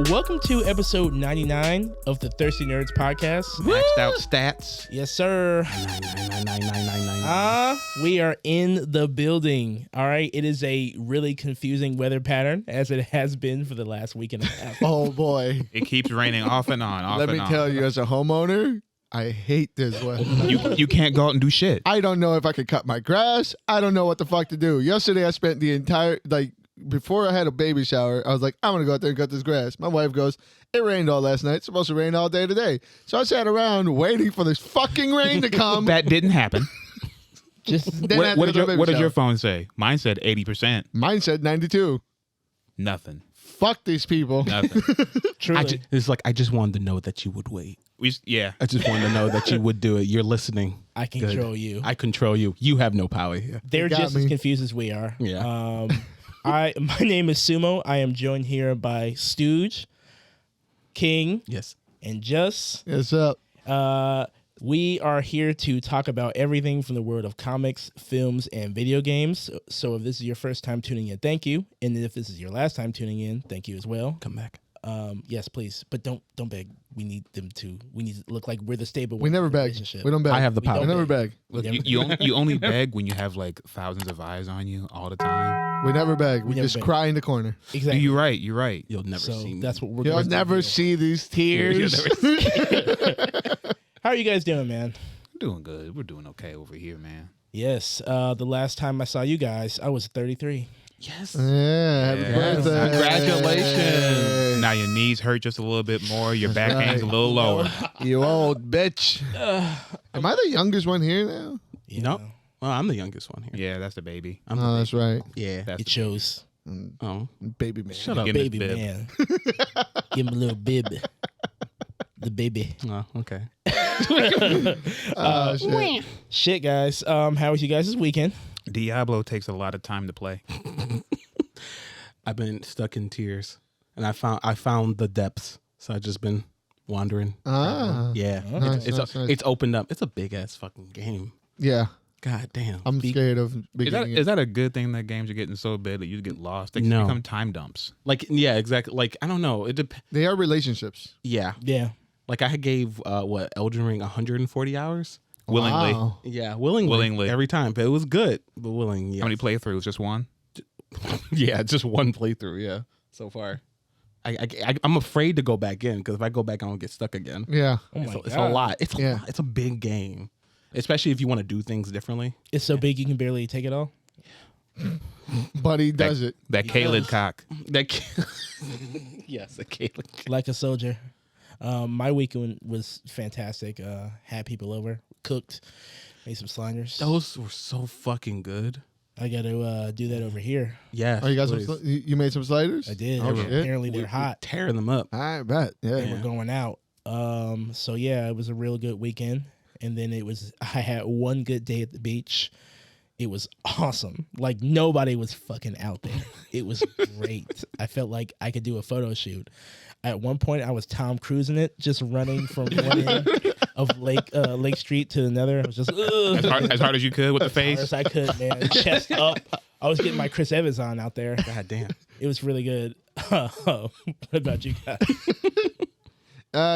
Welcome to episode 99 of the Thirsty Nerds podcast. Maxed out stats. Yes, sir. We are in the building. All right. It is a really confusing weather pattern, as it has been for the last week and a half. Oh, boy. It keeps raining off and on, Let me tell you, as a homeowner, I hate this weather. You can't go out and do shit. I don't know if I could cut my grass. I don't know what the fuck to do. Yesterday, I spent the entire, before I had a baby shower, I was like, I'm going to go out there and cut this grass. My wife goes, it rained all last night. It's supposed to rain all day today. So I sat around waiting for this fucking rain to come. That didn't happen. What did your phone say? Mine said 80%. Mine said 92. Nothing. Fuck these people. Nothing. Truly. It's like, I just wanted to know that you would wait. Yeah. I just wanted to know that you would do it. You're listening. I control you. I control you. You have no power here. They're just as confused as we are. Yeah. My name is Sumo. I am joined here by Stooge, King, Yes. and Just. What's up? We are here to talk about everything from the world of comics, films, and video games. So if this is your first time tuning in, thank you. And if this is your last time tuning in, thank you as well. Come back. Yes, please. But don't beg. We need to look like we're the stable. We never beg. Relationship. We don't beg. I have the power. We never beg. Look, you only beg when you have like thousands of eyes on you all the time. We never beg. We never just beg. cry in the corner. Exactly. You're right. You'll never So see me. that's what we're You'll going to never do. see these tears. How are you guys doing, man? We're doing good. We're doing okay over here, man. Yes. The last time I saw you guys, I was 33. Yes. Yeah, happy birthday. Congratulations. Now your knees hurt just a little bit more. Your back hangs a little lower. You old bitch. Am I the youngest one here now? Yeah. No. Well, I'm the youngest one here. Yeah, that's the baby. I'm the Oh, that's right. Yeah. That's It shows. Oh. Baby man. Shut up. Give him Baby his bib. man. Give him a little bib. The baby. Oh, okay. Shit. Shit, guys. How was you guys this weekend? Diablo takes a lot of time to play. I've been stuck in tears, and I found the depths. So I've just been wandering. Ah. Yeah. Nice, It's nice. it's opened up. It's a big ass fucking game. Yeah. God damn. I'm scared of Is beginning. that a good thing that games are getting so big that you get lost? They No. become time dumps. Like, yeah, exactly. Like, I don't know. They are relationships. Yeah. Yeah. Like, I gave Elden Ring 140 hours. Willingly. Wow. Yeah, willingly every time. But it was good. But willing. Yeah. How many playthroughs? Just one? Yeah, just one playthrough. Yeah, so far. I'm afraid to go back in because if I go back, I'm gonna get stuck again. Yeah. Oh my It's a God. lot. It's a Yeah. lot. It's a big game, especially if you want to do things differently. It's so big you can barely take it all. But he does it. That K-lid cock. Yes, a Caleb. Like a soldier. My weekend was fantastic. Had people over, cooked, made some sliders. Those were so fucking good. I got to do that over here. Yeah. Oh, you got you made some sliders? I did. Oh, shit. Apparently they're hot. tearing them up. I bet. Yeah. They were going out. So yeah, it was a real good weekend. And then I had one good day at the beach. It was awesome. Like nobody was fucking out there. It was great. I felt like I could do a photo shoot. At one point, I was Tom Cruising it, just running from one end of Lake Street to another. I was just As hard as you could with the as hard face. as I could, man. Chest up. I was getting my Chris Evans on out there. God damn. It was really good. What about you guys?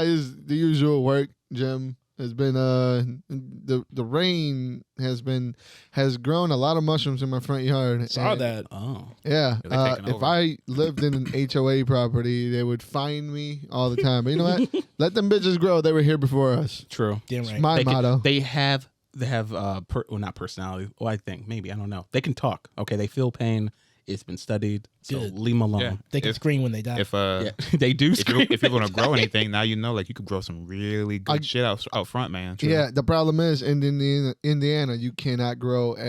Is the usual work, Jim. Has been the rain has grown a lot of mushrooms in my front yard. Saw And, that. Oh. Yeah. they're taking If over. I lived in an HOA property, they would fine me all the time. But you know what? Let them bitches grow. They were here before us. True. Damn right. My motto. They have not personality. Well, I think maybe I don't know. They can talk. Okay, they feel pain. It's been studied. So Good. leave them alone. Yeah. They can scream when they die. If Yeah, they do. Scream. if you're gonna grow anything, now you know like you could grow some really good shit out front, man. True. Yeah. The problem is in Indiana, you cannot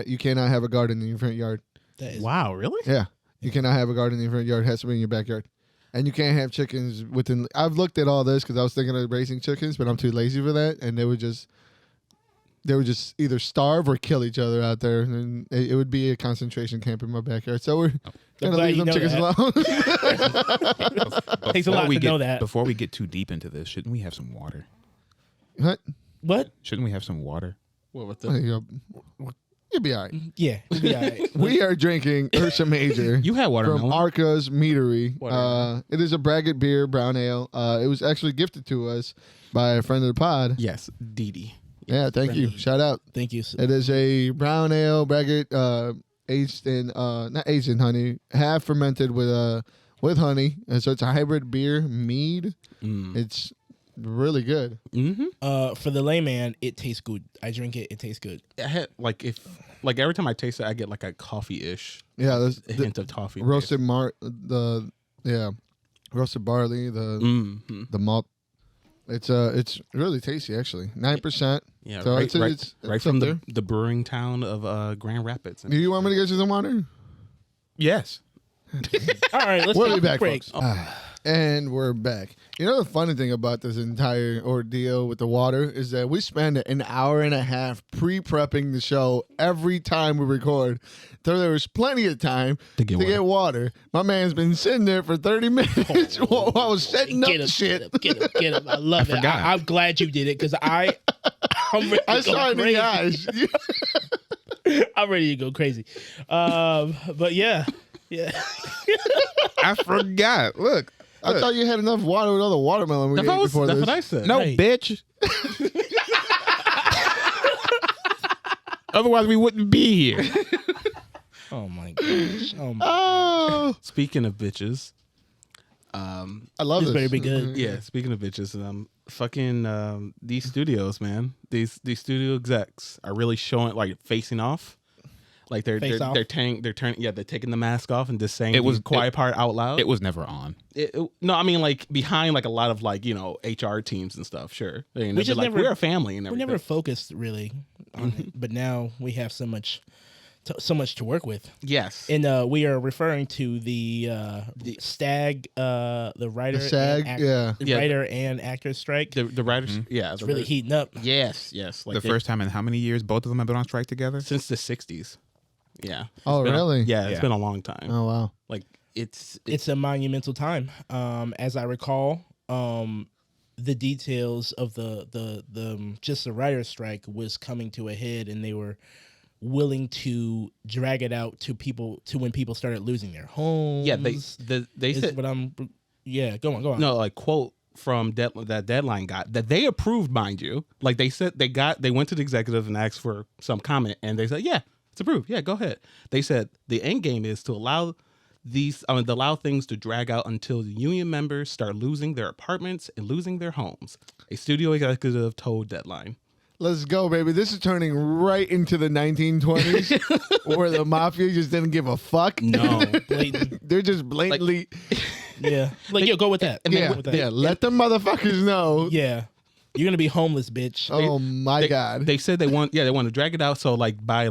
you cannot have a garden in your front yard. That is Wow, really? Yeah. You cannot have a garden in your front yard. It has to be in your backyard. And you can't have chickens within. I've looked at all this because I was thinking of raising chickens, but I'm too lazy for that. And they would just they would just either starve or kill each other out there, and it would be a concentration camp in my backyard. So we're gonna leave them chickens alone. Takes a lot to know that. Before we get too deep into this, shouldn't we have some water? What? Shouldn't we have some water? What with You'll be all right. Yeah, you'll be all right. We are drinking Ursa Major. You had watermelon. From Arca's Meadery. It is a braggot beer, brown ale. It was actually gifted to us by a friend of the pod. Yes, Dee Dee. Yeah, thank you. Shout out. Thank you. It is a brown ale, braggot, aged in not aged in honey, half fermented with honey, and so it's a hybrid beer mead. It's really good. For the layman, it tastes good. I drink it. It tastes good. I had every time I taste it, I get like a coffee-ish. Yeah, there's a hint of toffee. Roasted roasted barley, the malt. It's really tasty actually. 9%. Yeah, so right from the brewing town of Grand Rapids. Do you want me to get you some water? Yes. All right, let's we'll take be a back, break. folks. And we're back. You know the funny thing about this entire ordeal with the water is that we spend an hour and a half pre-prepping the show every time we record. So there was plenty of time to get water. My man's been sitting there for 30 minutes while I was setting up the shit. Get him. I love it. I'm glad you did it because I'm ready to I saw it in the eyes. I'm ready to go crazy. But yeah. I forgot. Look. I thought you had enough water with all the watermelon we ate before this. That's what I said. No, Right. bitch. Otherwise, we wouldn't be here. Oh my gosh. Oh, Speaking of bitches, I love this. Better be good. yeah. Speaking of bitches, fucking these studios, man. These studio execs are really showing facing off. Like they're taking the mask off and just saying the quiet part out loud. It was never on. No, I mean behind a lot of HR teams and stuff. Sure, We just never, we're a family and everything. We never focused really on it, but now we have so much to work with. Yes, and we are referring to the SAG, the writer, The SAG, writer and actor strike. the writers, it's really heating up. Yes, the first time in how many years both of them have been on strike together? Since the 60s. Yeah. Oh, really? It's been a long time. Oh, wow. It's a monumental time. As I recall, the details of the just the writer's strike was coming to a head, and they were willing to drag it out to when people started losing their homes. Yeah, they said what I'm. Yeah, go on. No, quote from that Deadline got that they approved, mind you. Like they said, they went to the executive and asked for some comment, and they said, yeah, it's approved. Yeah, go ahead. They said the end game is to allow things to drag out until the union members start losing their apartments and losing their homes. A studio executive told Deadline. Let's go, baby. This is turning right into the 1920s where the mafia just didn't give a fuck. No, blatant. They're just blatantly. Go with that. Let them motherfuckers know. Yeah. You're going to be homeless, bitch. Oh, my God. They said they want to drag it out. So, by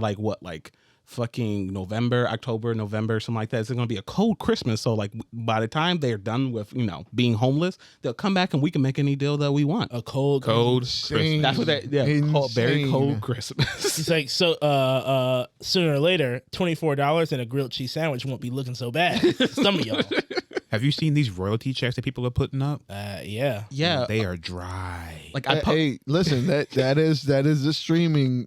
fucking October, November, something like that. It's going to be a cold Christmas. So, by the time they're done with, being homeless, they'll come back and we can make any deal that we want. A cold Christmas. That's what very cold Christmas. He's like, so, sooner or later, $24 and a grilled cheese sandwich won't be looking so bad. Some of y'all. Have you seen these royalty checks that people are putting up? Yeah. They are dry. Hey, listen, that is the streaming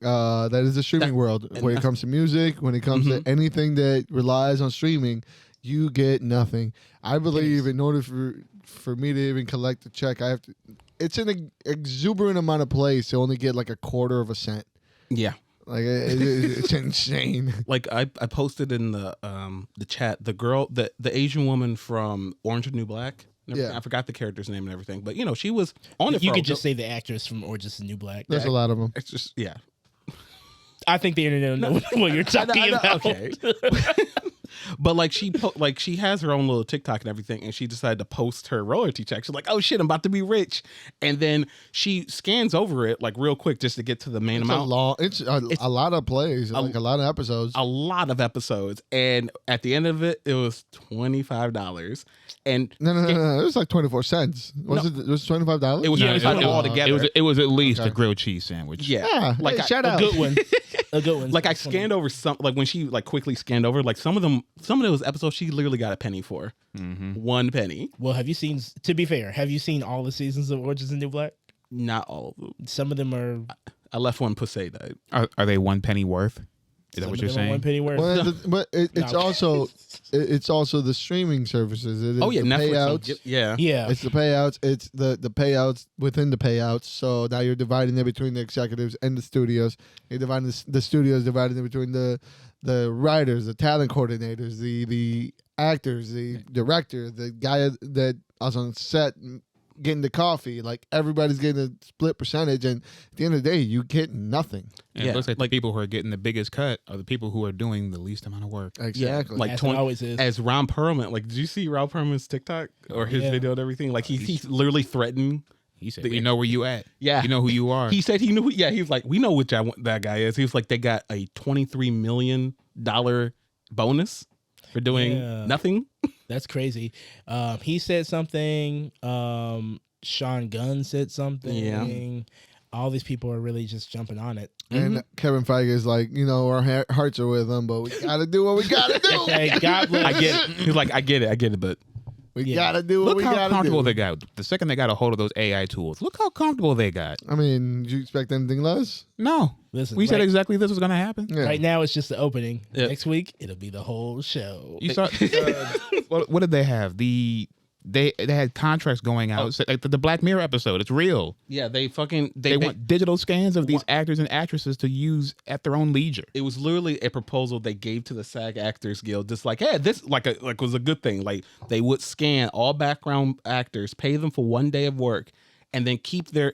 world. When it comes to music, when it comes to anything that relies on streaming, you get nothing. I believe in order for me to even collect the check, I have to. It's an exuberant amount of plays to only get a quarter of a cent. Yeah. It's insane. I posted in the chat, the girl, the Asian woman from Orange is the New Black. I forgot the character's name and everything, but she was on it. You could just say the actress from Orange is the New Black. There's a lot of them. It's just I think the internet will know what you're talking about. Okay. But like she has her own little TikTok and everything, and she decided to post her royalty check. She's like, "Oh shit, I'm about to be rich," and then she scans over it like real quick just to get to the main amount. It's a lot of plays, like a lot of episodes. A lot of episodes, and at the end of it, it was $25. And no, it was like 24 cents. Was it was $25? It was all together. It was at least a grilled cheese sandwich. Yeah, like shout A out. good one. A good one. Like I scanned over some, like when she like quickly scanned over, like some of those episodes she literally got a penny for. 1 penny. Well, have you seen? To be fair, have you seen all the seasons of Orange Is the New Black? Not all of them. Some of them are. I left one pussy though. Are they 1 penny worth? Is that what you're saying? 1 penny worth. Well, but it's also the streaming services. It is the Netflix. payouts. Yeah. It's the payouts. It's the payouts within the payouts. So now you're dividing it between the executives and the studios. You're dividing the studios, dividing it between the writers, the talent coordinators, the actors, the director, the guy that was on set getting the coffee. Like everybody's getting a split percentage, and at the end of the day, you get nothing. And it looks like the people who are getting the biggest cut are the people who are doing the least amount of work. Exactly. Like As it always is. as Ron Perlman. Like, did you see Ron Perlman's TikTok or his video and everything? Like he's literally threatened. He said, "We know where you at. Yeah, you know who you are." He said he knew. Yeah, he was like, "We know which that guy is." He was like, "They got a $23 million bonus for doing nothing." That's crazy. He said something. Sean Gunn said something. Yeah. All these people are really just jumping on it. And Kevin Feige is like, our hearts are with them, but we gotta do what we gotta do. Okay, God bless. I get it. He's like, I get it, but we gotta do what we gotta do. Look how comfortable they got. The second they got a hold of those AI tools, look how comfortable they got. I mean, do you expect anything less? No. Listen, we said exactly this was going to happen. Yeah. Right now, it's just the opening. Yeah. Next week, it'll be the whole show. You saw what did they have? They had contracts going out. Like the Black Mirror episode. It's real. yeah, they want digital scans of these actors and actresses to use at their own leisure. It was literally a proposal they gave to the SAG Actors Guild, just like, hey, this was a good thing. Like they would scan all background actors, pay them for 1 day of work, and then keep their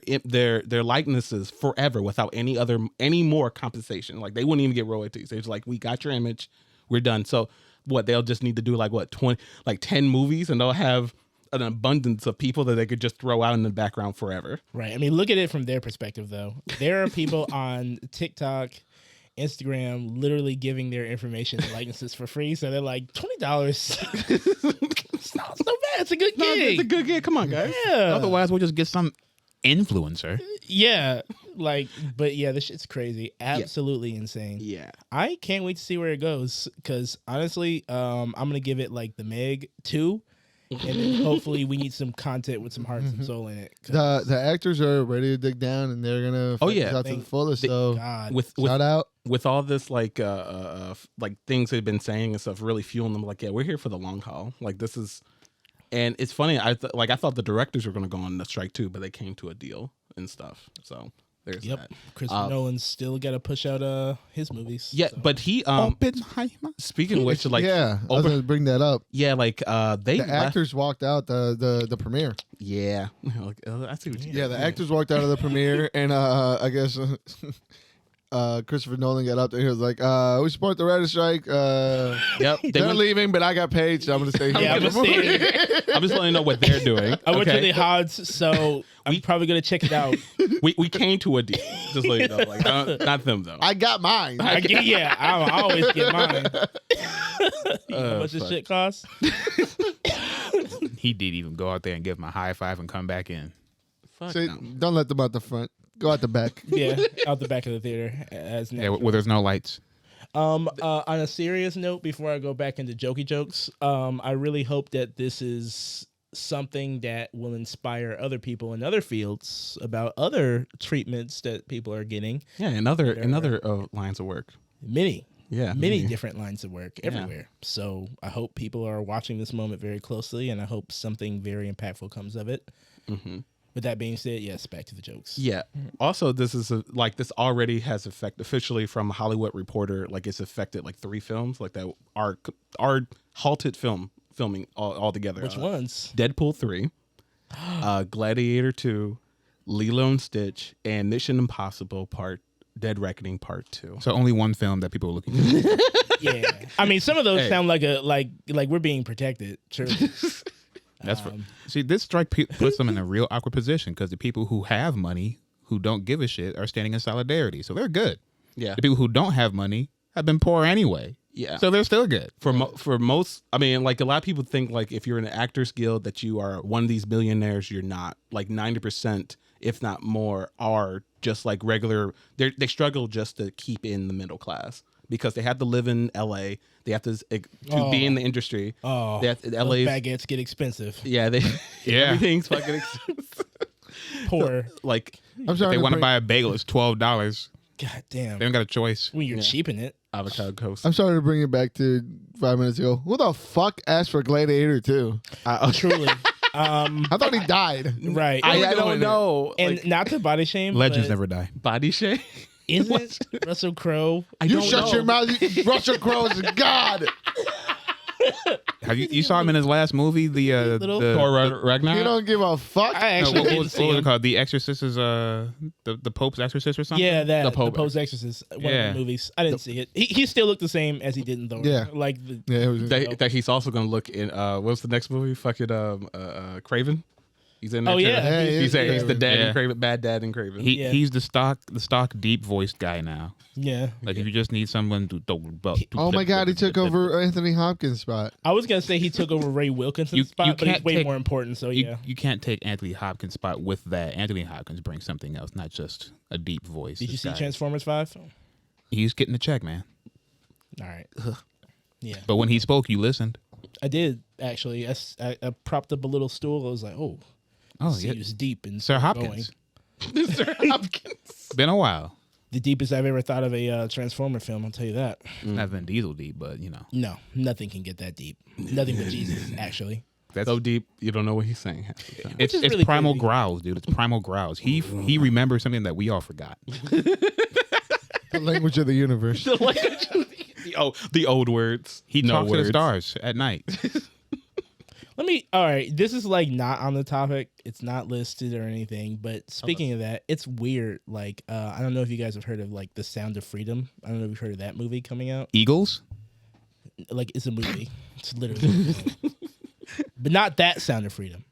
likenesses forever without any more compensation. Like they wouldn't even get royalties. They was like, we got your image, we're done. So what they'll just need to do 10 movies, and they'll have an abundance of people that they could just throw out in the background forever. Right. I mean, look at it from their perspective, though. There are people on TikTok, Instagram, literally giving their information and likenesses for free. So they're like, $20. It's not so bad. It's a good gig. It's a good gig. Come on, guys. Yeah. Otherwise, we'll just get some influencer. Yeah. But yeah, this shit's crazy. Absolutely insane. Yeah. I can't wait to see where it goes because honestly, I'm going to give it like the Meg 2. And then hopefully we need some content with some heart and soul in it. The actors are ready to dig down, and they're gonna out to the fullest. So shout out with all this like things they've been saying and stuff, really fueling them. Like, yeah, we're here for the long haul. Like this is, and it's funny. I thought the directors were gonna go on the strike too, but they came to a deal and stuff. So there's that. Christopher Nolan's still got to push out his movies. Yeah, so. But he Oppenheimer. Speaking of which, like I was gonna bring that up. Yeah, like the actors walked out the premiere. Yeah, I see what you. Yeah, the actors walked out of the premiere, and I guess Christopher Nolan got up there. He was like, "We support the writer's strike. Yep, they're leaving, but I got paid, so I'm gonna stay here." Yeah, I'm just letting you know what they're doing. I went to the odds, so I'm probably gonna check it out. We came to a deal. Just let you know, like not them though. I got mine. I always get mine. How much this shit cost? He did even go out there and give him a high five and come back in. Don't let them out the front. Go out the back. Yeah, out the back of the theater. Where there's no lights. On a serious note, before I go back into jokey jokes, I really hope that this is something that will inspire other people in other fields about other treatments that people are getting. Yeah, in other lines of work. Many Yeah. different lines of work everywhere. So I hope people are watching this moment very closely, and I hope something very impactful comes of it. Mm-hmm. With that being said, yes, back to the jokes. Yeah. Also, this is this already has effect officially from Hollywood Reporter. Like it's affected like 3 films like that are halted filming altogether. Which ones? Deadpool 3, Gladiator 2, Lilo and Stitch, and Mission Impossible Part Dead Reckoning Part 2. So only one film that people are looking for. Yeah, I mean, some of those Hey. sound like we're being protected. Sure. That's see, this strike puts them in a real awkward position because the people who have money, who don't give a shit, are standing in solidarity, so they're good. Yeah. The people who don't have money have been poor anyway, Yeah. so they're still good. For most, I mean, like a lot of people think like if you're in an Actors Guild that you are one of these millionaires. You're not. Like 90%, if not more, are just like regular. They struggle just to keep in the middle class because they have to live in L.A. They have to be in the industry. Oh, They have, those LA's baguettes get expensive. yeah. They Yeah. everything's fucking expensive. Poor. Like I'm sorry. They want to buy a bagel. It's $12. God damn. They don't got a choice. When you're Yeah. cheaping it. avocado toast. I'm sorry to bring it back to 5 minutes ago. Who the fuck asked for Gladiator 2? Truly. I thought he died. Right. I don't know. And Like, not to body shame. Legends but never die. body shape. Is it Russell Crowe? You shut your mouth. Russell Crowe is God. Have you saw him in his last movie? The Little Thor You Ragnarok. don't give a fuck. I no, actually what didn't was see it him. called? The Exorcist is the Pope's Exorcist or something. Yeah, that The the Pope. Pope's Exorcist, one Yeah. of the movies. I didn't see it. He still looked the same as he did in Thor. Yeah. like the, Yeah, it was. That he's also gonna look in. What's the next movie? Fucking Craven. He's in there. Oh, too. yeah. Yeah, He's the dad Yeah. in Craven, bad dad in Craven. Yeah. He's the stock deep voiced guy now. yeah. Like if you just need someone to Oh my God, he took over Anthony Hopkins' spot. I was gonna say he took over Ray Wilkinson's You spot, but he's can't way take- more important. So You, yeah. you can't take Anthony Hopkins' spot with that. Anthony Hopkins brings something else, not just a deep voice. Did you This see guy- Transformers 5? He's getting the check, man. All right. Yeah, But when he spoke, you listened. I did actually. I propped up a little stool. I was like, oh, Oh, see, yeah. it was deep and Sir going. Hopkins. Sir Hopkins. Been a while. The deepest I've ever thought of a Transformer film. I'll tell you that. Not Vin Diesel deep, but you know. No, nothing can get that deep. Nothing but Jesus, actually. That's So deep, you don't know what he's saying. half the time. it's is it's really primal crazy. growls, dude. It's primal growls. He remembers something that we all forgot. The language of the universe. the old words. He No talks to the words. stars at night. All right, this is like not on the topic. It's not listed or anything, but speaking of that, it's weird. Like, I don't know if you guys have heard of like The Sound of Freedom. I don't know if you've heard of that movie coming out. Eagles? Like, it's a movie. It's literally a movie. But not that Sound of Freedom.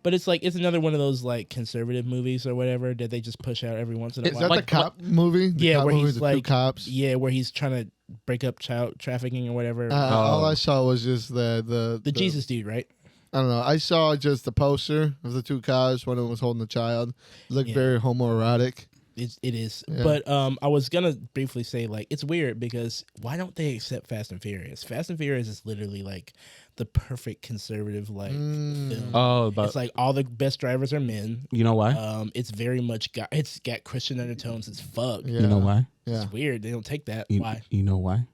But it's like, it's another one of those like conservative movies or whatever that they just push out every once in a Is while. that the cop movie? The Yeah, cop where movie he's with the two like, cops. yeah, where he's trying to break up child trafficking or whatever. All I saw was just the Jesus dude, right? I don't know. I saw just the poster of the two cops. One of them was holding a child. It looked Yeah. very homoerotic. It is. Yeah. But I was gonna briefly say like it's weird because why don't they accept Fast and Furious? Fast and Furious is literally like the perfect conservative like film. Oh, but It's like all the best drivers are men. you know why? It's very much it's got Christian undertones as fuck. Yeah. You know why? Yeah. It's weird. They don't take that. You, Why? You know why?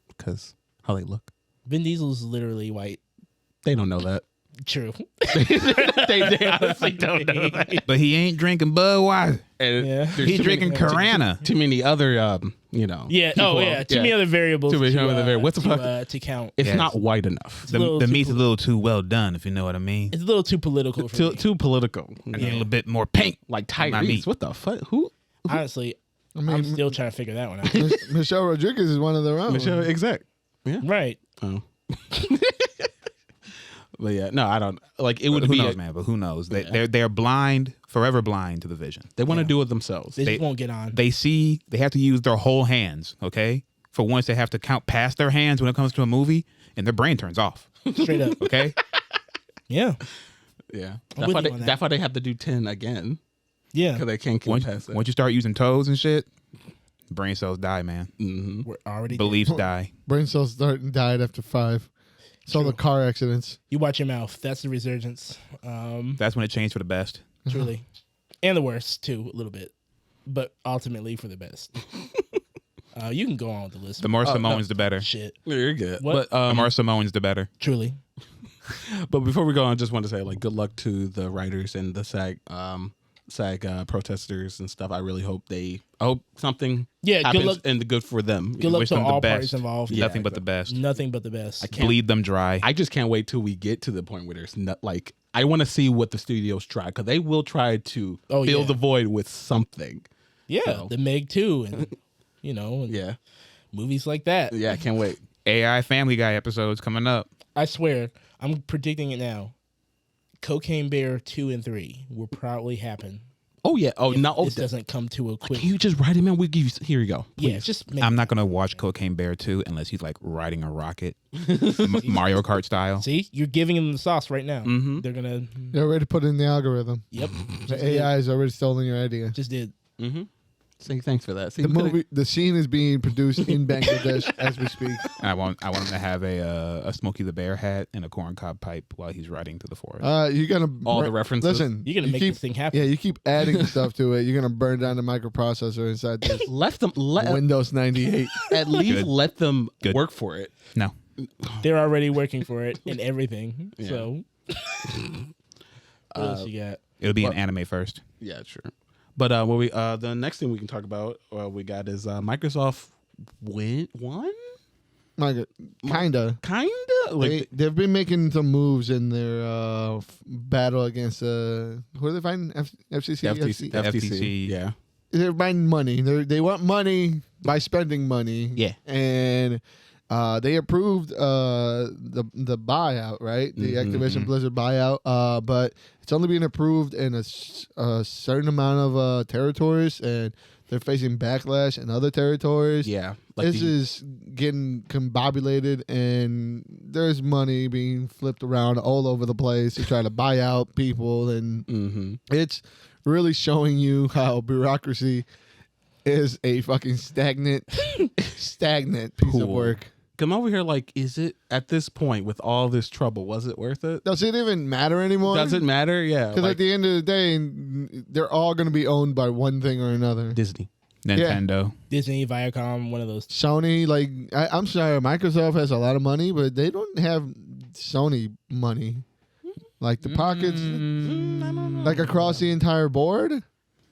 Because how they look. Vin Diesel's literally white. They don't know that. True. they honestly don't know that. But he ain't drinking Budweiser. And Yeah. there's He's too many- drinking Corona. Too many other, Yeah. people. Oh yeah. Too many other variables. Too many other variables. What the fuck? To count? It's Yes. not white enough. a little The too meat's a pol- little too well done, if you know what I mean. It's a little too political for me. Too political. I need a little bit more pink. Like on my meat. Tyrese. What the fuck? Who? Honestly, I mean, I'm still trying to figure that one out. Michelle Rodriguez is one of their own. Michelle, exact. Yeah. Right. Oh. But yeah, no, I don't like. It would Who be. knows, man? But who knows? They're blind, forever blind to the vision. They want to do it themselves. They just won't get on. They see they have to use their whole hands. Okay, for once they have to count past their hands when it comes to a movie, and their brain turns off. Straight up. Okay, Yeah. Yeah, I'm with you on that. that's why they have to do 10 again Yeah. because they can't get once, past it. once you start using toes and shit, brain cells die, man. Mm-hmm. We're already Beliefs die. Brain cells start and died after 5. So the car accidents. You watch your mouth. That's the resurgence. That's when it changed for the best. Truly. And the worst too, a little bit. But ultimately for the best. You can go on with the list. The more Samoans, the better. Shit. You're good. What? But The more Samoans, the better. Truly. but before we go on, I just want to say like good luck to the writers and the SAG protesters and stuff. I really hope I hope something Yeah, good happens luck. and good for them. Good luck Wish to them the all best. parties involved. Yeah, Nothing but the best. Nothing but the best. can't- Bleed them dry. I just can't wait till we get to the point where there's not like I want to see what the studios try because they will try to Oh, fill yeah. the void with something. Yeah, So. the Meg 2 and and Yeah. movies like that. Yeah, I can't wait. AI Family Guy episodes coming up. I swear, I'm predicting it now. Cocaine Bear 2 and 3 will probably happen. Oh yeah. Oh, if no. this doesn't come to a quick. Can you just write him in? We give you. Here you go. Yeah, just make I'm not gonna watch Cocaine Bear 2 unless he's like riding a rocket, Mario Kart style. See, you're giving them the sauce right now. Mhm. They're gonna. You already put it in the algorithm. Yep. The AI is already stolen your idea. Just did. Mm-hmm. Say thanks for that. See, The scene is being produced in Bangladesh as we speak. I want him to have a Smokey the Bear hat and a corncob pipe while he's riding through the forest. You're gonna All the references. Listen, You're gonna you make keep, this thing happen. Yeah, you keep adding stuff to it. You're gonna burn down the microprocessor inside this let Windows 98. at least Good. let them Good. work for it. No. They're already working for it and everything. Yeah. So, what else you got? It'll be an anime first. Yeah, sure. But what we the next thing we can talk about we got is Microsoft won Kinda. like They've been making some moves in their battle against who are they fighting? FCC. FTC. Yeah. They're buying money. They want money by spending money. Yeah. And they approved the buyout, right? The Activision Blizzard buyout. But it's only being approved in a certain amount of territories, and they're facing backlash in other territories. Yeah. This is getting combobulated, and there's money being flipped around all over the place to try to buy out people, and it's really showing you how bureaucracy is a fucking stagnant piece of work. Come over here, like, is it at this point with all this trouble? Was it worth it? Does it even matter anymore? Does it matter? Yeah, Because at the end of the day, they're all going to be owned by one thing or another. Disney. Nintendo. Disney, Viacom, one of those. Sony, like, I'm sorry, Microsoft has a lot of money, but they don't have Sony money. Like the pockets, like across the entire board.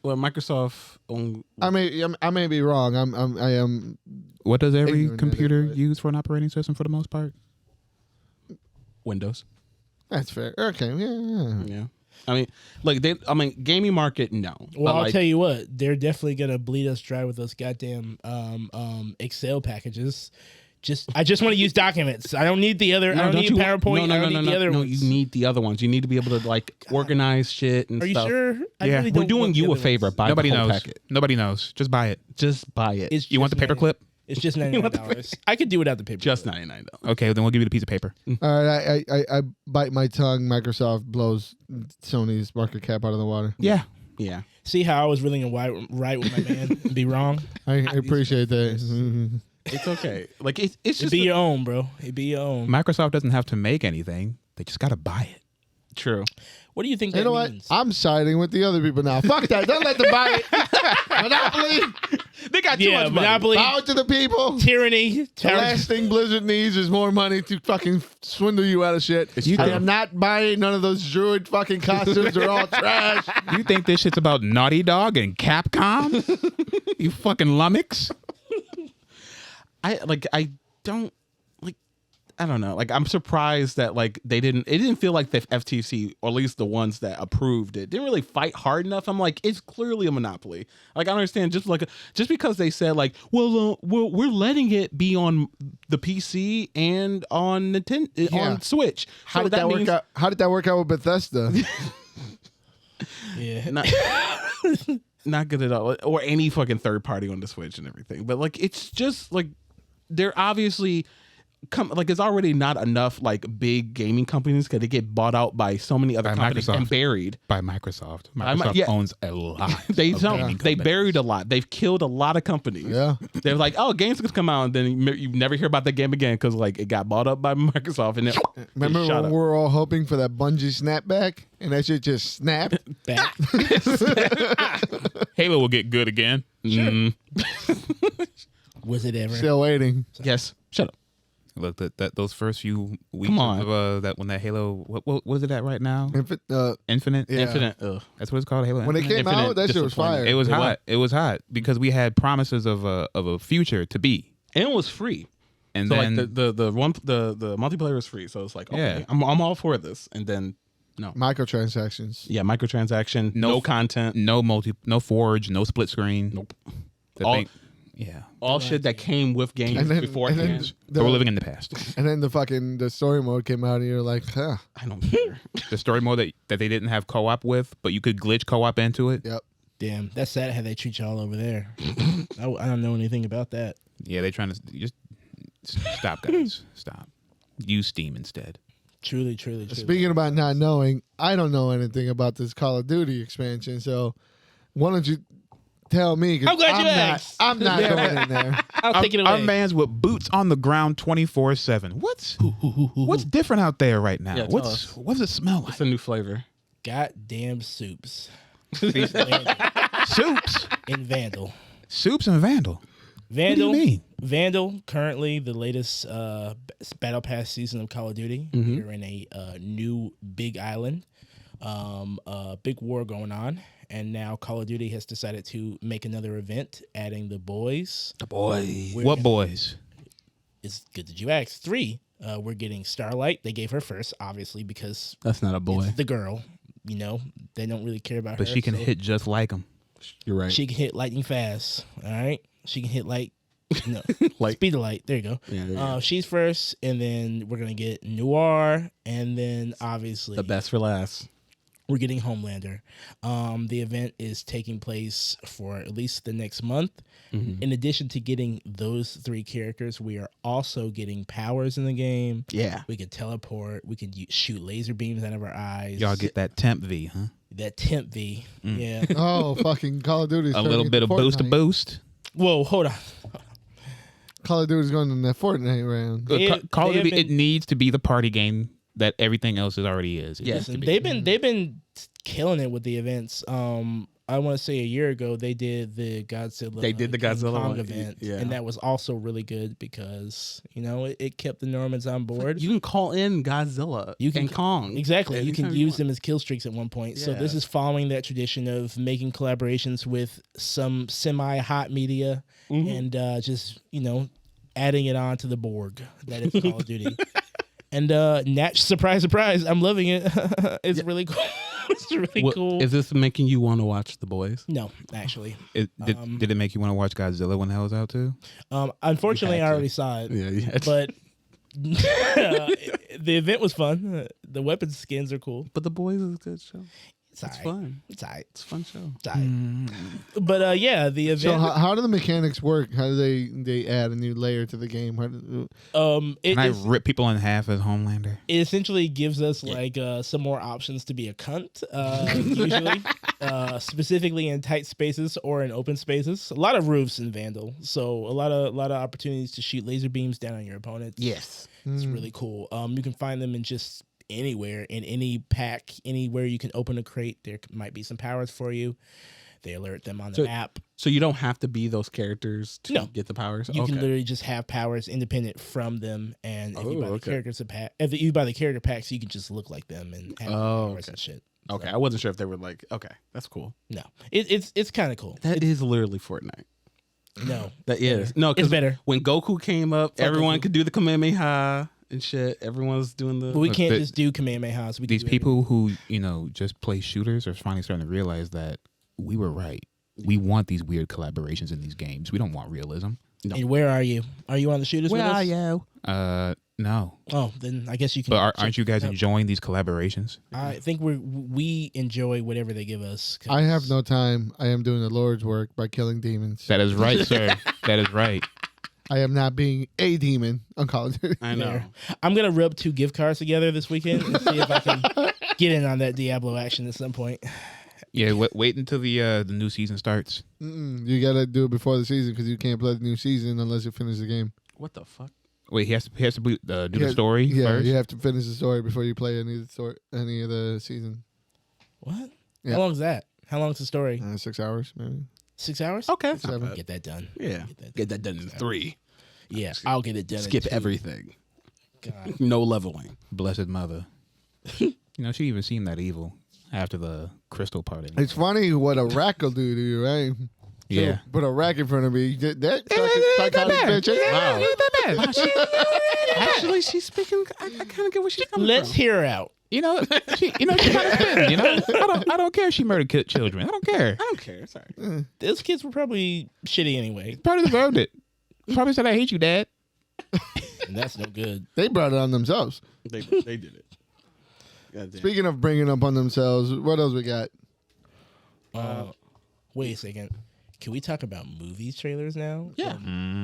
Well, Microsoft owned. I may be wrong. I am. What does every Ignorant of computer it, but- use for an operating system for the most part? Windows. That's fair. Okay, yeah. Yeah. I mean, gaming market, no. Well, But, I'll tell you what, they're definitely gonna bleed us dry with those goddamn Excel packages. I just want to use documents. I don't need the other. I don't need PowerPoint. I don't need the other No, ones. you need the other ones. You need to be able to like organize shit and Are you stuff. sure? I Yeah. really We're don't doing want the you a other favor. ones. Buy Nobody the whole knows. packet. Nobody knows. Just buy it. Just buy it. It's You want the just paperclip? It's just $99. I could do without the paper. Just $99. Okay, then we'll give you the piece of paper. All right, I bite my tongue. Microsoft blows Sony's market cap out of the water. Yeah. Yeah. See how I was really gonna right with my man and be wrong? I appreciate that. It's okay. Like it's It'd just be your own, bro. It'd be your own. Microsoft doesn't have to make anything. They just got to buy it. true. What do you think You that know what? means? I'm siding with the other people now. Fuck that. Don't let them buy it. Monopoly. They got too Yeah, much money. Monopoly, Power to the people. tyranny, The last thing Blizzard needs is more money to fucking swindle you out of shit. I am not buying none of those druid fucking costumes. They're all trash. You think this shit's about Naughty Dog and Capcom? You fucking lummox. I don't know. Like I'm surprised that like it didn't feel like the FTC, or at least the ones that approved it, didn't really fight hard enough. I'm like, it's clearly a monopoly. Like I don't understand, just because they said like, well, we're letting it be on the PC and on Nintendo on Switch. How So did that work out? How did that work out with Bethesda? Yeah. Not good at all, or any fucking third party on the Switch and everything. But like, it's just like they're obviously it's already not enough like big gaming companies because they get bought out by so many other companies Microsoft. and buried. By Microsoft. Microsoft owns a lot. They of don't. gaming They companies. buried a lot. They've killed a lot of companies. Yeah. They're like, oh, games could come out, and then you never hear about that game again because like it got bought up by Microsoft and it Remember shut when up. we were all hoping for that Bungie snapback, and that shit just snapped? Back. Halo will get good again. Mm. Was it ever? Still waiting. Yes. Shut up. Look, that those first few weeks Come on. of that when that Halo, what was it at right now? Infinite. Yeah. Infinite. Ugh. That's what it's called. Halo. When it Infinite? came out, that shit was disappointment. fire. It was It hot. was. It was hot because we had promises of a future to be, And it was free. and So then like the multiplayer was free. So it's like, okay, Yeah. I'm all for this. And then No. Microtransactions. Yeah, microtransaction. No content. no forge, no split screen. Nope. All All shit that came with games beforehand. We're living in the past. And then the story mode came out, and you're like, huh. I don't care. The story mode that they didn't have co-op with, but you could glitch co-op into it. Yep. Damn, that's sad how they treat y'all over there. I don't know anything about that. Yeah, they're trying to just stop, guys. Stop. Use Steam instead. Truly. Speaking about not knowing, I don't know anything about this Call of Duty expansion, so why don't you tell me? 'Cause I'm glad you asked. I'm not going in there. I'll take it away. Our man's with boots on the ground 24/7. What's different out there right now? Yeah, tell us. What does it smell like? It's a new flavor. Goddamn soups. Soups In Vandal. Soups and Vandal. Vandal. What do you mean? Vandal, currently the latest Battle Pass season of Call of Duty. We're in a new big island, big war going on, and now Call of Duty has decided to make another event, adding the boys. The boy. What boys? It's good that you asked. 3. We're getting Starlight. They gave her first, obviously, because That's not a boy. it's the girl. You know, they don't really care about her. But she can so hit just like him. You're right. She can hit lightning fast. All right, she can hit no, Like- speed of light. There you go. Yeah, there you go. She's first, and then we're gonna get Noir, and then obviously The best for last. we're getting Homelander. The event is taking place for at least the next month. In addition to getting those 3 characters, we are also getting powers in the game. Yeah. We can teleport. We can shoot laser beams out of our eyes. Y'all get that temp V, huh? that temp V. Yeah. Oh, fucking Call of Duty. A little bit of boost to boost. Whoa, hold on. Call of Duty's going in that Fortnite round. Call of they have Duty, it needs to be the party game that everything else already is. It Yes, needs to Listen, be. they've been killing it with the events. I want to say a year ago they did the Godzilla. They did the King Godzilla Kong one, event, yeah. and that was also really good because it kept the Normans on board. You can call in Godzilla and Kong. Exactly. You can anytime use want. them as kill streaks at one point. So Yeah. this is following that tradition of making collaborations with some semi-hot media and just, adding it on to the Borg that is Call of Duty. And surprise, I'm loving it. It's really cool. It's really cool. Is this making you want to watch The Boys? No, actually. Did it make you want to watch Godzilla when that was out too? Unfortunately, You I had to. already saw it. Yeah. But the event was fun. The weapon skins are cool. But The Boys is a good show. It's It's alright. fun. It's alright. It's a fun show. It's alright. But yeah, the event. So how do the mechanics work? How do they add a new layer to the game? It Can I is- rip people in half as Homelander? it essentially gives us some more options to be a cunt, usually, specifically in tight spaces or in open spaces. A lot of roofs in Vandal, so a lot of opportunities to shoot laser beams down on your opponents. Yes. It's really cool. You can find them in just anywhere, in any pack, anywhere you can open a crate. There might be some powers for you. They alert them on the map. So you don't have to be those characters to get the powers? You can literally just have powers independent from them, and if you buy the characters if you buy the character packs, you can just look like them and have powers and shit. Okay, I wasn't sure if they were like, okay, that's cool. No, it's kind of cool. That is literally Fortnite. No, That is. No, it's better. When Goku came up, Fuck everyone Goku. could do the Kamehameha and shit. Everyone was doing the... But we Look, can't the- just do Kamehamehas. We can These do people who just play shooters are finally starting to realize that we were right. We want these weird collaborations in these games. We don't want realism. everything. And where are you? Are you on the shooters with us? you? No. Oh, then I guess you can. But aren't you guys enjoying these collaborations? I think we enjoy whatever they give us. 'cause I have no time. I am doing the Lord's work by killing demons. That is right, sir. That is right. I am not being a demon on Call of Duty. I know. There. I'm gonna rub 2 gift cards together this weekend and see if I can get in on that Diablo action at some point. Yeah, wait until the new season starts. You gotta do it before the season because you can't play the new season unless you finish the game. What the fuck? Wait, he has to do the story Yeah, first. you have to finish the story before you play any of the season. What? Yeah. How long is that? How long is the story? 6 hours, maybe. 6 hours? Okay. That's not bad. Get that done. Yeah. Get that done in 3. Yeah, I'll get it done. in Skip 2. everything. God. No leveling. Blessed mother. She even seemed that evil after the crystal party. It's funny what a rack will do to you, right? Yeah. So, put a rack in front of me. That psychotic bitch. Wow. Actually, she's speaking... I kind of get where she's coming Let's from. hear her out. she kind of spin. I don't care if she murdered children. I don't care. I don't care. Sorry. Those kids were probably shitty anyway. Probably deserved it. Probably said, "I hate you, Dad." And that's no good. They brought it on themselves. They did it. God damn. Speaking of bringing up on themselves, what else we got? Wait a second. Can we talk about movie trailers now? Yeah.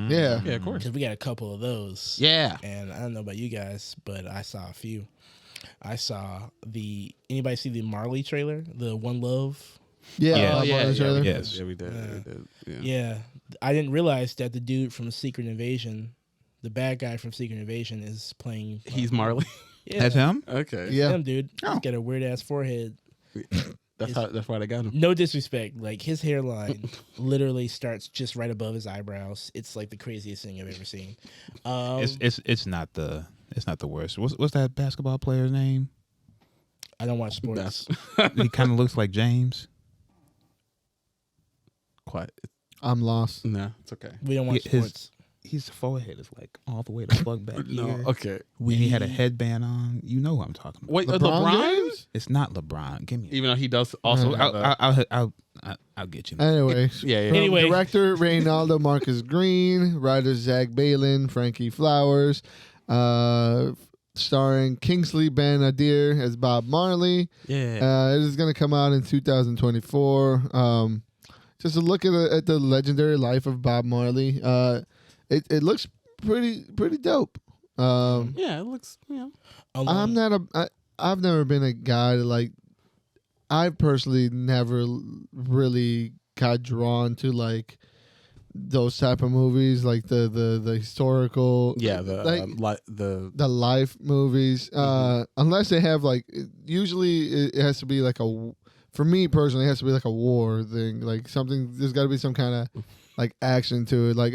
Yeah. Yeah, of course. Because we got a couple of those. Yeah. And I don't know about you guys, but I saw a few. I saw anybody see the Marley trailer? The One Love? Yeah. Yes. Yeah, we did. Yeah. Yeah. I didn't realize that the dude from Secret Invasion, the bad guy from Secret Invasion, is playing. He's Marley. Yeah. That's him. Okay. Yeah. Him, dude. Oh. He's got a weird ass forehead. That's why they got him. No disrespect. Like, his hairline literally starts just right above his eyebrows. It's like the craziest thing I've ever seen. It's not the worst. What's that basketball player's name? I don't watch sports. He kind of looks like James. Quiet. I'm lost. No, it's okay. We don't watch His- sports. His forehead is like all the way to plug back No, here. okay. And he had a headband on. You know who I'm talking about. Wait, LeBron LeBron? James? It's not LeBron. Give me. Even though he does also. I'll get you. Anyway. Yeah. Anyway. Director Reynaldo Marcus Green, writers Zach Balin, Frankie Flowers, starring Kingsley Ben-Adir as Bob Marley. Yeah. It is going to come out in 2024. Just a look at the legendary life of Bob Marley. It looks pretty dope. Yeah, it looks. Yeah. I've never been a guy to like. I personally never really got drawn to like those type of movies, like the historical. Yeah. The life movies, unless they have like, usually it has to be like for me personally, it has to be like a war thing, like something. There's got to be some kind of like action to it. Like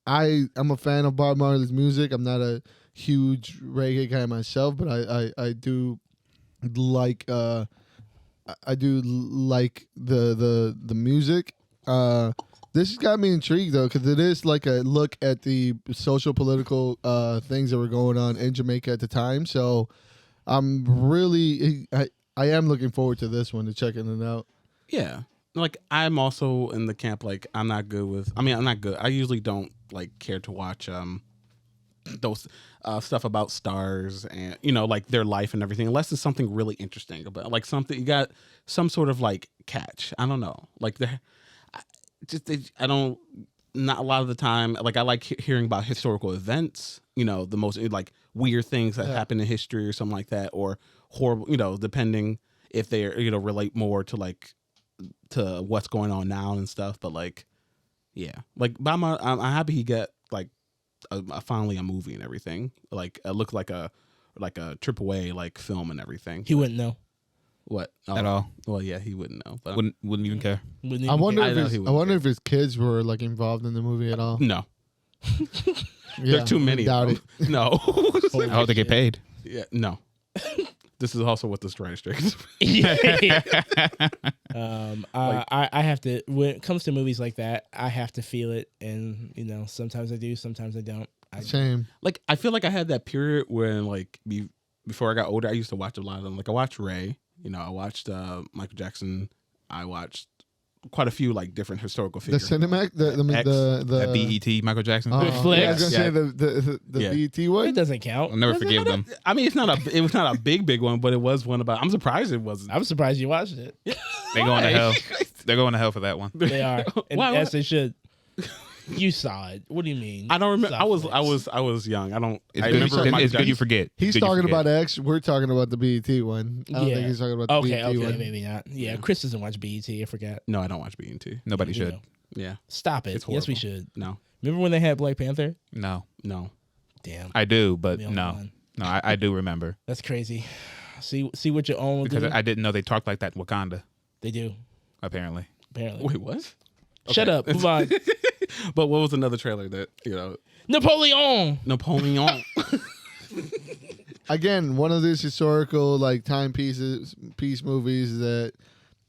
I'm a fan of Bob Marley's music. I'm not a huge reggae guy myself, but I do like the music. This has got me intrigued though, because it is like a look at the social political things that were going on in Jamaica at the time. So I'm really I am looking forward to this one, to checking it out. Yeah. Like, I'm also in the camp, like, I'm not good. I usually don't, like, care to watch those stuff about stars and, like, their life and everything, unless it's something really interesting about, like, something, you got some sort of, like, catch. I don't know. Like, not a lot of the time, like, I like hearing about historical events, the most, like, weird things that happen in history or something like that, or horrible, depending if they relate more to, like, to what's going on now and stuff. But like, yeah, like I'm happy he got like finally a movie and everything. Like it looked like a AAA like film and everything. He wouldn't know. What At all. Well, yeah, he wouldn't know. But Wouldn't even care. Wouldn't I even wonder care. I wonder if his kids were like involved in the movie at all. no, Yeah, there's too many. Doubt of it. them. No. I hope they get paid. Yeah, no. This is also what the writer's strike is. I have to, when it comes to movies like that, I have to feel it, and sometimes I do, sometimes I don't. Same. Like, I feel like I had that period when, like, before I got older, I used to watch a lot of them. Like, I watched Ray. I watched Michael Jackson. I watched quite a few, like, different historical The figures. Cinemax, That BET Michael Jackson. Yeah, I was Flex. gonna say the Yeah. BET It one. doesn't count. I'll never forgive them. I mean, it was not a big one, but it was one about. I'm surprised it wasn't. I'm surprised you watched it. They going to hell. They're going to hell for that one. They are, and Why? as they should. You saw it. What do you mean? I don't remember. Soft I was young. I don't. It's I good, remember. it's Michael good you Jackson- forget. He's Good you talking forget. about X. We're talking about the BET one. I don't think he's talking about the BET Okay, one. maybe not. Yeah, Chris doesn't watch BET. I forgot. No, I don't watch BET. Nobody You should. know. Yeah. Stop it. It's Yes, we horrible. should. No. Remember when they had Black Panther? No. Damn, I do, but The only no. one. No, I do remember. that's crazy. See what your own will Because do. I didn't know they talked like that in Wakanda, They do, apparently. apparently. Wait, what? Shut up. Move on. But what was another trailer that Napoleon. Napoleon? Again, one of these historical like piece movies that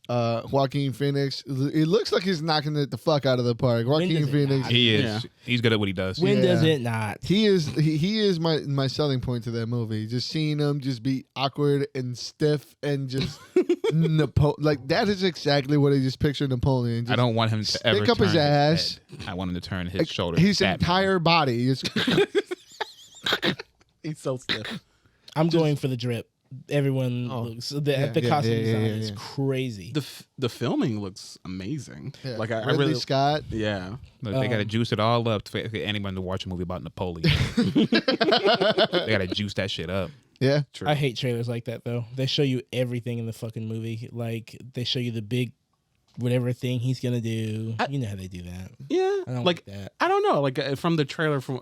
Joaquin Phoenix. It looks like he's knocking it the fuck out of the park. Joaquin does it Phoenix. not? He is. Yeah. He's good at what he does. When Yeah. does it not? He is my selling point to that movie. Just seeing him just be awkward and stiff and just like that is exactly what I just pictured Napoleon. Just I don't want him to ever stick up his turn ass. head. I want him to turn his shoulder. His Batman. entire body is He's so stiff. I'm going for the drip. Everyone looks the costume design is crazy. The filming looks amazing. Yeah. Like I Ridley really Scott. Yeah. Look, they got to juice it all up for anyone to watch a movie about Napoleon. They got to juice that shit up. Yeah. True. I hate trailers like that though. They show you everything in the fucking movie. Like they show you the big whatever thing he's gonna do. You know how they do that. Yeah. I don't like that. I don't know. Like from the trailer from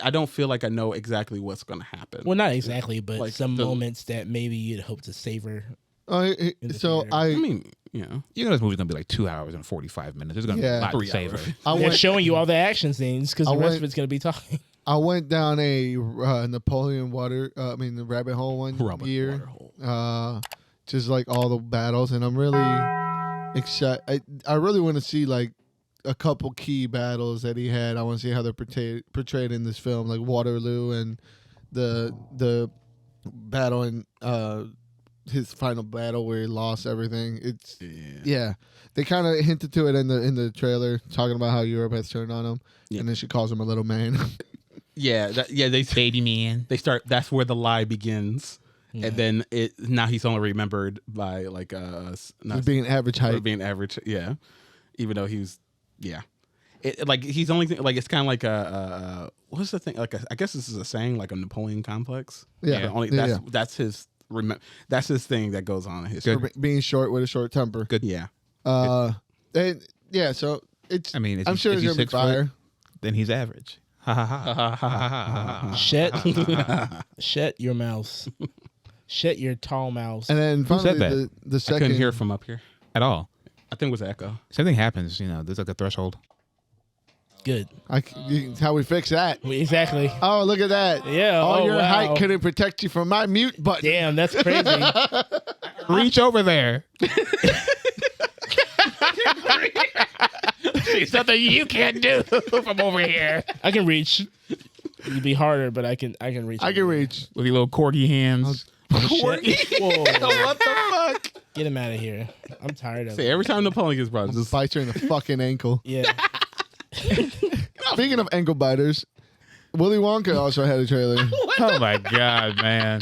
I don't feel like I know exactly what's going to happen. Well, not exactly, but Like some the- moments that maybe you'd hope to savor. The theater. I mean, you know. You know this movie's gonna be like 2 hours and 45 minutes. There's gonna be Yeah. a lot to 3 savor. hours. I They're went showing you all the action scenes because the I rest went- of it's gonna be talking. I went down a Napoleon the rabbit hole one year. Just like all the battles, and I'm really excited. I really want to see like a couple key battles that he had. I want to see how they're portrayed in this film, like Waterloo and the battle in his final battle where he lost everything. It's they kind of hinted to it in the trailer, talking about how Europe has turned on him, and then she calls him a little man. They Baby man. they start. That's where the lie begins, and then now he's only remembered by like not being average for height. being average. Yeah, even though like he's only like it's kind of like what's the thing? Like I guess this is a saying like a Napoleon complex. Yeah. Only Yeah, that's his that's his thing that goes on in history. For being short with a short temper. Good. Yeah. And yeah, so it's. I mean, I'm sure it's gonna be fire. Then he's average. Ha ha ha. Shut your mouth. Shut your tall mouth. And then Who said finally, that? the I second. couldn't hear from up here. At all. I think it was Echo. Same thing happens. You know, there's like a threshold. Good. How we fix that? Exactly. Oh, look at that! Yeah. All your wow. height couldn't protect you from my mute button. Damn, that's crazy. Reach over there. There's something you can't do from over here. I can reach. It'd be harder, but I can reach. I can reach. With your little corgi hands. Shit. Whoa. What the fuck? Get him out of here. I'm tired of See, it. every time Napoleon gets brought, just Bite you in the fucking ankle. Yeah. Speaking of ankle biters, Willy Wonka also had a trailer. Oh my God, man.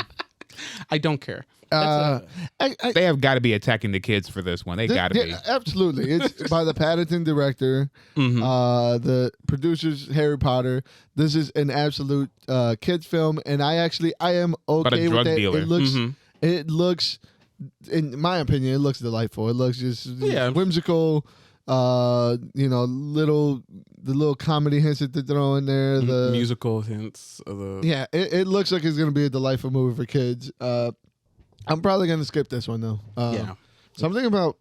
I don't care. They have got to be attacking the kids for this one. They got to be. Absolutely. It's by the Paddington director, the producers, Harry Potter. This is an absolute kids film, and I am okay with drug it. dealer. It looks, in my opinion, it looks delightful. It looks just whimsical. The little comedy hints that they throw in there. The Musical hints of the it looks like it's gonna be a delightful movie for kids. I'm probably gonna skip this one though. Something about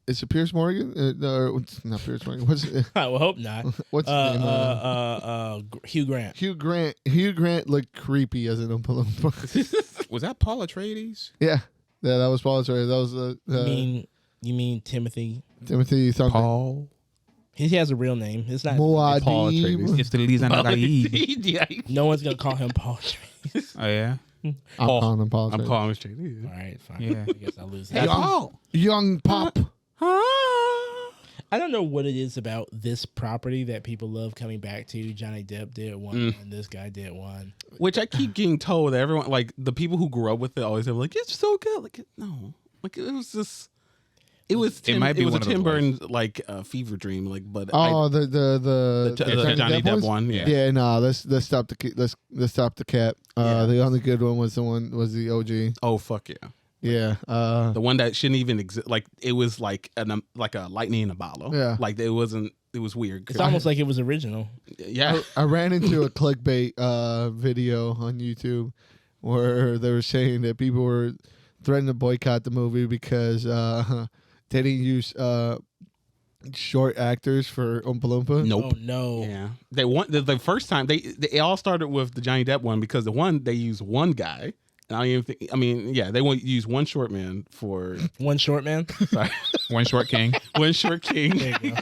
is it Pierce Morgan? No, it's not Pierce Morgan. What's I will hope not. what's his name? Hugh Grant. Hugh Grant. Hugh Grant looked creepy as an Oompa Loompa. Was that Paul Atreides? Yeah, that was Paul Atreides. That was You mean Timothy? Timothy something. Paul. He has a real name. It's not. Muad'Dib. Paul Atreides. It's the Liza Nagaib. No one's gonna call him Paul Atreides. Oh, yeah? I'm calling him Paul. I'm Atreides. calling him straight. All right, fine. Yeah. I guess I'll lose that. Young Pop. I don't know what it is about this property that people love coming back to. Johnny Depp did one, and this guy did one. Which I keep getting told that everyone, like the people who grew up with it, always have like it's so good. Like no, like it was just. It was Tim, might be it was one a of those Tim Burton ones. like fever dream, like but The Johnny Depp ones? one, Yeah, no, let's stop let's stop the cap. The only good one was the OG. Oh fuck yeah, Yeah. the one that shouldn't even exist. Like it was like like a lightning in a bottle. Yeah. like it wasn't. It was weird. It's almost like it was original. Yeah, I ran into a clickbait video on YouTube where they were saying that people were threatening to boycott the movie because they didn't use short actors for Oompa Loompa. nope. Oh no. Yeah, they want the first time they all started with the Johnny Depp one because the one they used one guy And I don't even think. I mean, yeah, they want to use one short man for One short man. sorry, One short king. one short king There you go.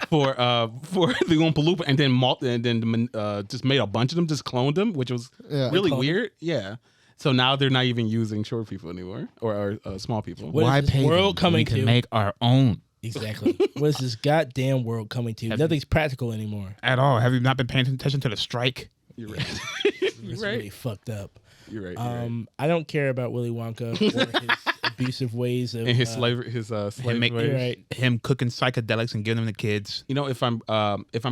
for the Oompa Loompa, and then just made a bunch of them, just cloned them, which was Yeah. really Cloned them? weird. Yeah. So now they're not even using short people anymore, or small people. What Why is this pay world them? coming We can to? make our own. Exactly. What is this goddamn world coming to? Nothing's practical anymore. At all. Have you not been paying attention to the strike? You're right. It's You're really right. fucked up. You're right. You're right. I don't care about Willy Wonka or his abusive ways of And his slavery, slave Him, make, ways. You're right. him cooking psychedelics and giving them to kids. You know, if I'm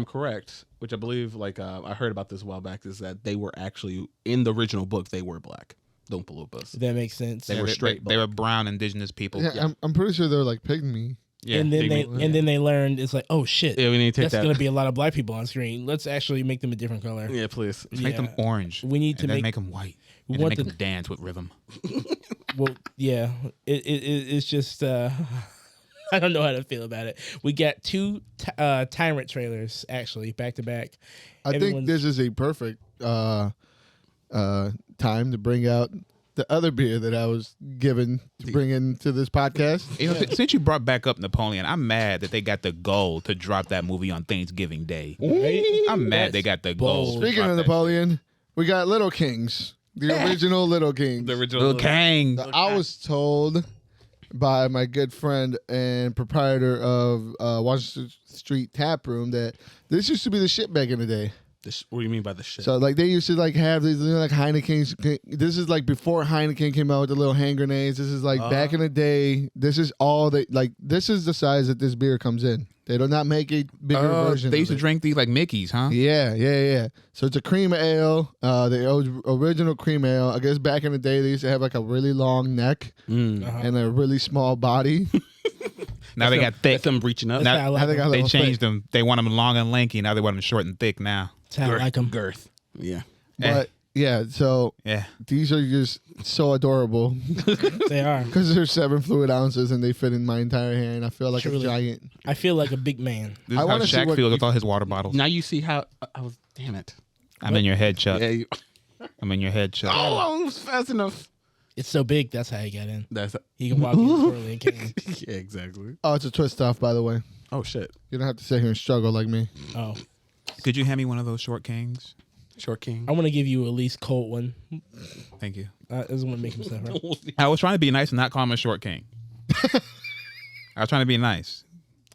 correct, which I believe, I heard about this a while back, is that they were actually in the original book they were black. The Oompa Loompas. That makes sense. They were straight They were black. brown indigenous people. Yeah, I'm pretty sure they're like pygmy. Yeah. and then they learned it's like, oh shit, Yeah, we need to take that's that. gonna be a lot of black people on screen. Let's actually make them a different color. Yeah, please. Let's make them Yeah. orange. We need to and then make- make them white. we And then want make the- them dance with rhythm. Well, yeah, it's just I don't know how to feel about it. We got two Tyrant trailers actually back to back. I think Everyone's- this is a perfect time to bring out the other beer that I was given to bring into this podcast. You know, since you brought back up Napoleon, I'm mad that they got the goal to drop that movie on Thanksgiving Day. Right? I'm mad they got the goal. bold. to Speaking drop of that Napoleon, we got Little Kings, the original Little Kings. The shit. original. Little Kang. I was told by my good friend and proprietor of Washington Street Tap Room that this used to be the shit back in the day. What do you mean by the shit? So like they used to like have these like Heineken. This is like before Heineken came out with the little hand grenades. This is like back in the day. This is all they like. This is the size that this beer comes in. They do not make a bigger version. They used of to it. drink these like Mickeys, huh? Yeah. So it's a cream ale. The original cream ale. I guess back in the day they used to have like a really long neck Uh-huh. and a really small body. Now they got thick. That's them reaching up. That's how I like I think them. I They little changed them. They want them long and lanky. Now they want them short and thick now. That's how I like them. Girth. Yeah. But yeah, so Yeah. these are just so adorable They are. because they're 7 fluid ounces and they fit in my entire hand. I feel like Truly. a giant. I feel like a big man. This I is how wanna see Shaq what feels you- with all his water bottles. Now you see how I was. Damn it. I'm in your head, Chuck. Yeah. I'm in your head, Chuck. Oh, I was fast enough. It's so big. That's how he got in. That's. He can walk in twirly and cane. Yeah, exactly. Oh, it's a twist off, by the way. Oh shit. You don't have to sit here and struggle like me. Oh, Could you hand me one of those short kings? Short king. I want to give you at least cold one. Thank you. Doesn't want to make himself right. I was trying to be nice and not call him a short king. I was trying to be nice.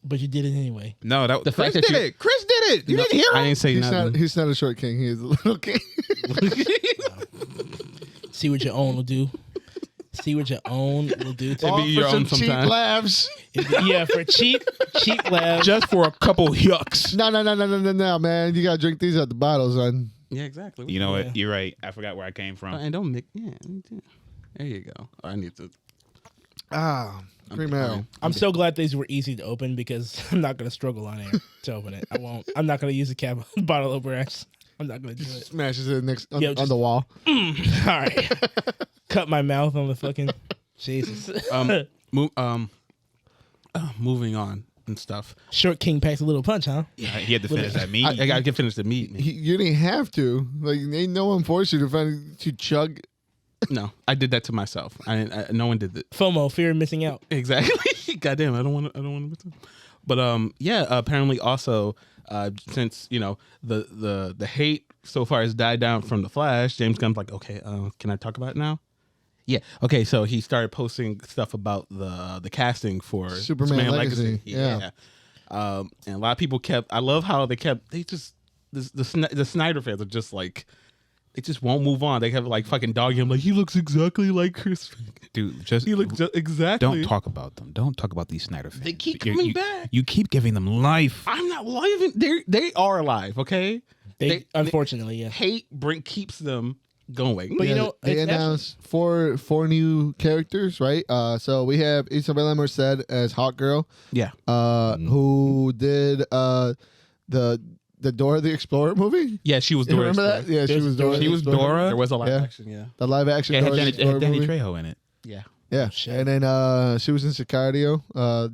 But you did it anyway. No, that The Chris fact that did you- it. Chris did it. You No, didn't hear I him. didn't say nothing. He's not a short king. He is a little king. See what your own will do. See what your own will do to All me. be your for own some cheap sometime. laughs. Yeah, for cheap labs. Just for a couple yucks. No, man. You got to drink these out the bottle, son. Yeah, exactly. You know Yeah. what? You're right. I forgot where I came from. And don't make. Yeah. There you go. I need to. Cream ale. I'm so glad these were easy to open because I'm not gonna struggle on air to open it. I won't. I'm not gonna use the cap bottle opener. I'm not gonna do it. Smashes it next on, Yo, on just- the wall. All right. Cut my mouth on the fucking Jesus. Moving on and stuff. Short King packs a little punch, huh? He had to finish that meat. I gotta get finished the meat. Man. You didn't have to. Like, ain't no one forced you to chug. No, I did that to myself. No one did that. FOMO, fear of missing out. Exactly. Goddamn, I don't want to. But yeah. Apparently, also, since the hate so far has died down from the Flash, James Gunn's like, okay, can I talk about it now? Yeah. Okay. So he started posting stuff about the casting for Superman Legacy. Yeah. And a lot of people I love how they just the Snyder fans are just like. They just won't move on. They have like fucking dogging him like he looks exactly like Chris. Dude, just He looks exactly. don't talk about them. Don't talk about these Snyder fans. They keep You- coming you- back. You keep giving them life. I'm not alive. They are alive. Okay. They unfortunately, yeah. Hate keeps them going. But you know, they it's announced four new characters, right? So we have Isabella Merced as Hawk Girl, yeah. who did the Dora the Explorer movie. Yeah. She was You Dora. remember that? Explorer. Yeah, she was Dora. She the was Explorer. Dora. There was a live Yeah. action. Yeah. The live action Yeah, it Dora had the Danny, it had Explorer Danny movie. Trejo in it. Yeah. Yeah, shit. and then she was in Sicario,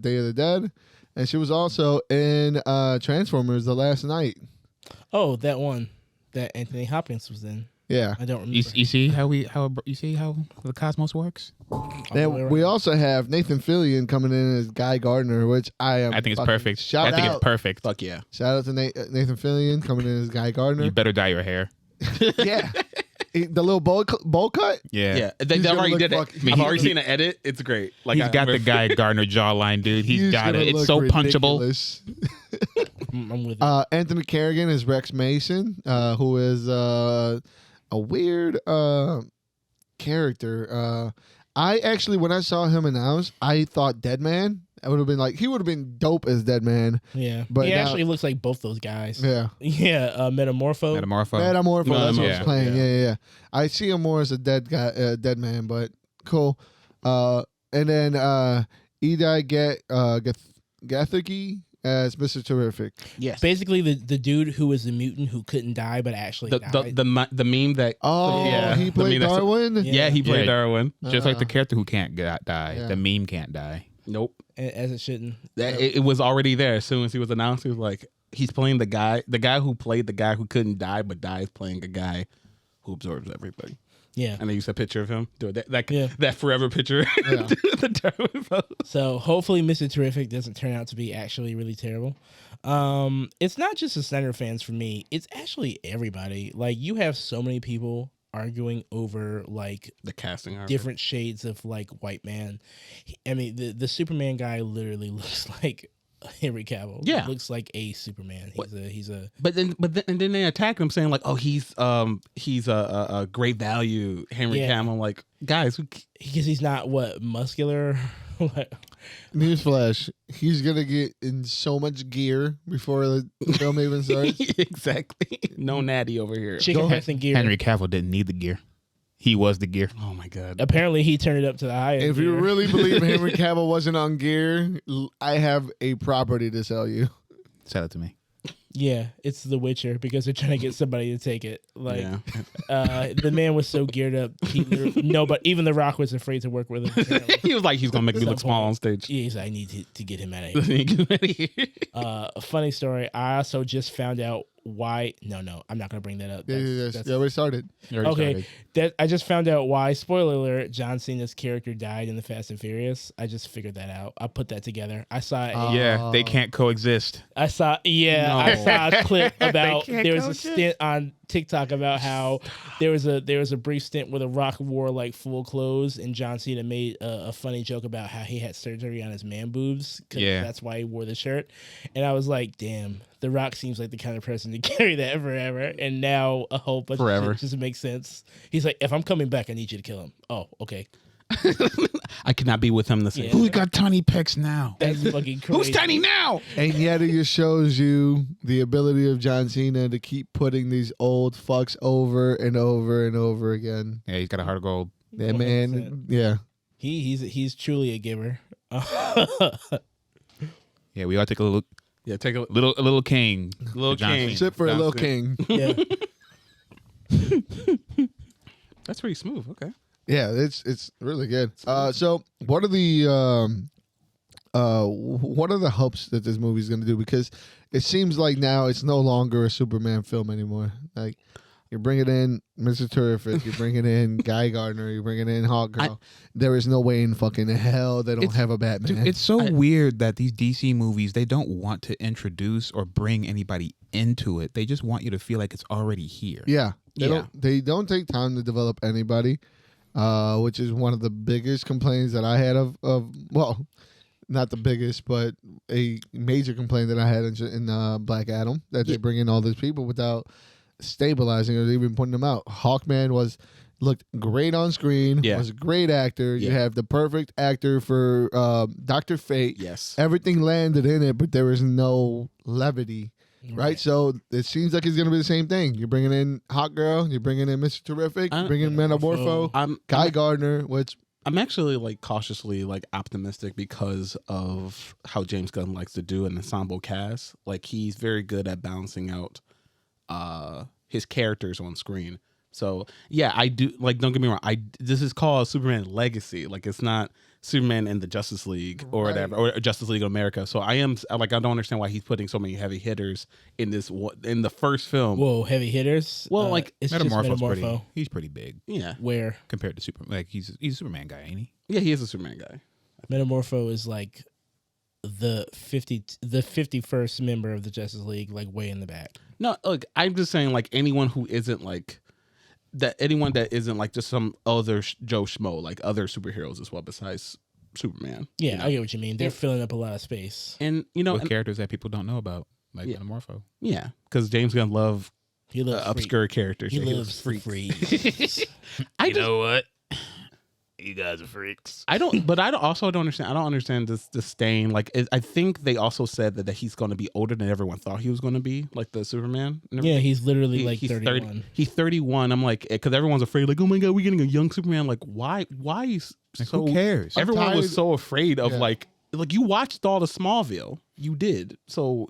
Day of the Dead, and she was also in Transformers: The Last Night. Oh, that one that Anthony Hopkins was in. Yeah. I don't remember. You see how the cosmos works? Then we also have Nathan Fillion coming in as Guy Gardner, which I think it's fucking- perfect. Shout I think out. it's perfect. Fuck yeah. Shout out to Nathan Fillion coming in as Guy Gardner. You better dye your hair. Yeah. The little bowl cut. Yeah. Yeah, they He's gonna already look did it. fucking- I've already seen an edit. It's great. Like He's got the Guy Gardner jawline, dude. He's got gonna it. It's look so punchable. ridiculous. I'm with you. Anthony Kerrigan is Rex Mason, who is a weird character. I actually, when I saw him announced, I thought Deadman. I would have been like, he would have been dope as Deadman. Yeah, but he now- actually looks like both those guys. Yeah. Yeah, Metamorpho. Metamorpho. Metamorpho, that's what yeah. he's playing. Yeah. I see him more as a dead guy, dead man, but cool. And then Edai Gathegi as Mr. Terrific. Yes. Basically, the dude who was the mutant who couldn't die but actually died. The meme that Oh, yeah, he the played meme that's- Darwin? Yeah. he played Yeah. Darwin. Just like the character who can't die. Yeah. The meme can't die. Nope. As it shouldn't. It was already there as soon as he was announced. He was like, he's playing the guy who played the guy who couldn't die but dies playing a guy who absorbs everybody. Yeah. And they used a picture of him doing that Yeah. that forever picture. Yeah. The Darwin photo. So hopefully Mr. Terrific doesn't turn out to be actually really terrible. It's not just the Snyder fans for me. It's actually everybody. Like, you have so many people arguing over like The casting artist. different shades of like white man. I mean, the Superman guy literally looks like Henry Cavill. Yeah. He looks like a Superman. He's a But then they attack him saying like, oh, he's a great value, Henry Yeah. Cavill. Like, guys, because he's not what muscular. What? Newsflash, he's going to get in so much gear before the film even starts. exactly. No natty over here. Chicken heads and gear. Henry Cavill didn't need the gear. He was the gear. Oh my god. Apparently, he turned it up to the highest. If you gear. really believe Henry Cavill wasn't on gear, I have a property to sell you. Sell it to me. Yeah, it's The Witcher because they're trying to get somebody to take it. Like, Yeah. the man was so geared up. But even The Rock was afraid to work with him. apparently. He was like, he's gonna make me look small on stage. Yeah, he's like, I need to get him out of here. A funny story. I also just found out why. No, I'm not gonna bring that up. Yeah, we started. Okay, I just found out why. Spoiler alert: John Cena's character died in the Fast and Furious. I just figured that out. I put that together. I saw. Yeah, they can't coexist. I saw. Yeah, No. I saw a clip about. can't There was a coexist. stint on TikTok about how there was a brief stint where The Rock wore like full clothes, and John Cena made a funny joke about how he had surgery on his man boobs. Yeah. That's why he wore the shirt. And I was like, damn, The Rock seems like the kind of person to carry that forever. And now a whole bunch Forever. of shit just makes sense. He's like, if I'm coming back, I need you to kill him. Oh, okay. I could not be with him the same. Yeah. Who's got tiny pecs now? That's fucking crazy. Who's tiny now? And yet it just shows you the ability of John Cena to keep putting these old fucks over and over and over again. Yeah, he's got a heart of gold. That man, yeah. He's truly a giver. Yeah, we all take a little Yeah, take a little king. little John king. Cena. Sit for a John little Cena. king. Yeah. That's pretty smooth. Okay. Yeah, it's really good. So what are the hopes that this movie's gonna do? Because it seems like now it's no longer a Superman film anymore. Like, you're bringing in Mr. Terrific, you're bringing in Guy Gardner, you're bringing in Hawkgirl. There is no way in fucking hell they don't have a Batman. Dude, it's so weird that these DC movies, they don't want to introduce or bring anybody into it. They just want you to feel like it's already here. Yeah. Yeah. They don't take time to develop anybody, which is one of the biggest complaints that I had of well, not the biggest, but a major complaint that I had in Black Adam, that they bring in all these people without stabilizing or even putting them out. Hawkman looked great on screen, Yeah. was a great actor. You Yeah. have the perfect actor for Dr. Fate. Yes. Everything landed in it, but there was no levity. Right, so it seems like it's gonna be the same thing. You're bringing in Hawkgirl, you're bringing in Mr. Terrific, you're bringing in Metamorpho, Guy Gardner, which I'm actually like cautiously like optimistic because of how James Gunn likes to do an ensemble cast. Like, he's very good at balancing out his characters on screen. So yeah, I do like. Don't get me wrong. This is called Superman Legacy. Like it's not Superman in the Justice League or whatever, or Justice League of America. So I don't understand why he's putting so many heavy hitters in the first film. Whoa, heavy hitters. Well, like it's just Metamorpho. He's pretty big. Yeah, Where compared to Superman. Like he's a Superman guy, ain't he? yeah, he is a Superman guy. Metamorpho is like the 51st member of the Justice League, like way in the back. No, look, I'm just saying like anyone who isn't like that, anyone that isn't like just some other Joe Schmo, like other superheroes as well besides Superman. Yeah, you know? I get what you mean. They're filling up a lot of space. And with characters that people don't know about, like Yeah. Metamorpho. Yeah, because James Gunn love He loves obscure characters. He Yeah, loves freaks. freaks. know what? You guys are freaks. I don't understand. I don't understand this stain. Like, I think they also said that he's going to be older than everyone thought he was going to be, like the Superman. And Yeah, everything. he's literally like he's 31. He's 31. I'm like, because everyone's afraid, like, oh my god, we're getting a young Superman. Like, why? Like, So who cares? Everyone was so afraid of Yeah. like you watched all the Smallville. You did. So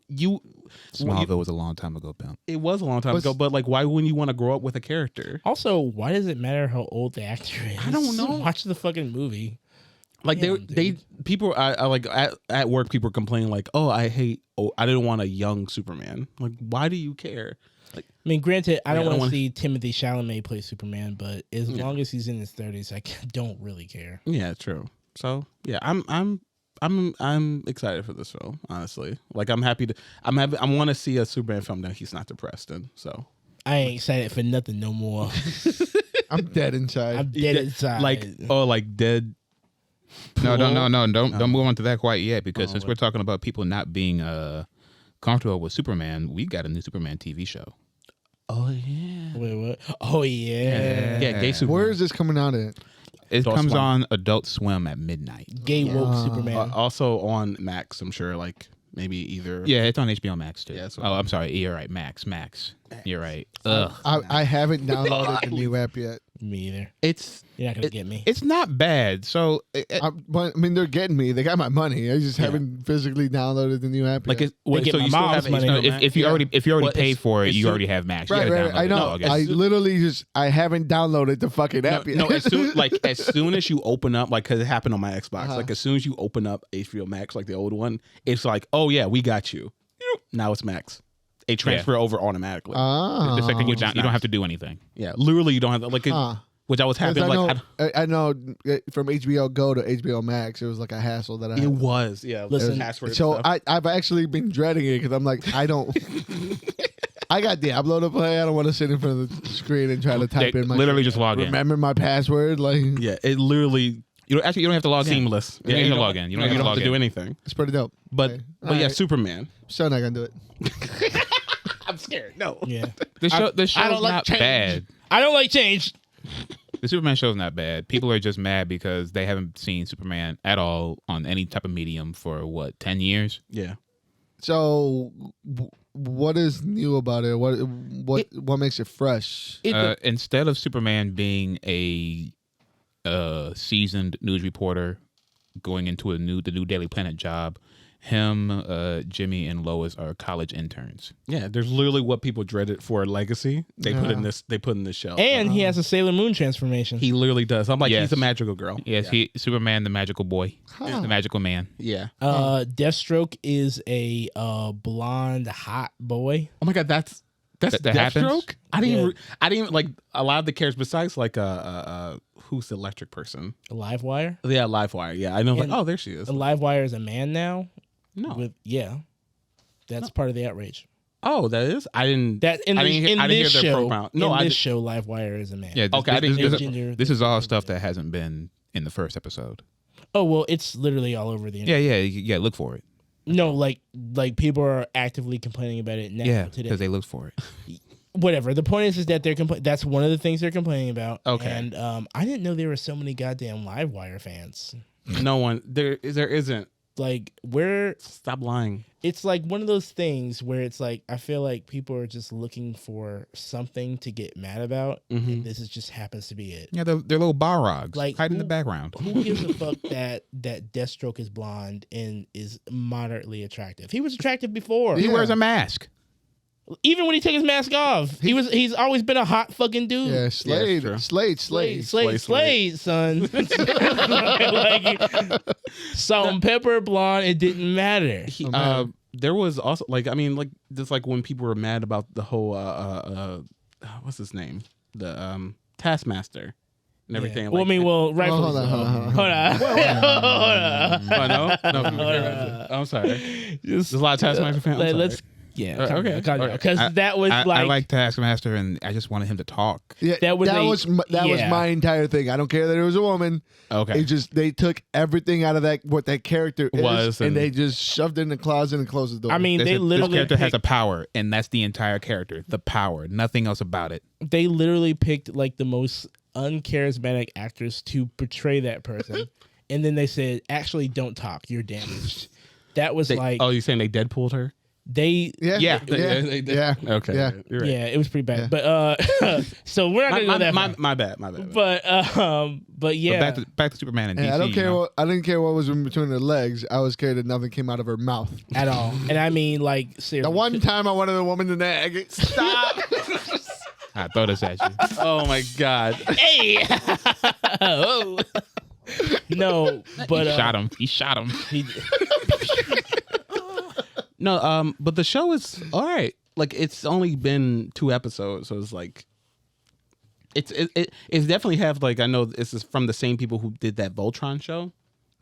Smallville was a long time ago, Pimp. it was a long time ago. But like, why wouldn't you want to grow up with a character? Also, why does it matter how old the actor is? I don't know. Watch the fucking movie. Like Damn, people I like at work, people are complaining like, oh, I didn't want a young Superman. Like, why do you care? Like, I mean, granted, I don't I don't want to wanna- see Timothy Chalamet play Superman, but as long as he's in his 30s, I don't really care. yeah, true. So yeah, I'm excited for this film. Honestly, like I want to see a Superman film that he's not depressed in. So I ain't excited for nothing no more. I'm dead inside. I'm dead inside. like dead. No, don't move on to that quite yet, because since we're talking about people not being comfortable with Superman, we got a new Superman TV show. Oh yeah. Wait, what? Oh yeah, Yeah, gay Superman. Where is this coming out at? It Adult comes Swim. on Adult Swim at midnight. gay woke Superman. Also on Max, I'm sure. Like maybe either. Yeah, it's on HBO Max too. Yeah, that's what oh, I'm sorry. You're right. Max. You're right. Ugh. I haven't downloaded the new app yet. Me either. It's You're not gonna get me. It's not bad. So But I mean, they're getting me. They got my money. I just haven't physically downloaded the new app like yet. wait, get so my you still mom's have money. no, HBO Max? if you already Well, paid for it, it's you soon- already have Max. You Right, gotta right. download I it. know. No, I literally I haven't downloaded the fucking app yet. No, as soon as you open up, like, because it happened on my Xbox, like as soon as you open up HBO Max, like the old one, it's like, oh yeah, we got you. Now it's Max. It transfer over automatically. Ah. the second you don't have to do anything. Yeah, literally, you don't have to, like, which I was 'Cause having, like, I know from HBO Go to HBO Max, it was like a hassle that I it had. was, yeah. Listen, password and So stuff. I've actually been dreading it because I'm like, I don't. I got Diablo to play. I don't want to sit in front of the screen and try to type in my Literally just log in. remember my password. Like, yeah, it literally You don't have to log in. seamless. You don't have to log in. You don't have to log do in. anything. it's pretty dope. But Okay. but yeah, Alright. Superman. Still not gonna do it. I'm scared. No. Yeah, The show's don't like not change. bad. I don't like change. The Superman show's not bad. People are just mad because they haven't seen Superman at all on any type of medium for 10 years? Yeah. So, what is new about it? What makes it fresh? Instead of Superman being a seasoned news reporter going into the new Daily Planet job, him, Jimmy, and Lois are college interns. Yeah, there's literally what people dreaded for Legacy. They put in this. They put in this show. And he has a Sailor Moon transformation. he literally does. I'm like, Yes. he's a magical girl. Yes, Superman, the magical boy, the magical man. Yeah. Deathstroke is a blonde hot boy. Oh my god, that's That happens? Deathstroke. I didn't like a lot of the characters besides like who's the electric person? A Livewire. Yeah, Livewire. Yeah, I know. Like, And oh, there she is. A Livewire is a man now. No. That's part of the outrage. Oh, that is. I didn't. That in I this, didn't, in I didn't this hear their show, profile. No, in I this did, show, Livewire is a man. Yeah, Okay, I didn't hear that. this is all stuff that hasn't been in the first episode. Oh well, it's literally all over the internet. Yeah. Look for it. No, like people are actively complaining about it now. Yeah, today. because they looked for it. Whatever. The point is that they're that's one of the things they're complaining about. Okay. And I didn't know there were so many goddamn Livewire fans. no one. There isn't. Like Stop lying. it's like one of those things where it's like I feel like people are just looking for something to get mad about. And this just happens to be it. Yeah, they're little Balrogs, Like, hiding in the who- background. Who gives a fuck that Deathstroke is blonde and is moderately attractive? He was attractive before. He wears a mask. Even when he took his mask off, he's always been a hot fucking dude. Yeah, Slade, true. Slade, son. Like, salt and pepper, blonde, it didn't matter. There was also like, I mean, like just like when people were mad about the whole what's his name, the Taskmaster and everything. Yeah. Like, Well, I mean, rightfully hold on, so. hold on. Hold on. Oh, no, I'm sorry. Just, There's a lot of Taskmaster fans. I'm let's. sorry. Yeah. Okay. Because that was I like. like Taskmaster, and I just wanted him to talk. Yeah, That was my entire thing. I don't care that it was a woman. Okay. It just they took everything out of what that character Was, and and- they just shoved it in the closet and closed the door. I mean, This they literally character has picked, a power, and that's the entire character. The power, nothing else about it. they literally picked like the most uncharismatic actors to portray that person, and then they said, "Actually, don't talk. You're damaged." That was like Oh, you saying they Deadpooled her? they. yeah, Yeah. yeah. Okay. Yeah. You're right. Yeah, it was pretty bad. Yeah. But so we're not gonna go that far. My bad. But yeah, Back to Superman and And DC. I don't care you know? I didn't care what was in between her legs. I was scared that nothing came out of her mouth. at all. And I mean, like, seriously. The one time I wanted a woman to nag. Stop. I throw this at you. Oh my god. Hey! Oh. No, but He shot him. he- No, but the show is all right. Like it's only been 2 episodes, so it's like it's definitely have like, I know this is from the same people who did that Voltron show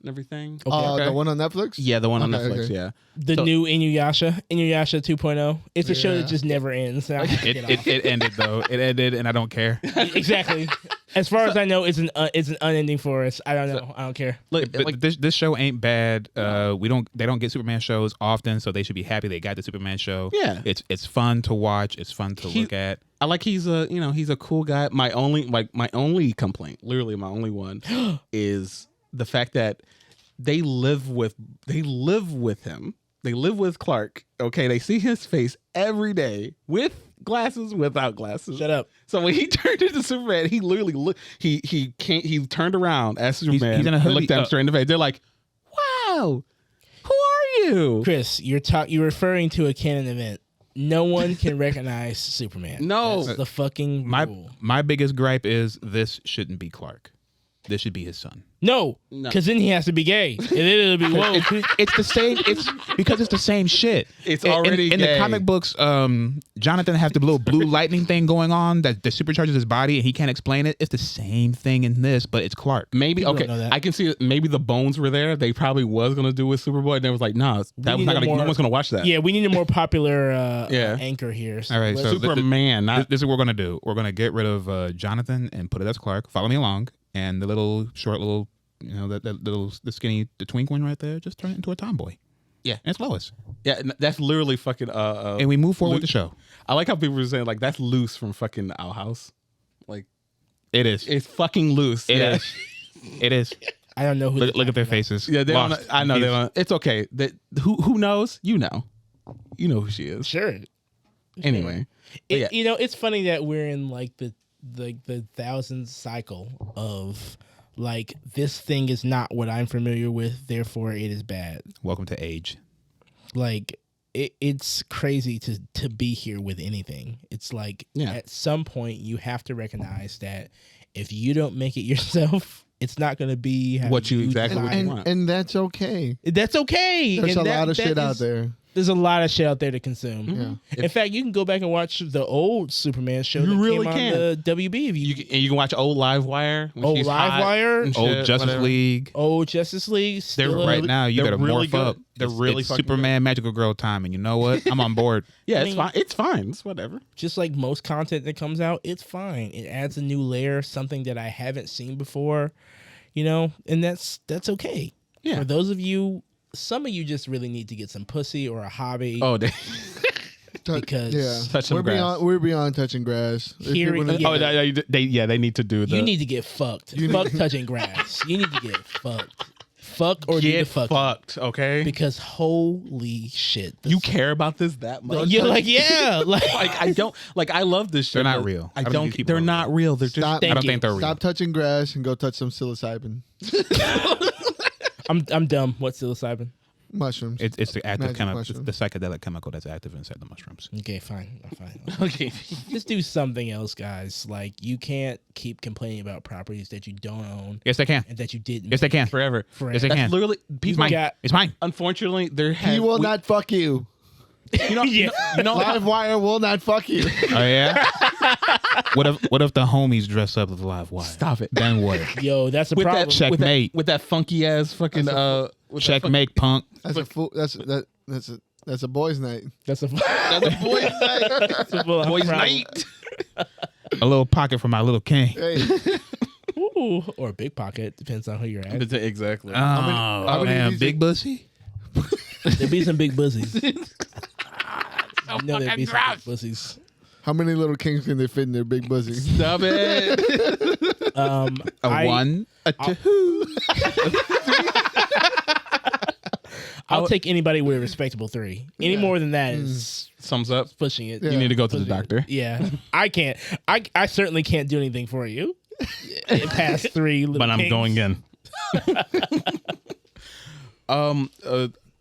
and everything. The one on Netflix? Yeah, the one on Okay, Netflix. okay. Yeah. the So- new Inuyasha 2.0. It's a show Yeah. that just never ends. And I have to get off. It ended though. It ended, and I don't care. Exactly. As far as I know, it's an unending for us. I don't know. I don't care. Look, But like, this show ain't bad. They don't get Superman shows often, so they should be happy they got the Superman show. Yeah. It's fun to watch. It's fun to look at. I like he's a cool guy. My only complaint, literally my only one, is the fact that they live with him. They live with Clark. Okay, they see his face every day with glasses, without glasses. Shut up. So when he turned into Superman, he literally he turned around as Superman he's in a and hoodie. looked at him straight in the face. They're like, "Wow, who are you?" Chris, you're referring to a canon event. No one can recognize Superman. No. That's the fucking rule. My biggest gripe is this shouldn't be Clark. This should be his son. No, because then he has to be gay, and then it'll be woke. It's the same. It's because it's the same shit. It's already in gay. the comic books. Jonathan has the little blue lightning thing going on that supercharges his body, and he can't explain it. It's the same thing in this, but it's Clark. Maybe People okay. don't know that. I can see it. Maybe the bones were there. They probably was gonna do with Superboy, and they was like, "Nah, that was need not a gonna. more- No one's gonna watch that." Yeah, we need a more popular Yeah. anchor here. All right, so Superman. Not This is what we're gonna do. We're gonna get rid of Jonathan and put it as Clark. Follow me along, and the little short little. The skinny, the twink one right there, just turn it into a tomboy. Yeah. And it's Lois. yeah, that's literally fucking. And we move forward with the show. I like how people were saying like that's loose from fucking Our House. Like It is. it's fucking loose. It yeah. is. It is. I don't know who. Look at their faces. Yeah, they don't. Lost. I know they don't. It's okay. That who knows? You know who she is. Sure. Anyway, but yeah. You know, it's funny that we're in like the 1000th cycle of like this thing is not what I'm familiar with, therefore it is bad. Welcome to age. Like it's crazy to be here with anything. It's like at some point you have to recognize that if you don't make it yourself, it's not going to be how What you exactly desire. want. And that's okay. That's okay. There's And a lot of that shit out is- there. There's a lot of shit out there to consume. Yeah. In fact, you can go back and watch the old Superman show You that really came can. on the WB. If You can watch old Live Wire. When Old she's Live hot Wire? and Old shit, Justice whatever. League. old Justice League, still They're Right now, you they're better really morph up. good. They're It's- really it's fucking Superman Magical Girl time, and you know what? I'm on board. Yeah, I it's mean- fine. It's fine. It's whatever. just like most content that comes out, it's fine. It adds a new layer, something that I haven't seen before, and that's okay. Yeah. For those of you, some of you just really need to get some pussy or a hobby. Oh, they, Because Touch some grass. We're beyond touching grass. If Here- people need- yeah. oh, they need to do the you need to get fucked. Fuck touching grass. You need to get fucked. Fuck or do the get fuck. fucked. Okay, Because holy shit. you care about this that much? You're like, yeah. Like, I don't like. I love this shit. They're not but real. I I don't don't. think these people They're are not real. They're just. Stop. Thank I don't you. think they're real. Stop touching grass and go touch some psilocybin. I'm dumb. What's psilocybin? Mushrooms. It's the active Magic chemical, mushroom. the psychedelic chemical that's active inside the mushrooms. Okay, fine. Okay. Just do something else, guys. Like, you can't keep complaining about properties that you don't own Yes, they can. and that you didn't. Yes, they can. Forever. Yes, they That's can. literally It's people. mine. got- It's mine. Unfortunately, there He has will not fuck you. You know, Yeah. you know how, Live wire will not fuck you. Oh yeah. What if the homies dress up as live wire? Stop it. Then what? Yo, that's a with problem. that Checkmate. with that funky ass fucking with Checkmate, punk. That's a fool. That's a boy's night. That's a That's a boys night. that's a full-on Boys problem. night. A little pocket for my little king. Hey, Ooh, or a big pocket, depends on who you're at. Exactly. Oh, how many of man, these big bussy. There'd be some big bussies. You know there'd be some big bussies. how many little kings can they fit in their big pussy? Stop it. A one, a two. I'll take anybody with a respectable 3. Any more than that is Sums up. pushing it. Yeah. You need to go to the Pushing it. doctor. Yeah, I can't. I certainly can't do anything for you. Past 3, little But I'm kings. going in.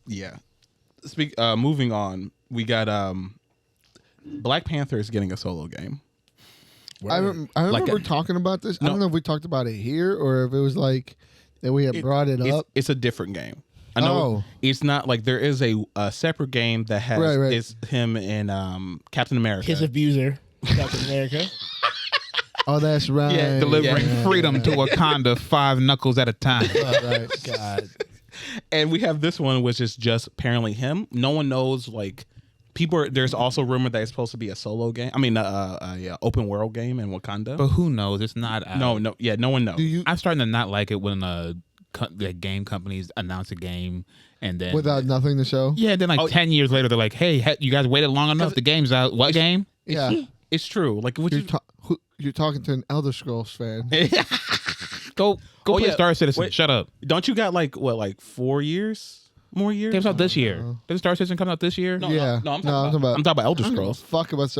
Yeah. Moving on. We got Black Panther is getting a solo game. I remember Like talking about this. I No. don't know if we talked about it here or if it was like that we had brought it up. It's a different game. I know Oh. it's not like there is a separate game that has Right. is him and Captain America. His abuser, Captain America. Oh, that's right. Yeah, Delivering Yeah. freedom to Wakanda 5 knuckles at a time. Right. God. And we have this one, which is just apparently him. No one knows. Like there's also rumor that it's supposed to be a solo game. I mean, open world game in Wakanda. But who knows? It's not out. no one knows. Do you I'm starting to not like it when the game companies announce a game and then without nothing to show? yeah, then 10 years later they're like, hey, you guys waited long enough. The game's out. What game? Yeah. It's true. Like what You're talking to an Elder Scrolls fan. Go Oh, play yeah. Star Citizen. Wait. Shut up. don't you got like 4 years? More years? Game's out this year. Did Star Citizen come out this year? No, Yeah. no, I'm No, talking about I Elder don't give a Scrolls. fuck about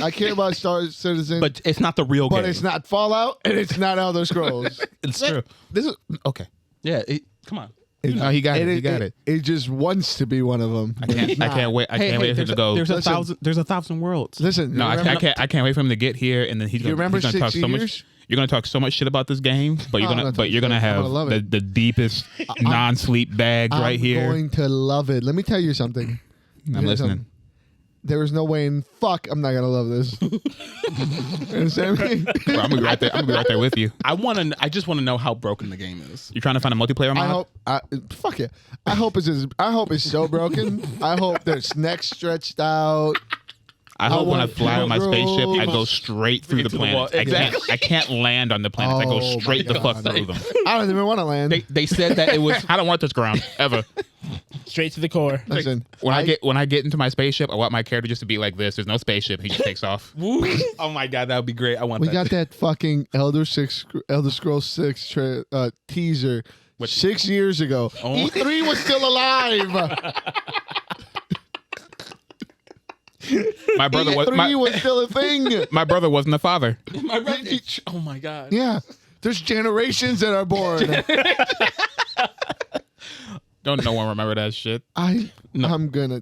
I care about Star Citizen, But it's not the real but game. it's not Fallout and it's not Elder Scrolls. It's true. This is okay. Yeah. Come on. No, he got it. He got it. It just wants to be one of them. I can't wait. I can't wait for him to go. There's a Listen. thousand. There's 1,000 worlds. Listen, No, you I remember- can't wait for him to get here, and then he's gonna, remember he's gonna talk 6 so years? much. You're gonna talk so much shit about this game, but you're Oh, gonna I'm but you're gonna I'm have gonna love it. the deepest non-sleep bags right I'm here. going to love it. Let me tell you something. I'm listening. There is no way in fuck I'm not gonna love this. You understand me? Bro, I'm gonna be right there. I'm gonna be right there with you. I just want to know how broken the game is. You're trying to find a multiplayer mod? Fuck it. I hope it's so broken. I hope there's necks stretched out. I hope when I want fly on my spaceship, I go girls. straight through the Into the wall. planets. I can't land on the planets. I go Oh, straight my the fuck God. through them. I don't even want to land. They said that it was. I don't want this ground ever. Straight to the core. Listen, When I get into my spaceship, I want my character just to be like this. There's no spaceship. He just takes off. Oh my god, that would be great. I want we that. got that fucking Elder Scrolls 6 teaser 6 years ago. E3 was still alive. My brother was E3 was still a thing. my brother wasn't a father. My brother- oh my god. Yeah. There's generations that are born. Don't no one remember that shit. I'm gonna.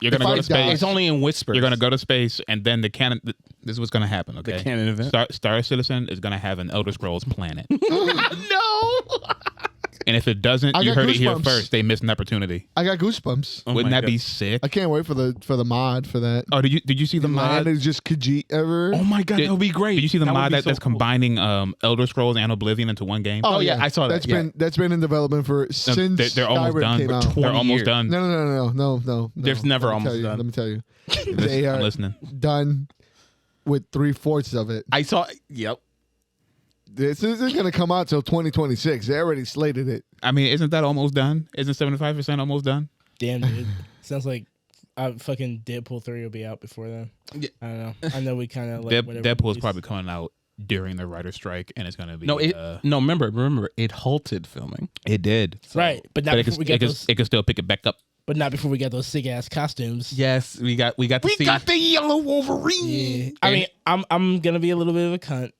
You're gonna If go I to die- space. It's only in whispers. You're gonna go to space, and then the canon. This is what's gonna happen. Okay, the canon event. Star Citizen is gonna have an Elder Scrolls planet, No. and if it doesn't, I you got heard it here goosebumps. first. They missed an opportunity. I got goosebumps. Oh Wouldn't my that God. be sick? I can't wait for the mod for that. Oh, did you see the Mod mod? is just Khajiit ever. Oh my god, Did- that would be great. Did you see the That would mod be that's so cool. combining Elder Scrolls and Oblivion into one game? Oh, yeah, I saw that, yeah. That's been in development for since they're almost Skyrim done. came out. They're almost years. done. No. There's never Let me almost tell you, done. Let me tell you, Listen, they I'm are listening. done with 3/4 of it. I saw. Yep. This isn't going to come out till 2026. They already slated it. I mean, isn't that almost done? Isn't 75% almost done? Damn, dude. Sounds like fucking Deadpool 3 will be out before then. Yeah. I don't know. I know we kind of like whatever Deadpool's release. probably coming out during the writer's strike, and it's gonna be No. No. Remember. It halted filming. it did. right, but not But before we get those. it could still pick it back up. But not before we get those sick ass costumes. Yes, we got to see. the yellow Wolverine. Yeah. I mean, I'm gonna be a little bit of a cunt.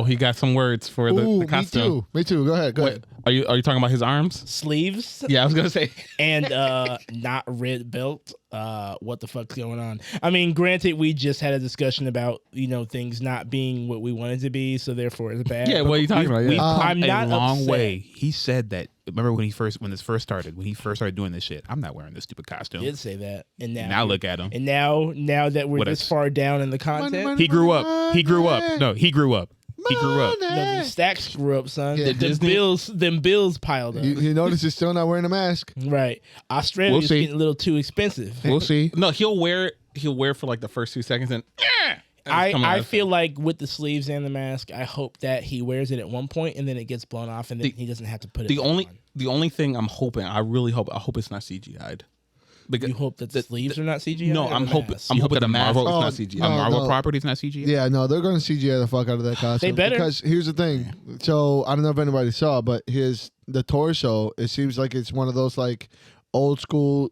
He got some words for the costume. Me too. Go ahead. Wait, are you talking about his arms? Sleeves. Yeah, I was gonna say. And not red belt. What the fuck's going on? I mean, granted, we just had a discussion about things not being what we wanted to be, so therefore it's bad. Yeah, what are you talking about? We've Yeah. come I'm not a long upset. way. He said that. Remember when he first started doing this shit? I'm not wearing this stupid costume. Did say that, and Now look at him. And now that we're What this a- far down in the content, He grew up. He grew up. No, he grew up. He grew up. no, the stacks grew up, son. Yeah. Them bills piled up. You notice he's still not wearing a mask. Right, Australia's We'll see. getting a little too expensive. We'll see. No, he'll wear it for like the first 2 seconds, and I feel like with the sleeves and the mask, I hope that he wears it at one point and then it gets blown off and then he doesn't have to put it. the back only on. the only thing I'm hoping, I really hope it's not CGI'd. Because You hope that the sleeves are not CGI? No, or I'm the hoping mask? I'm You hoping hope the that mask is Marvel- not Oh, CGI. no. A Marvel property is not CGI. Yeah, no, they're going to CGI the fuck out of that costume. They better. Because here's the thing. So I don't know if anybody saw, but the torso, it seems like it's one of those like old school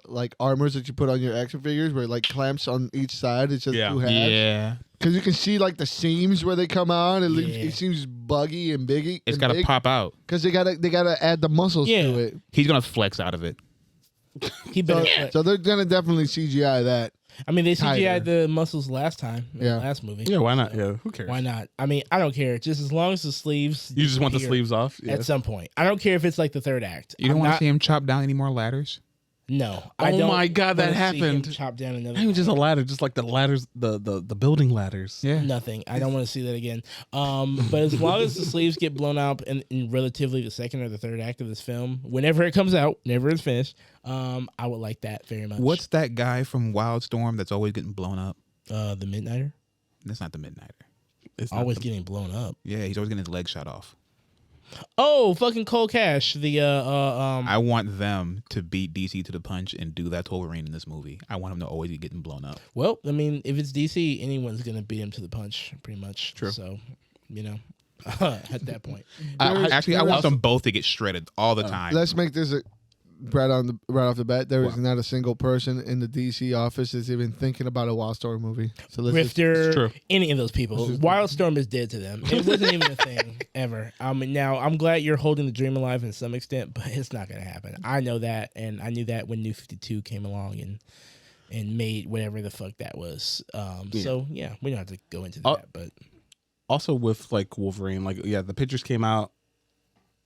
like armors that you put on your action figures where it like clamps on each side. It's just Yeah. two halves. Yeah. Because you can see like the seams where they come out. Yeah. It seems buggy and biggy. It's got to pop out. Because they gotta add the muscles Yeah. to it. He's gonna flex out of it. He So, better. so they're gonna definitely CGI that. I mean, they tighter. CGI'd the muscles last time in Yeah. the last movie. Yeah, why not? Yeah, who cares? Why not? I mean, I don't care. Just as long as the sleeves. You just want the disappear sleeves off? Yeah. at some point. I don't care if it's like the third act. You don't I'm want to not- see him chop down any more ladders? No. I Oh don't my God, that wanna see him happened. Chop down another. Not even just a ladder, just like the ladders, the building ladders. Yeah. Nothing. I don't want to see that again. But as long as the sleeves get blown up in relatively the second or the third act of this film, whenever it comes out, whenever it's finished, I would like that very much. What's that guy from Wildstorm that's always getting blown up? the Midnighter? That's not the Midnighter. It's not Always the- getting blown up. Yeah, he's always getting his leg shot off. Oh, fucking Cole Cash. The I want them to beat DC to the punch and do that to Wolverine in this movie. I want him to always be getting blown up. Well, I mean, if it's DC, anyone's gonna beat him to the punch, pretty much. True. So, at that point, Actually, I want them both to get shredded all the time. Let's make this right off the bat. There is not a single person in the DC office that's even thinking about a Wildstorm movie. So let's just, Grifter, true. any of those people, Wildstorm is dead to them. It wasn't even a thing ever. Now I'm glad you're holding the dream alive in some extent, but it's not gonna happen. I know that, and I knew that when New 52 came along and made whatever the fuck that was. So yeah, we don't have to go into that, but Also with like Wolverine, like the pictures came out.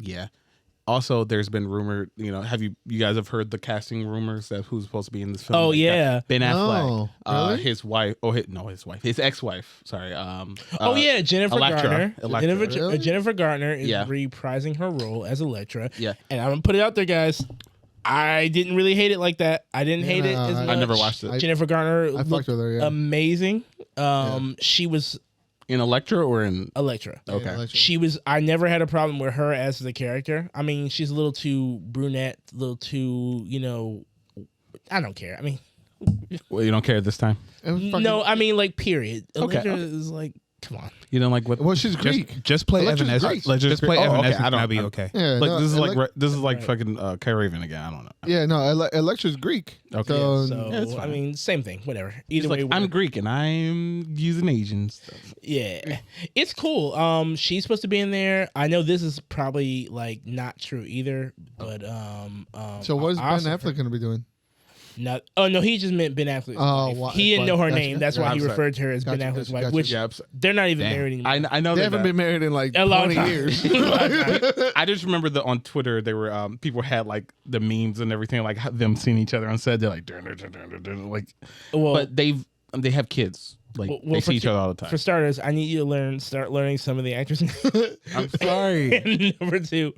Yeah. Also, there's been rumored. Have you guys have heard the casting rumors that who's supposed to be in this film? Oh, Like, yeah. Ben Affleck. No, really? His wife. Oh, his ex-wife. Sorry. Jennifer Electra. Garner. Electra. Really? Jennifer Garner is Yeah. reprising her role as Elektra. Yeah. And I'm gonna put it out there, guys. I didn't really hate it like that. I didn't hate it as much. I never watched it. Jennifer Garner I fucked looked with her. Yeah. amazing. She was In Elektra or in? Elektra. Okay. I never had a problem with her as the character. I mean, she's a little too brunette, a little too, I don't care. I mean, Well, you don't care this time. It was fucking- no, I mean, like, period. Okay. Elektra is like, come on. You don't like what? Well, she's Greek. Just play Electra's Evanescence. great. Just play Evanescence. I don't. That'll be okay. Yeah, Like no, this is like fucking Kai Raven again. I don't know. Yeah, no, Electra's Greek. Okay. So, So, it's I fine. mean, same thing, whatever. He's Either like, way, I'm we're- Greek and I'm using Asians. yeah, it's cool. She's supposed to be in there. I know this is probably like not true either, but so what is I Ben also Affleck going to be doing? Not. Oh no, he just meant Ben Affleck's Oh, wife. wow. He didn't know her Gotcha. name. That's why I'm he sorry. referred to her as Ben Gotcha, Affleck's gotcha, wife. gotcha. Which Yeah, they're not even Damn. married anymore. I know They that. haven't been married in like A long 20 time. years. I just remember that on Twitter they were people had like the memes and everything like them seeing each other on set. They're like, dun, dun, dun, dun, dun, dun, like, well, but they have kids. Like they see each other all the time. For starters, I need you to start learning some of the actors. I'm sorry. And number two,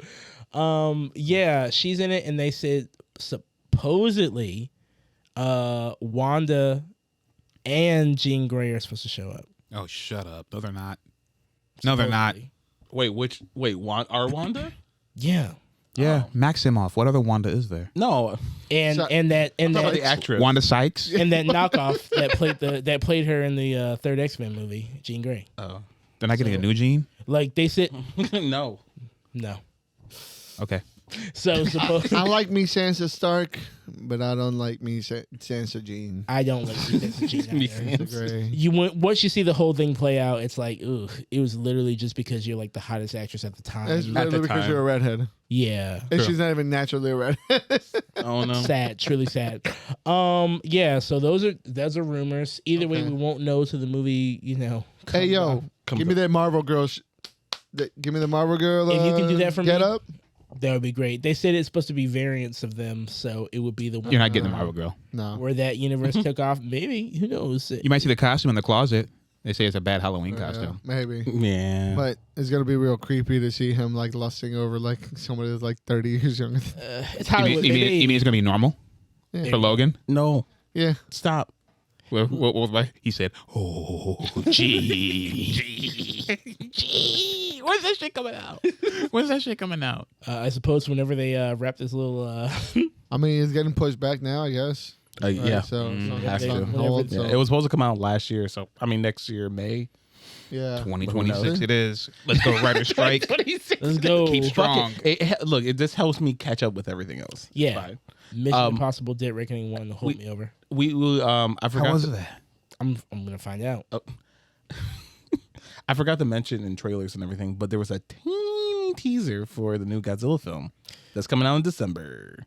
yeah, she's in it, and they said supposedly, Wanda and Jean Grey are supposed to show up. Oh, shut up. No, they're not. No, they're not. Supposedly. Wait, our Wanda? Yeah, Yeah, Maximoff. What other Wanda is there? No, and So- that talking about the actress. Wanda Sykes. and that knockoff that played her in the third X-Men movie, Jean Grey. Oh They're not getting a new Jean. Like they said, no. no. Okay. So supposed I like me Sansa Stark, but I don't like me Sansa Jean. I don't like Sansa Jean Me either. Sansa Grey. You once you see the whole thing play out, it's like, ugh. It was literally just because you're like the hottest actress at the time. It's literally because time. you're a redhead. Yeah. And True. she's not even naturally a redhead. Oh no. Sad, truly sad. Yeah, so those are rumors. Either way, Okay. we won't know till the movie, Hey, yo, give me that Marvel girl. Give me the Marvel girl. If you can do that for get me. up. That would be great. They said it's supposed to be variants of them, so it would be the one You're not getting the Marvel girl. No. where that universe took off. Maybe, who knows? You might see the costume in the closet. They say it's a bad Halloween costume. Maybe. Yeah. But it's gonna be real creepy to see him like lusting over like somebody that's like 30 years younger. It's You Hollywood. mean it's gonna be normal Yeah. for Logan? No. Yeah. Stop. What was my? He said, "Oh, gee, gee, when's that shit coming out? When's that shit coming out?" I suppose whenever they wrap this little, I mean, it's getting pushed back now, I guess. Right, Yeah. So has it's to. on hold, Whenever- so- Yeah, it was supposed to come out last year, so I mean next year May. yeah. 2026 it is. Let's go writer strike. let's go. Keep strong. Look, it just helps me catch up with everything else. It's Yeah. fine. Mission Impossible Dead Reckoning 1 to hold me over. We will. I forgot. that? I'm gonna find out. I forgot to mention in trailers and everything, but there was a teeny teaser for the new Godzilla film that's coming out in December.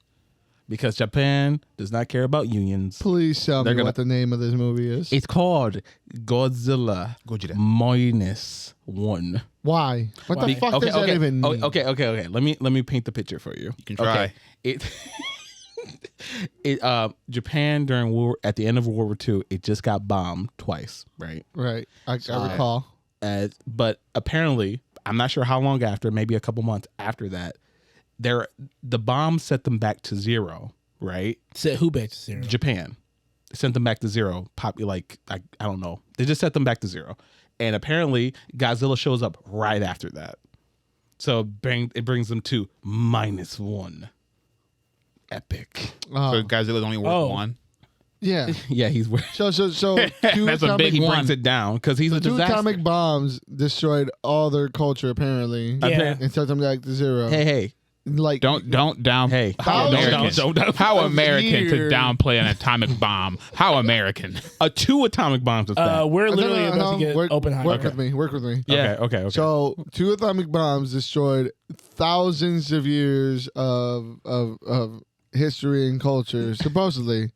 Because Japan does not care about unions. Please tell me They're what the name of this movie is. It's called Godzilla -1. Why? What the Why? fuck does that even mean? Okay. Let me paint the picture for you. You can try. It Japan at the end of World War II, it just got bombed twice, right? Right. I recall. But apparently, I'm not sure how long after, maybe a couple months after that, the bomb set them back to zero, right? Set who back to zero? Japan sent them back to zero. I don't know. They just set them back to zero. And apparently, Godzilla shows up right after that. So it brings them to -1. Epic. So Godzilla's only worth one. Yeah. Yeah, he's So two That's a big atomic he one. brings it down because he's a two disaster. atomic bombs destroyed all their culture apparently. Yeah. And set them back to zero. Hey, Like Don't down. Hey. how Thousands- American? don't- How American to years. downplay an atomic bomb? How American? 2 atomic bombs is that. We're No, literally no, about to no, get work Oppenheimer. with me. Work with me. Yeah. Okay. So 2 atomic bombs destroyed thousands of years of history and culture, supposedly,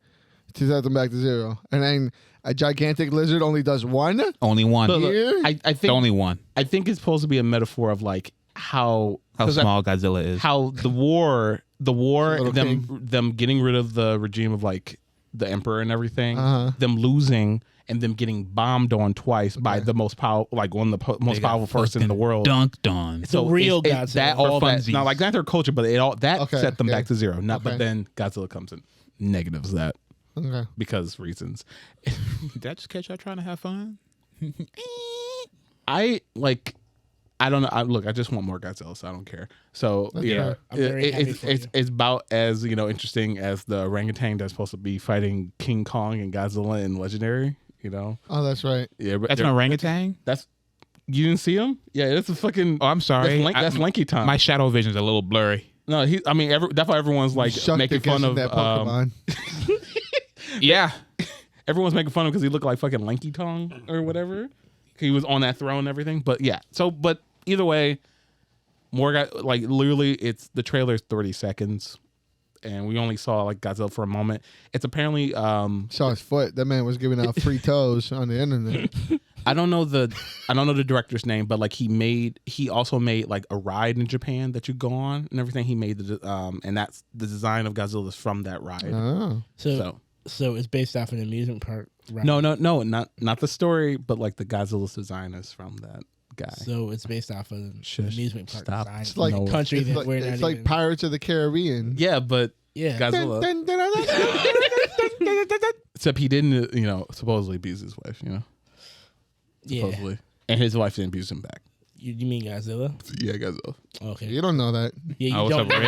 to set them back to zero. And then a gigantic lizard only does one Only one. Look, year. I think Only one. I think it's supposed to be a metaphor of like how 'cause small Godzilla is. how the war Little them getting rid of the regime of like the emperor and everything, Uh-huh. them losing and them getting bombed on twice by the most powerful, like one of the most powerful person in the world. Dunked on. So real it's Godzilla. that all For that funsies. not like not their culture, but it all that Okay, set them okay. back to zero. Not, Okay. but then Godzilla comes in, negatives that Okay. because reasons. Did I just catch y'all trying to have fun? I don't know. I just want more Godzilla, so I don't care. So yeah, fair. I'm very happy for it's you. it's about as interesting as the orangutan that's supposed to be fighting King Kong and Godzilla in Legendary. Oh, that's right. Yeah, but That's an orangutan. That's you didn't see him? Yeah, that's a fucking. Oh, I'm sorry. That's Lanky Tom. My shadow vision's a little blurry. No, that's why everyone's like Shucked making fun against of that Pokemon. Yeah. Everyone's making fun of because he looked like fucking Lanky Tong or whatever. He was on that throne and everything. But yeah, but either way, more guy like literally, it's the trailer is 30 seconds, and we only saw like Godzilla for a moment. It's apparently Saw his foot. That man was giving out free toes on the internet. I don't know the director's name, but like he also made like a ride in Japan that you go on and everything. He made and that's the design of Godzilla is from that ride. Oh. So it's based off an amusement park. Right? No, not the story, but like the Godzilla's design is from that guy. So it's based off of an amusement park Stop. design. It's like No. country it's that like, we're it's not like even. Pirates of the Caribbean. Yeah, but Yeah. Godzilla. Dun, dun, dun, dun, dun, dun, dun. Except he didn't, supposedly abuse his wife, Yeah. supposedly. And his wife didn't abuse him back. You mean Godzilla? Yeah, Godzilla. Okay. You don't know that. Yeah, Oh, you what's don't up, know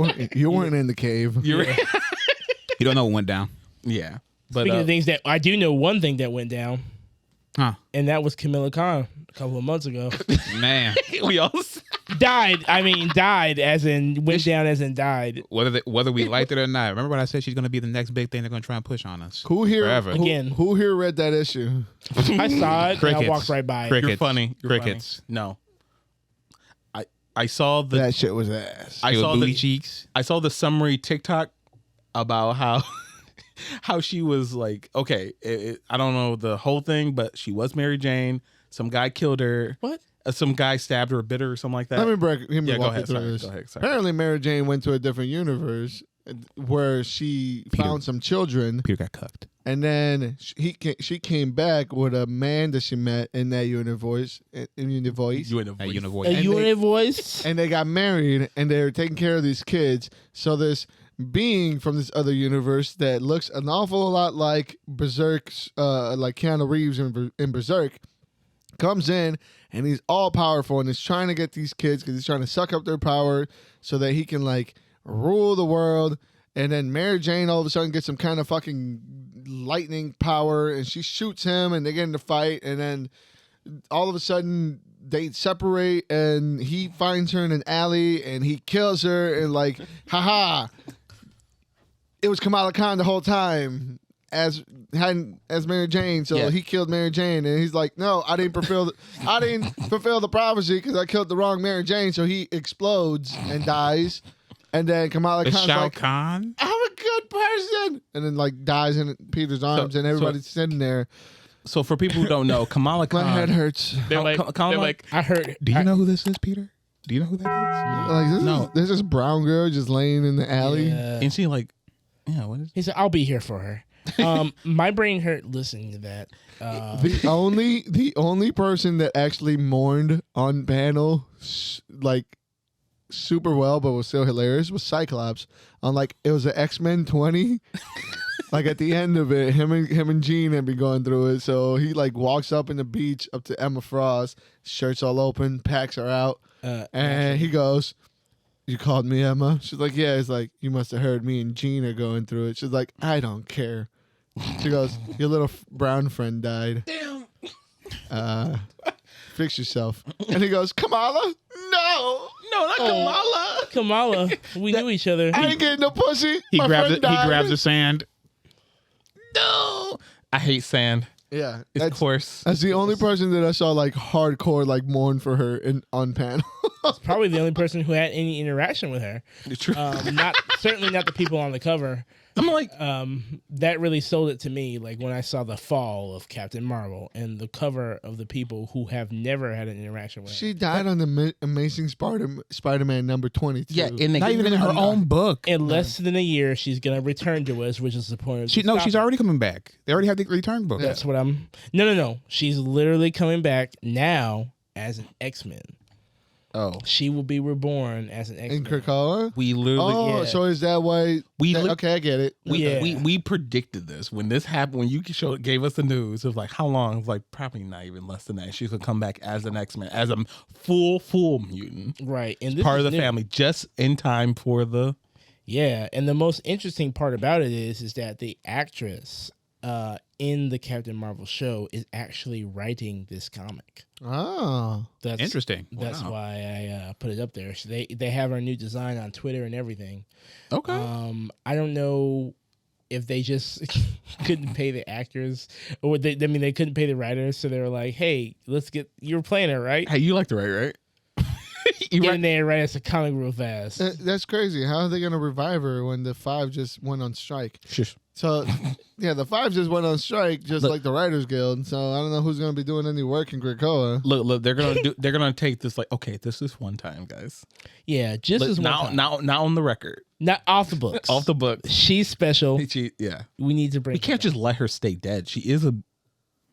Rick? that. You weren't in the cave. You're right. You don't know what went down. Yeah. But Speaking of things that I do know, one thing that went down, Huh. and that was Camilla Khan a couple of months ago. Man. we all Died. I mean, died as in went down as in died. Whether we liked it or not. Remember what I said? She's going to be the next big thing they're going to try and push on us. Who here? Forever. Who here read that issue? I saw it. And I walked right by it. Crickets. You're funny. You're Crickets. funny. No. I saw the That shit was ass. I saw booty the cheeks. I saw the summary TikTok about how she was like, okay, I don't know the whole thing, but she was Mary Jane. Some guy killed her. What? Some guy stabbed her or bit her or something like that. Let me go walk ahead. you through Sorry, this. go ahead. Sorry. Apparently, Mary Jane went to a different universe where she found some children, Peter got cucked. and then she came back with a man that she met in that universe. You in a Hey, you know, A voice. And unit voice. And they got married, and they're taking care of these kids. So this being from this other universe that looks an awful lot like Berserk, like Keanu Reeves in Berserk, comes in, and he's all powerful, and he's trying to get these kids because he's trying to suck up their power so that he can like rule the world. And then Mary Jane all of a sudden gets some kind of fucking lightning power, and she shoots him, and they get in a fight, and then all of a sudden they separate, and he finds her in an alley, and he kills her, and like, haha, it was Kamala Khan the whole time as Mary Jane. So Yeah. he killed Mary Jane, and he's like, no, I didn't fulfill the prophecy because I killed the wrong Mary Jane. So he explodes and dies, and then Kamala It's Khan's Shao like, Kahn. I'm a good person, and then like dies in Peter's arms, and everybody's sitting there. So for people who don't know, Kamala My head Khan. hurts. They're like, I heard. Do you know who this is, Peter? Do you know who that Like No. there's this brown girl just laying in the alley. Yeah. And she like, yeah, what is He said, "I'll be here for her." My brain hurt listening to that. The only person that actually mourned on panel like super well but was still hilarious was Cyclops. On like it was an X-Men 20. Like at the end of it, him and Jean had been going through it. So he like walks up in the beach up to Emma Frost, shirt's all open, packs her out, and he goes, "You called me Emma?" She's like, "Yeah." He's like, "You must have heard me and Jean are going through it." She's like, "I don't care." She goes, "Your little brown friend died. Damn. Fix yourself." And he goes, "Kamala? No, not Kamala. Kamala, we knew each other. I ain't getting no pussy. He My grabs friend it. He died." grabs the sand. No. I hate sand. Yeah, It's coarse. that's the only person that I saw like hardcore like mourn for her on panel. Probably the only person who had any interaction with her. True. Certainly not the people on the cover. I'm like, That really sold it to me. Like when I saw the fall of Captain Marvel and the cover of the people who have never had an interaction with her. She died on the Amazing Spider-Man number 22. yeah, and they Not even in her own book. In less than a year, she's gonna return to us, which is the point of She's already coming back. They already have the return book. That's what I'm. No. She's literally coming back now as an X-Men. Oh, She will be reborn as an in X-Men. Krakoa. we literally. Oh, yeah. so is that why? Okay, I get it. We predicted this when this happened. When you gave us the news, it was like how long? It was like probably not even less than that. She's gonna come back as an X-Men, as a full mutant, Right, and this part is of the new. family, just in time for the. Yeah, and the most interesting part about it is that the actress in the Captain Marvel show is actually writing this comic. Oh, That's Interesting. That's Wow. why I put it up there. So they have our new design on Twitter and everything. Okay. I don't know if they just couldn't pay the actors, or they couldn't pay the writers, so they were like, "Hey, you're playing it, right? Hey, you like to write, right? Get in there and write us a comic real fast." that's crazy. How are they gonna revive her when the 5 just went on strike? Shush. So, yeah, the 5 just went on strike, just Look. like the Writers Guild. So I don't know who's gonna be doing any work in Krakoa. Look, they're gonna take this like, okay, this is one time, guys. Yeah, just as one time. now on the record, Not off the books. off the books. She's special. Yeah, We need to bring. we can't her just let her stay dead. She is a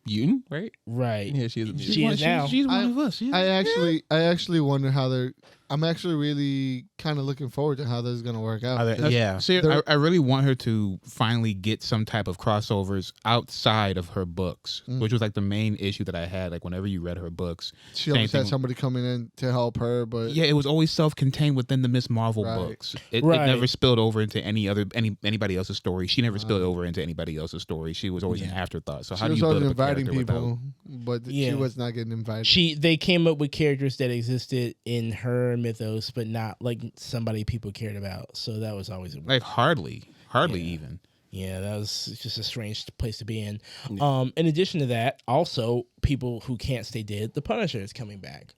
mutant, right? back. Right. Yeah, she is a mutant. She is now. She's one I- of us. Yeah. I actually wonder how they're. I'm actually really kind of looking forward to how this is gonna work out. Yeah. See, There- I really want her to finally get some type of crossovers outside of her books, which was like the main issue that I had. Like whenever you read her books, She same always had thing- somebody coming in to help her, but yeah, it was always self-contained within the Ms.Marvel Right. books. It Right. never spilled over into anybody else's story. She never spilled over into anybody else's story. She was always an afterthought. So she how do was you always build up a inviting character people, without? but Yeah. she was not getting invited. They came up with characters that existed in her mythos, but not like somebody people cared about. So that was always a Like hardly even. Yeah, that was just a strange place to be in. In addition to that, also people who can't stay dead, the Punisher is coming back.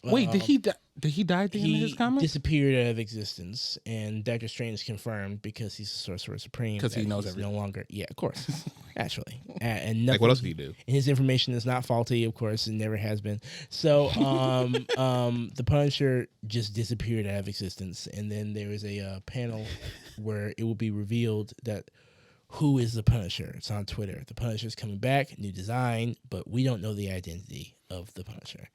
Wait, did he die? Did he die at the end of his He comic? disappeared out of existence, and Doctor Strange confirmed because he's a Sorcerer Supreme. Because he that knows he's everything. No longer, yeah, of course, naturally. And nothing, Like what else did he do? and his information is not faulty, of course, it never has been. So, the Punisher just disappeared out of existence, and then there is a panel where it will be revealed that who is the Punisher. It's on Twitter. The Punisher is coming back, new design, but we don't know the identity of the Punisher.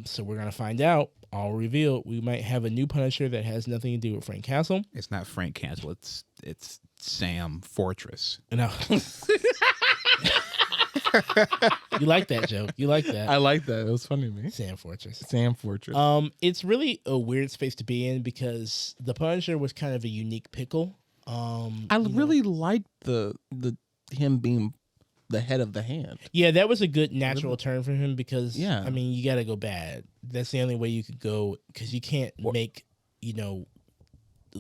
So we're gonna find out. All revealed. We might have a new Punisher that has nothing to do with Frank Castle. It's not Frank Castle. It's Sam Fortress. No. You like that joke? You like that? I like that. It was funny to me. Sam Fortress. Sam Fortress. It's really a weird space to be in because the Punisher was kind of a unique pickle. I really liked the him being the head of the hand. Yeah, that was a good natural turn for him because, Yeah. I mean, you got to go bad. That's the only way you could go because you can't make,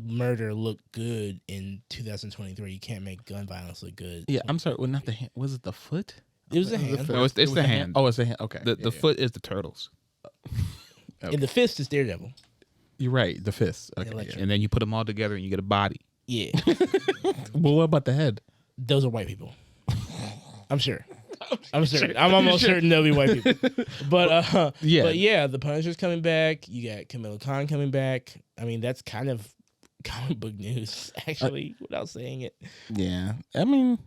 murder look good in 2023. You can't make gun violence look good. Yeah, I'm sorry. Well, not the hand. Was it the foot? It was a hand. No, it's the hand. Oh, it's the hand. Okay. The foot is the turtles. And the fist is Daredevil. You're right. The fist. Okay. Electric. Yeah. And then you put them all together and you get a body. Yeah. Well, what about the head? Those are white people. I'm sure. I'm certain. I'm almost certain they'll be white people. But Yeah. But yeah, the Punisher's coming back. You got Camilla Khan coming back. I mean, that's kind of comic book news, actually, without saying it. Yeah. I mean,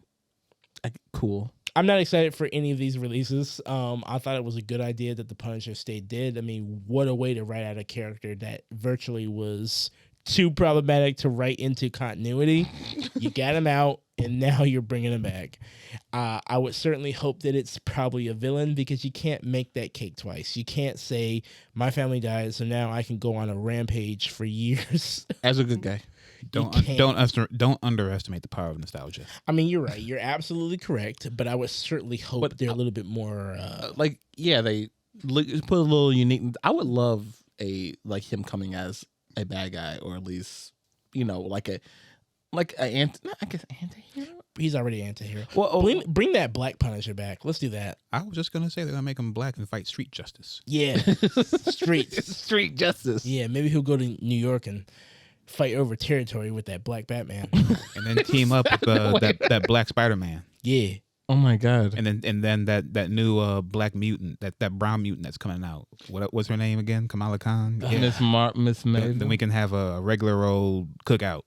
cool. I'm not excited for any of these releases. I thought it was a good idea that the Punisher stayed dead. I mean, what a way to write out a character that virtually was too problematic to write into continuity. You got him out, and now you're bringing him back. I would certainly hope that it's probably a villain because you can't make that cake twice. You can't say, my family died, so now I can go on a rampage for years. As a good guy. Don't underestimate the power of nostalgia. I mean, you're right. You're absolutely correct, but I would certainly hope they're a little bit more... they put a little unique... I would love him coming as a bad guy, or at least, anti-hero. He's already an anti-hero. Well, bring that Black Punisher back. Let's do that. I was just gonna say they're gonna make him black and fight street justice. Yeah. Streets. street justice. Yeah, maybe he'll go to New York and fight over territory with that Black Batman. And then team up with that black Spider-Man. Yeah. Oh my god. And then that new black mutant, that brown mutant that's coming out. What's her name again? Kamala Khan. Yeah. Miss Marvel. Then we can have a regular old cookout.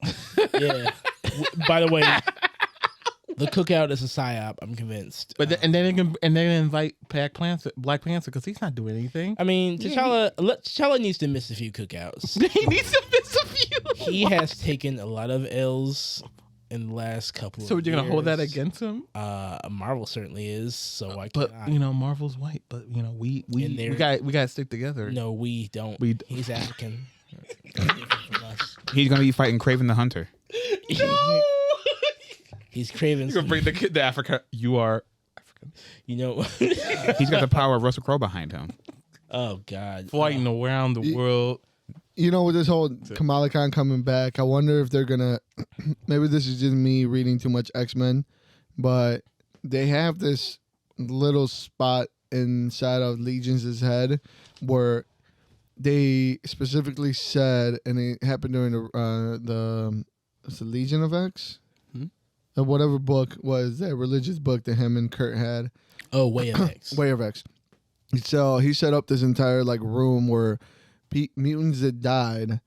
Yeah. By the way, the cookout is a psyop. I'm convinced. But then they can invite Black Panther because he's not doing anything. I mean, T'Challa needs to miss a few cookouts. He needs to miss a few. He has taken a lot of L's in the last couple of years. So you're gonna hold that against him? Marvel certainly is. So why But can't I? Marvel's white. But we And they're- we got to stick together. No, we don't. He's African. Different from us. He's gonna be fighting Kraven the Hunter. He's Craven's. You're gonna bring the kid to Africa. You are African. He's got the power of Russell Crowe behind him. Oh God. Flying around the world. With this whole Kamala Khan coming back, I wonder if they're gonna. Maybe this is just me reading too much X-Men, but they have this little spot inside of Legion's head where they specifically said, and it happened during the Legion of X, whatever book was that religious book that him and Kurt had. Oh, Way of X. Way of X. So he set up this entire room where mutants that died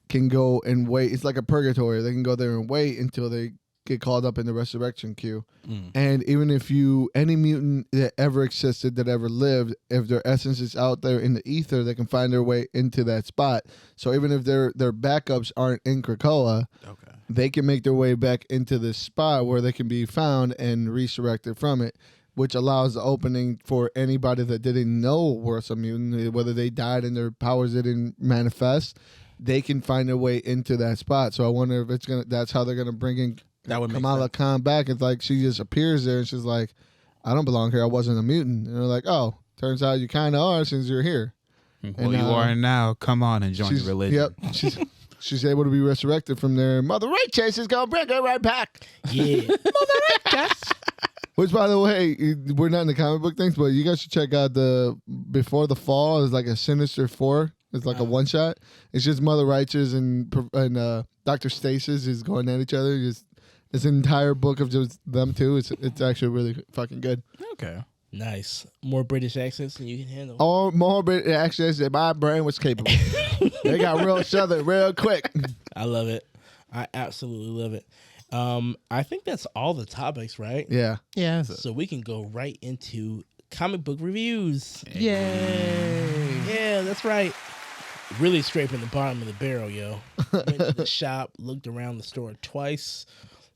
can go and wait. It's like a purgatory. They can go there and wait until they get called up in the resurrection queue. And even if any mutant that ever existed, that ever lived, if their essence is out there in the ether, they can find their way into that spot. So even if their backups aren't in Krakoa, they can make their way back into this spot where they can be found and resurrected from it, which allows the opening for anybody that didn't know was a mutant, whether they died and their powers didn't manifest, they can find their way into that spot. So I wonder if that's how they're gonna bring in Kamala Khan back. It's like she just appears there and she's like, I don't belong here. I wasn't a mutant. And they're like, oh, turns out you kind of are since you're here. Well, you are now. Come on and join the religion. Yep. She's able to be resurrected from there. Mother Righteous is going to bring her right back. Yeah. Mother Righteous. Which, by the way, we're not in the comic book things, but you guys should check out the Before the Fall. It's like a Sinister Four. It's like a one shot. It's just Mother Righteous and Dr. Stasis is going at each other. It's an entire book of just them two. It's actually really fucking good. Okay. Nice. More British accents than you can handle. All more British accents than my brain was capable. They got real southern real quick. I love it. I absolutely love it. I think that's all the topics, right? Yeah. Yeah. So we can go right into comic book reviews. Yay. Yeah, that's right. Really scraping the bottom of the barrel, yo. Went to the shop, looked around the store twice.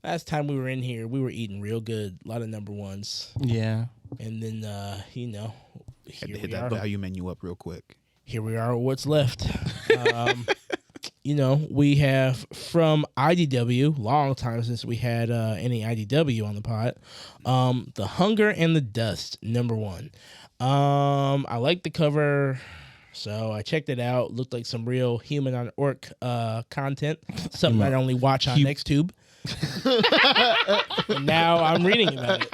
Last time we were in here, we were eating real good. A lot of number ones. Yeah. And then, Had here to hit we that are. value menu up real quick. Here we are with what's left. We have from IDW, long time since we had any IDW on the pod, The Hunger and the Dust, #1. I like the cover, so I checked it out. Looked like some real human on orc content, something I'd only watch on NextTube. And now I'm reading about it.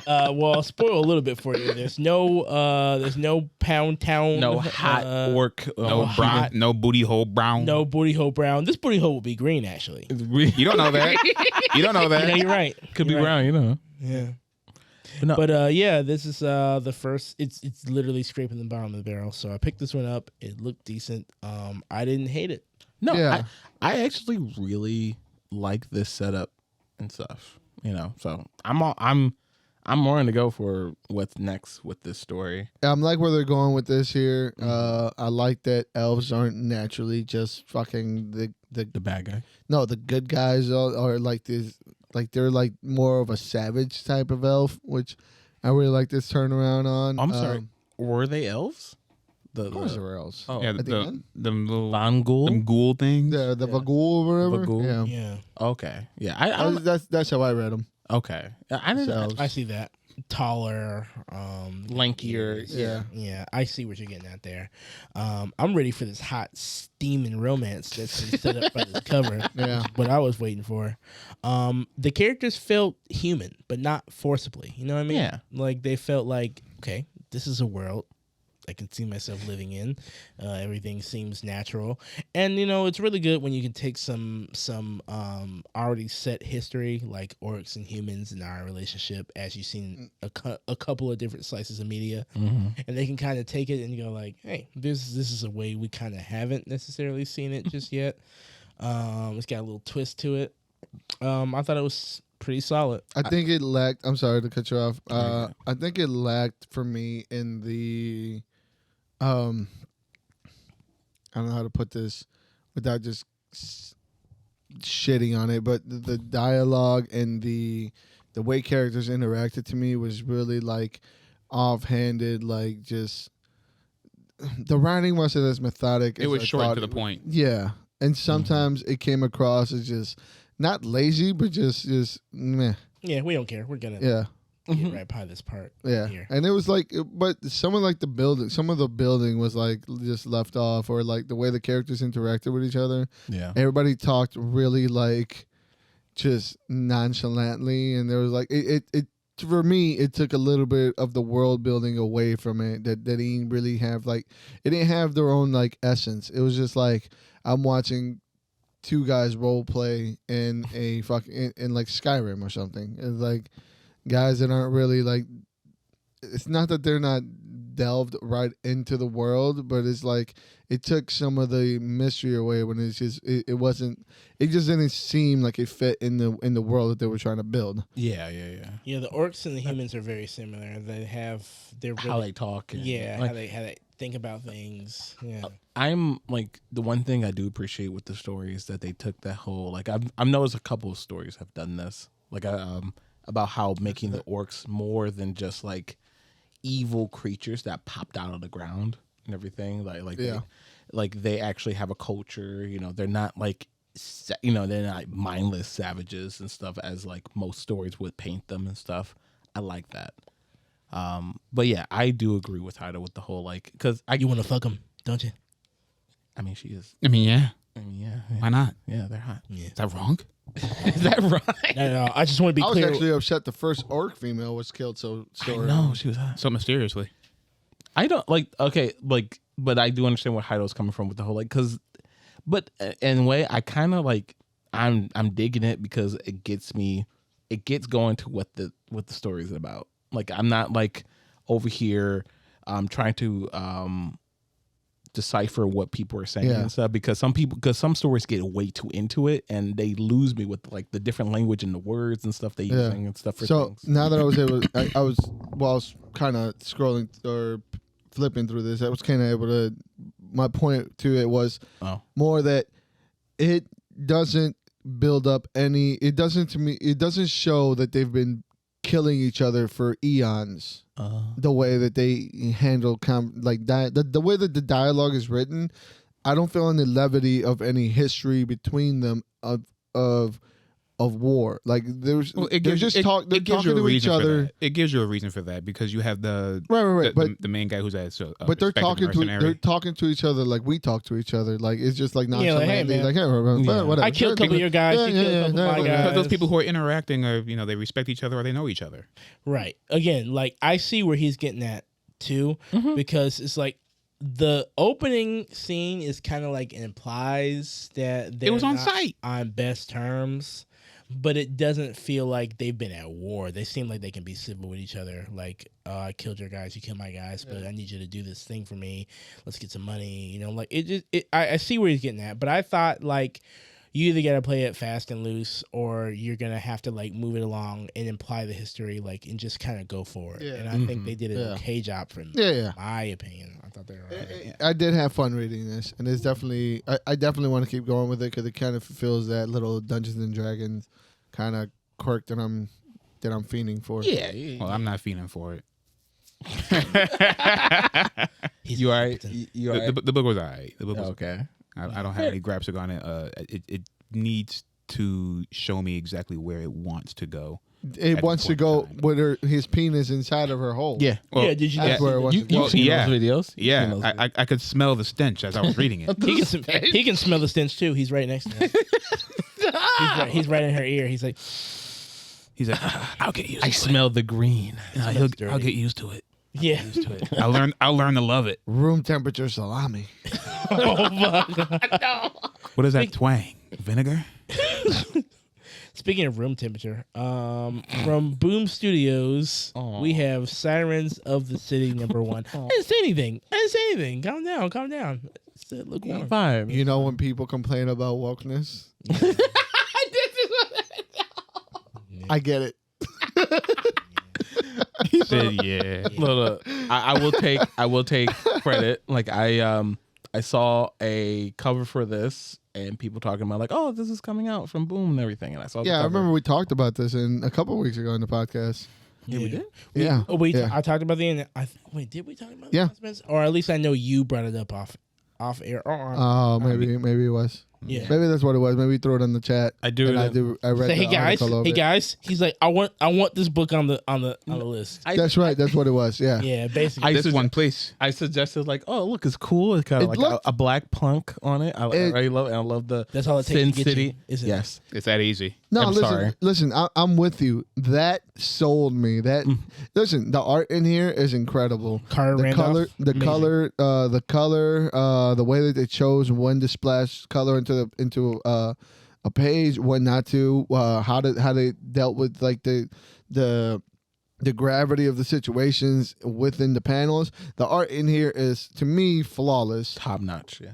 Well, I'll spoil a little bit for you. There's no Pound Town, No hot orc. No booty hole brown. no booty hole brown. This booty hole will be green, actually. You don't know that. You don't know that. Yeah, you're right. Could be You're right. brown, Yeah. But no. But yeah, this is the first. It's literally scraping the bottom of the barrel. So I picked this one up. It looked decent. I didn't hate it. No, Yeah. I actually really like this setup and stuff. So I'm more in to go for what's next with this story. I'm like where they're going with this here. I like that elves aren't naturally just fucking the bad guy. No, the good guys are like this. Like they're like more of a savage type of elf, which I really like this turnaround on. I'm sorry. Were they elves? Of course they were elves. Oh, Yeah, at the end? them little Vangul? them ghoul things. The Vagul or whatever. Vagul? Yeah. Yeah, Okay. Yeah. I That's how I read them. okay. I didn't. So- I see that. Taller, Lankier. Yeah, I see what you're getting at there. I'm ready for this hot steaming romance that's been set up by this cover. Yeah. What I was waiting for. The characters felt human, but not forcibly. You know what I mean? Yeah. Like they felt like, okay, this is a world I can see myself living in. Everything seems natural, and it's really good when you can take some already set history like orcs and humans and our relationship, as you've seen a couple of different slices of media, and they can kind of take it and go like, hey, this is a way we kind of haven't necessarily seen it just yet. It's got a little twist to it. I thought it was pretty solid. I think it lacked. I'm sorry to cut you off. I think it lacked for me in the. I don't know how to put this without just shitting on it, but the dialogue and the way characters interacted to me was really like offhanded, like just the writing wasn't as methodic. It as was I short thought to the it would. point. Yeah, and sometimes it came across as just not lazy, but just meh. Yeah, we don't care. We're gonna Yeah. get right by this part. Yeah, here. and it was like, but some of the building was like just left off, or like the way the characters interacted with each other. Yeah. Everybody talked really like just nonchalantly, and there was like it for me. It took a little bit of the world building away from it. That didn't really have like it didn't have their own like essence. It was just like I'm watching two guys role play in a fucking in like Skyrim or something. It's like guys that aren't really like, it's not that they're not delved right into the world, but it's like it took some of the mystery away when it's just it wasn't, it just didn't seem like it fit in the world that they were trying to build. Yeah. Yeah, the orcs and the humans are very similar. They're How really, they talk. And, yeah, like, how they think about things. Yeah. I'm like the one thing I do appreciate with the story is that they took that whole like I've noticed a couple of stories have done this like about how making the orcs more than just like evil creatures that popped out of the ground and everything they actually have a culture. They're not like they're not mindless savages and stuff as like most stories would paint them and stuff. I like that. But yeah, I do agree with Haida with the whole like because You want to fuck him, don't you? I mean she is. I mean, yeah. I mean yeah. Why not? Yeah, they're hot. Yeah. Is that wrong? Is that right? No. I just want to be I was clear. actually upset the first orc female was killed so early. No, she was hot. So mysteriously. I don't like okay, like, but I do understand where Heido's coming from with the whole like, cause, but in a way, I kind of like, I'm digging it because it gets going to what the story is about. Like, I'm not like over here, trying to decipher what people are saying and stuff because some stories get way too into it and they lose me with like the different language and the words and stuff they using and stuff for So things. now that I was able, I was kind of scrolling or flipping through this. I was kind of able to. My point to it was more that it doesn't build up any. It doesn't to me. It doesn't show that they've been killing each other for eons. The way that they handle like that, the way that the dialogue is written, I don't feel any levity of any history between them of war. Like they're just talking to each other. It gives you a reason for that because you have the right. But the main guy who's at but they're talking to each other like we talk to each other. Like it's just like like, hey, man. like hey, whatever. I killed a couple of your guys. You killed a couple of my guys. Because those people who are interacting are they respect each other or they know each other. Right. Again, like I see where he's getting at too, because it's like the opening scene is kind of like implies that It was on not site on best terms, but it doesn't feel like they've been at war. They seem like they can be civil with each other. Like, I killed your guys, you killed my guys, but I need you to do this thing for me. Let's get some money. Like I see where he's getting at, but I thought like you either got to play it fast and loose or you're going to have to like move it along and imply the history like and just kind of go for it. Yeah. And I think they did an okay job from my opinion. I thought they were right. I did have fun reading this, and it's definitely I definitely want to keep going with it because it kind of fulfills that little Dungeons and Dragons kind of quirk that I'm fiending for. Yeah. Well, I'm not fiending for it. You all right? You all right? The book was all right. The book was okay. I don't have any gripes on it. It needs to show me exactly where it wants to go. It wants to go with his penis inside of her hole. Yeah. Well, yeah, did you that's where it wants to go. You've seen those videos? Yeah, I could smell the stench as I was reading it. he can smell the stench too. He's right next to her. He's right in her ear. He's like, I'll get used to it. I smell the green. I'll get used to it. yeah. I'll learn to love it. Room temperature salami. Oh my god. No. What is that twang? Vinegar? Speaking of room temperature, from Boom Studios, we have Sirens of the City #1. I didn't say anything. Calm down. Look warm. Fine. You know when people complain about wokeness? I get it. He said, yeah. Look, I will take credit. Like I saw a cover for this and people talking about like, oh, this is coming out from Boom and everything. And I saw the Yeah, I cover. remember we talked about this a couple of weeks ago in the podcast. Yeah, we did. Yeah. I talked about the end. Wait, did we talk about the announcements? Or at least I know you brought it up off air. Oh, maybe it was. Yeah. Maybe that's what it was. Maybe we throw it on the chat. I do. I read Say, the article of hey it. guys. He's like, I want this book on the list. That's right. That's what it was. Yeah. Yeah, basically. This one, please. I suggested like, oh, look, it's cool. It's got It like looked- a black plunk on it. I really love it. And I love the That's all it takes Sin to get City. you, isn't it? Yes. It's that easy. No, I'm listen, sorry. listen. I'm with you. That sold me. Listen, the art in here is incredible. Carter The Randolph, color, amazing. the way that they chose when to splash color into a page, when not to, how they dealt with like the gravity of the situations within the panels. The art in here is, to me, flawless. Top notch. Yeah.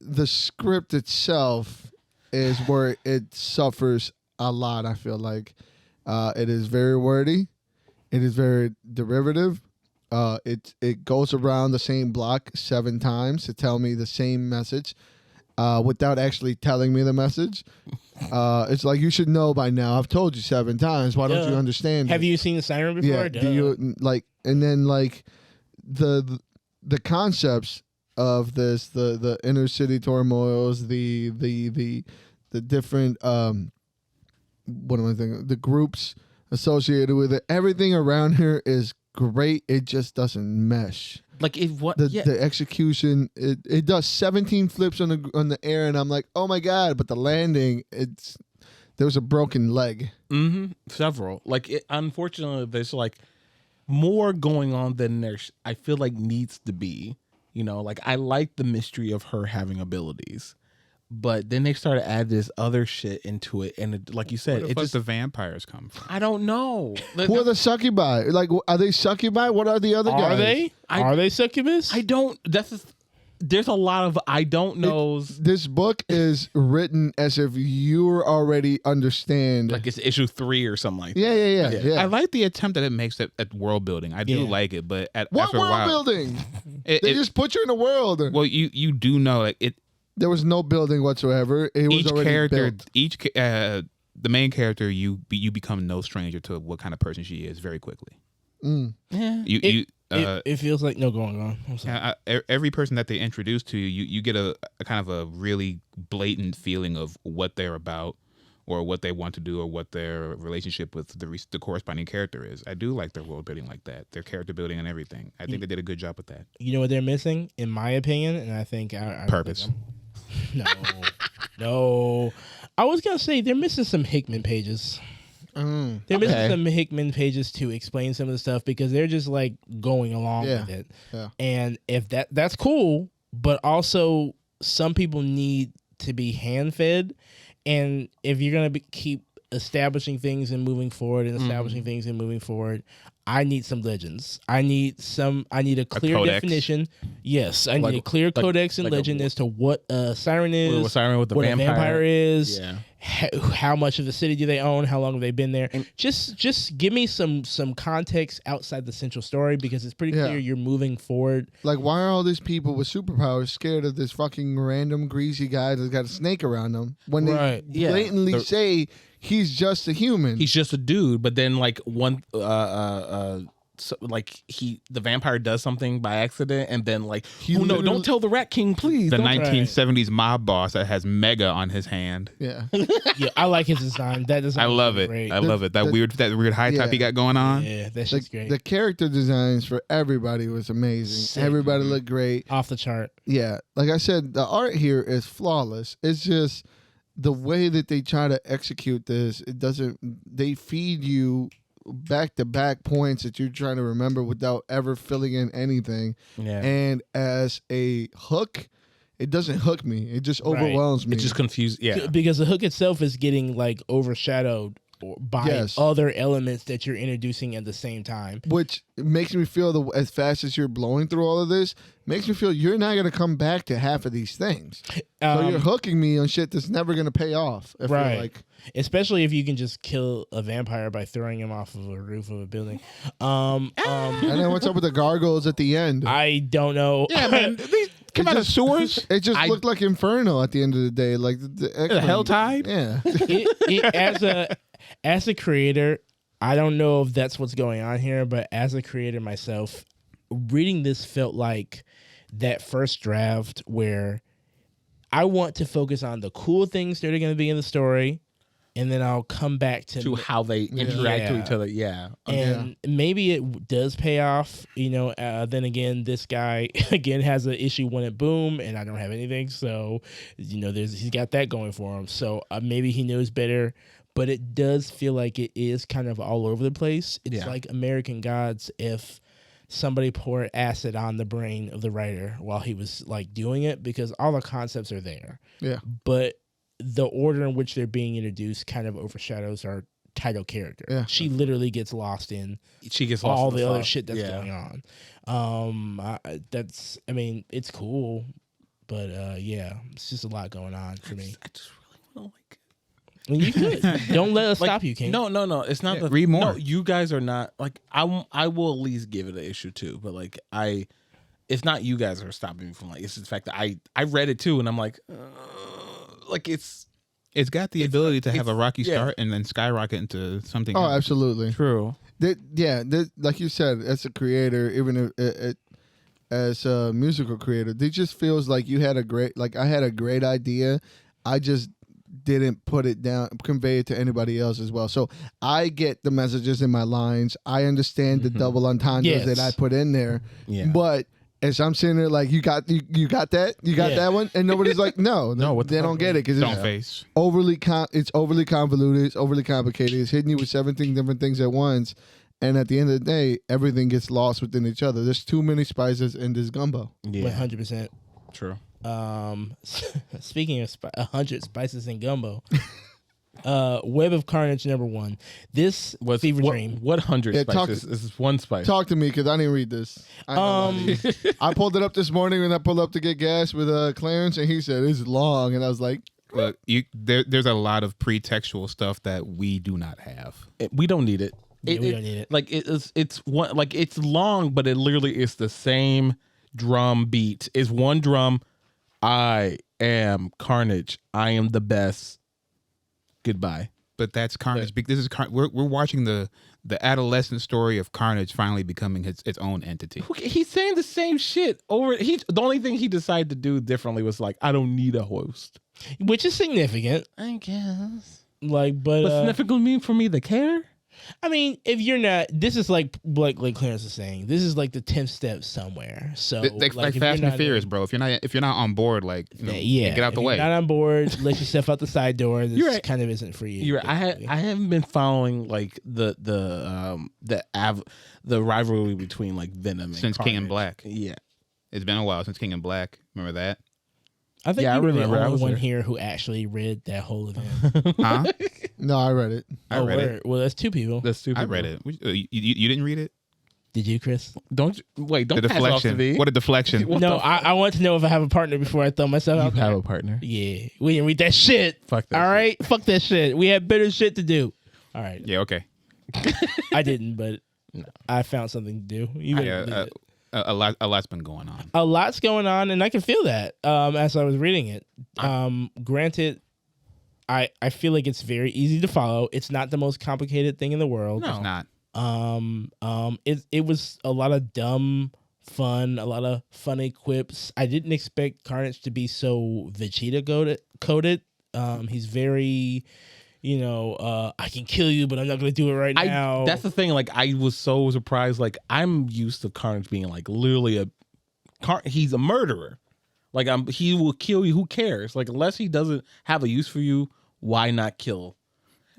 The script itself is where it suffers a lot. I feel like it is very wordy. It is very derivative. It goes around the same block 7 times to tell me the same message without actually telling me the message. It's like, you should know by now. I've told you 7 times. Why don't you understand? Have you seen the Siren before? Yeah. Do you like? And then like the concepts of this, the inner city turmoils, the different what am I thinking? The groups associated with it. Everything around here is great. It just doesn't mesh. Like The execution, it does 17 flips on the air, and I'm like, oh my god! But the landing, there was a broken leg. Mm-hmm. Several. Like, unfortunately, there's like more going on than I feel like needs to be. You know, like I like the mystery of her having abilities, but then they started to add this other shit into it, and like you said, Where the fuck the vampires come from? I don't know. Who are the succubi? Like, are they succubi? What are the other guys? Are they? Are they succubus? I don't. There's a lot of I don't knows. This book is written as if you already understand. Like it's issue 3 or something like that. Yeah. I like the attempt that it makes at world building. I do like it, but What after a world while, building? They just put you in a world. Well, you do know like it. There was no building whatsoever. It was Each already character, built. the main character, you become no stranger to what kind of person she is very quickly. Yeah. It feels like no going on. I'm sorry. Every person that they introduce to you get a kind of a really blatant feeling of what they're about, or what they want to do, or what their relationship with the corresponding character is. I do like their world building like that, their character building and everything. I think they did a good job with that. You know what they're missing, in my opinion, and I think Purpose. No. I was gonna say they're missing some Hickman pages. They're missing some Hickman pages to explain some of the stuff, because they're just like going along with it. Yeah. And if that's cool, but also some people need to be hand fed, and if you're gonna keep establishing things and moving forward and establishing things and moving forward, I need some legends. I need a clear definition. Yes, I need a clear codex and legend as to what a siren is, What siren with the what vampire. a vampire is, Yeah. how much of the city do they own, how long have they been there. Just give me some context outside the central story, because it's pretty clear you're moving forward. Like, why are all these people with superpowers scared of this fucking random greasy guy that's got a snake around them when they blatantly say he's just a human? He's just a dude, but then like the vampire does something by accident, and then like, oh no, don't tell the Rat King, please. The 1970s mob boss that has Mega on his hand. Yeah. Yeah, I like his design. That design, I love it. great. I love it. That weird high top he got going on. Yeah, that's just great. The character designs for everybody was amazing. Sick. Everybody looked great. Off the chart. Yeah. Like I said, the art here is flawless. It's just the way that they try to execute this, they feed you back-to-back points that you're trying to remember without ever filling in anything. Yeah. And as a hook, it doesn't hook me. It just overwhelms me. It just confused. Yeah. Because the hook itself is getting like overshadowed by other elements that you're introducing at the same time. Which makes me feel as fast as you're blowing through all of this, makes me feel you're not going to come back to half of these things. So you're hooking me on shit that's never going to pay off. I feel like. Especially if you can just kill a vampire by throwing him off of a roof of a building. And then what's up with the gargoyles at the end? I don't know. Yeah, man. These come out of sewers. It just looked like Inferno at the end of the day. Like the Hell Tide? Yeah. As a creator, I don't know if that's what's going on here, but as a creator myself, reading this felt like that first draft where I want to focus on the cool things that are going to be in the story, and then I'll come back to how they interact with each other. Yeah. And maybe it does pay off, then again, this guy again has an issue when it boom, and I don't have anything. So, he's got that going for him. So maybe he knows better, but it does feel like it is kind of all over the place. It's like American Gods if somebody poured acid on the brain of the writer while he was like doing it, because all the concepts are there. Yeah. But the order in which they're being introduced kind of overshadows our title character. Yeah. She literally gets lost in all the other shit that's going on. It's cool, but it's just a lot going on for me. I just really want to like. I mean, you could. Don't let us stop you, King. No. It's not the read more. No, you guys are not like. I will at least give it an issue too, but like it's not you guys are stopping me from like. It's the fact that I read it too, and I'm like. It's got the ability to have a rocky start and then skyrocket into something. Oh, absolutely. True. Like you said, as a creator, even as a musical creator, it just feels like you had I had a great idea. I just didn't put it down, convey it to anybody else as well. So I get the messages in my lines. I understand the double entendres that I put in there. Yeah. But as I'm sitting there, like, you got that, you got that one, and nobody's like, no, they don't get it because Don't it's face. it's overly convoluted, it's overly complicated, it's hitting you with 17 different things at once, and at the end of the day, everything gets lost within each other. There's too many spices in this gumbo. Yeah. 100%. True. Speaking of 100 spices in gumbo, Web of Carnage #1. This was fever dream. What 100 spices? This is one spice. Talk to me because I didn't read this. I pulled it up this morning when I pulled up to get gas with Clarence, and he said it's long, and I was like, Look, there's a lot of pretextual stuff that we do not have. We don't need it. Yeah, we don't need it. Like it's one, like it's long, but it literally is the same drum beat. It's one drum. I am Carnage. I am the best. Goodbye. But that's Carnage. This is we're watching the adolescent story of Carnage finally becoming its own entity. He's saying the same shit over. The only thing he decided to do differently was like, I don't need a host, which is significant, I guess. Like, but significant mean for me to care. I mean, if you're not, this is like Clarence is saying, this is like the 10th step somewhere. So like Fast and Furious, bro. If you're not on board, like, get out the way. If you're not on board, let yourself out the side door. This kind of isn't for you. You're right. I haven't been following like the rivalry between like Venom since and King and Black. Yeah, it's been a while since King and Black. Remember that? I think you were the remember. only one here who actually read that whole event. Huh? no, I read it. I read it. Well, that's two people. I read it. You didn't read it? Did you, Chris? Don't the pass deflection. off to me. What a deflection. No, I want to know if I have a partner before I throw myself out. You have a partner. Yeah, we didn't read that shit. Fuck that. All right, fuck that shit. We had better shit to do. All right. Yeah. Okay. I didn't, but I found something to do. You better believe it. A lot's been going on. A lot's going on, and I can feel that as I was reading it. Granted, I feel like it's very easy to follow. It's not the most complicated thing in the world. No, it's not. It was a lot of dumb fun, a lot of funny quips. I didn't expect Carnage to be so Vegeta coded. He's very, I can kill you, but I'm not gonna do it right now. That's the thing. Like, I was so surprised. Like, I'm used to Carnage being like literally he's a murderer. Like, he will kill you. Who cares? Like, unless he doesn't have a use for you, why not kill?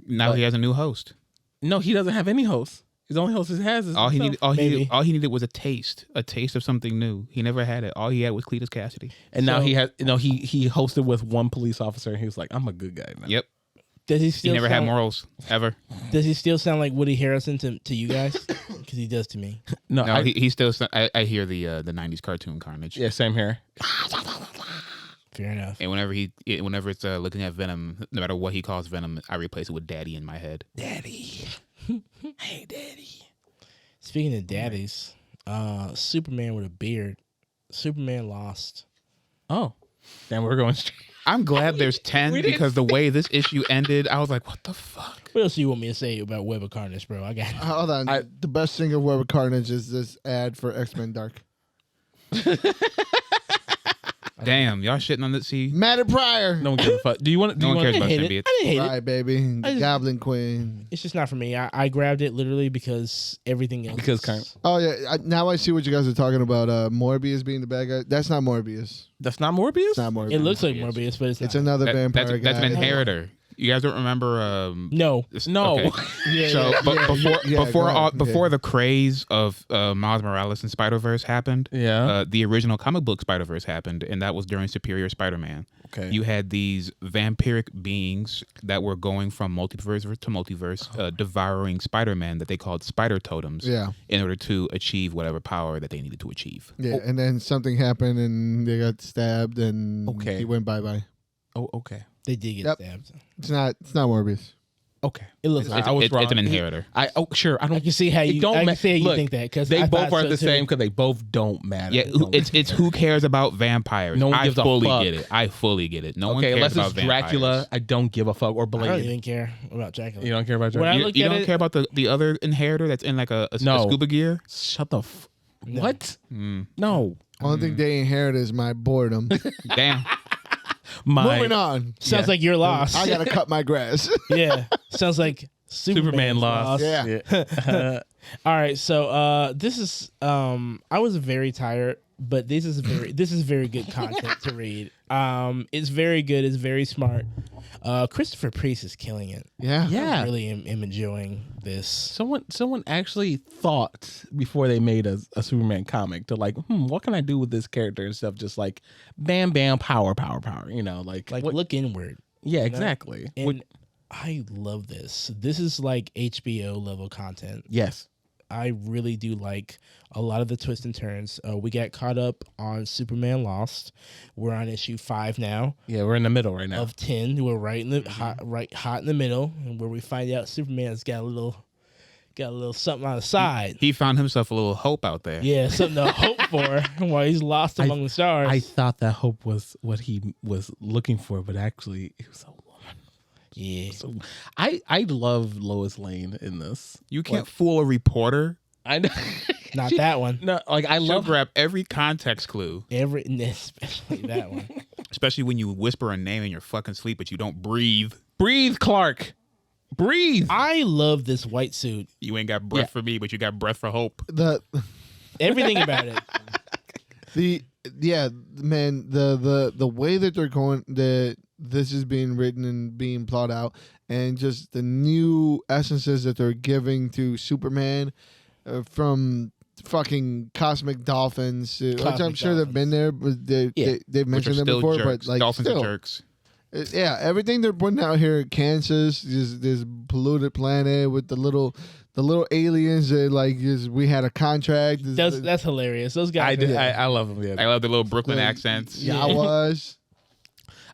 Now he has a new host. No, he doesn't have any host. His only host he has is all he himself. needed. All he needed was a taste of something new. He never had it. All he had was Cletus Cassidy. And now he has. He hosted with one police officer, and he was like, "I'm a good guy now." Yep. Does he still? He never had morals ever. Does he still sound like Woody Harrelson to you guys? Because he does to me. No, he still. I hear the '90s cartoon Carnage. Yeah, same here. Fair enough. And whenever it's looking at Venom, no matter what he calls Venom, I replace it with Daddy in my head. Daddy. Hey, Daddy. Speaking of daddies, Superman with a beard. Superman lost. Oh, damn, we're going straight. I'm glad there's 10 because the way this issue ended, I was like, what the fuck? What else do you want me to say about Web of Carnage, bro? I got Hold on. The best thing of Web of Carnage is this ad for X-Men Dark. Damn, y'all shitting on that. See, Matt and Pryor. No one gives a fuck. Do you want? No one cares about hate it. symbiotes. I didn't hate Right, it. baby. just- Goblin Queen. It's just not for me. I grabbed it literally because everything else. Because Oh, yeah. Now I see what you guys are talking about. Morbius being the bad guy. That's not Morbius. that's not Morbius. It's not Morbius. It looks like Morbius, but it's not. It's another vampire guy. That's an inheritor. You guys don't remember? No. No. Okay. Yeah, So yeah, yeah, before go ahead. before the craze of Miles Morales and Spider-Verse happened, Yeah. the original comic book Spider-Verse happened, and that was during Superior Spider-Man. Okay. You had these vampiric beings that were going from multiverse to multiverse, devouring Spider-Man that they called Spider Totems. Yeah. In order to achieve whatever power that they needed to achieve. Yeah, and then something happened and they got stabbed and he went bye-bye. Oh, okay. They did get Yep. stabbed. It's not Morbius. Okay. It looks like I was wrong. It's an inheritor. Sure. I don't. I can see how you. don't I ma- can see how you look, think that because They both are the same because they both don't matter. Yeah, it's who cares about vampires. No one I gives a fully fuck. get it. I fully get it. No one Okay, cares unless about it's vampires. Dracula, I don't give a fuck. Or I don't Blade. even care about Dracula. You don't care about When Dracula. I look You at don't it- care about the other inheritor that's in like a No. scuba gear? Shut the. No. What? Mm. No. Only thing they inherit is my boredom. Damn. Moving on. Sounds like you're lost. I gotta cut my grass. Yeah. Sounds like Superman lost. Yeah. All right. So this is I was very tired, but this is very good content to read. It's very good. It's very smart. Christopher Priest is killing it. Yeah. Yeah. I really am enjoying this. Someone actually thought before they made a Superman comic to like, what can I do with this character and stuff? Just like, bam, bam, power, power, power. You know, like what, Look inward. yeah, exactly. And I love this. This is like HBO level content. Yes. I really do like a lot of the twists and turns. We got caught up on Superman Lost. We're on issue 5 now Yeah, we're in the middle right now. of 10. We're right in the hot in the middle, and where we find out Superman's got a little something on the side. He found himself a little hope out there. Yeah, something to hope for while he's lost among the stars. I thought that hope was what he was looking for, but actually it was a woman. Yeah, So I love Lois Lane in this. You can't fool a reporter. I know. not that one. No, like I She'll love grab every context clue, Especially that one. especially when you whisper a name in your fucking sleep, but you don't breathe. Breathe, Clark. Breathe. I love this white suit. You ain't got breath for me, but you got breath for hope. Everything about it. The way that they're going, that this is being written and being plotted out, and just the new essences that they're giving to Superman from fucking cosmic dolphins, which I'm sure they've been there, but they've mentioned them before, jerks. but like Dolphins still, are jerks. Yeah, everything they're putting out here at Kansas, this polluted planet with the little aliens that like we had a contract. That's hilarious. Those guys. I love them. Yeah. I love the little Brooklyn accents. Yeah, I was.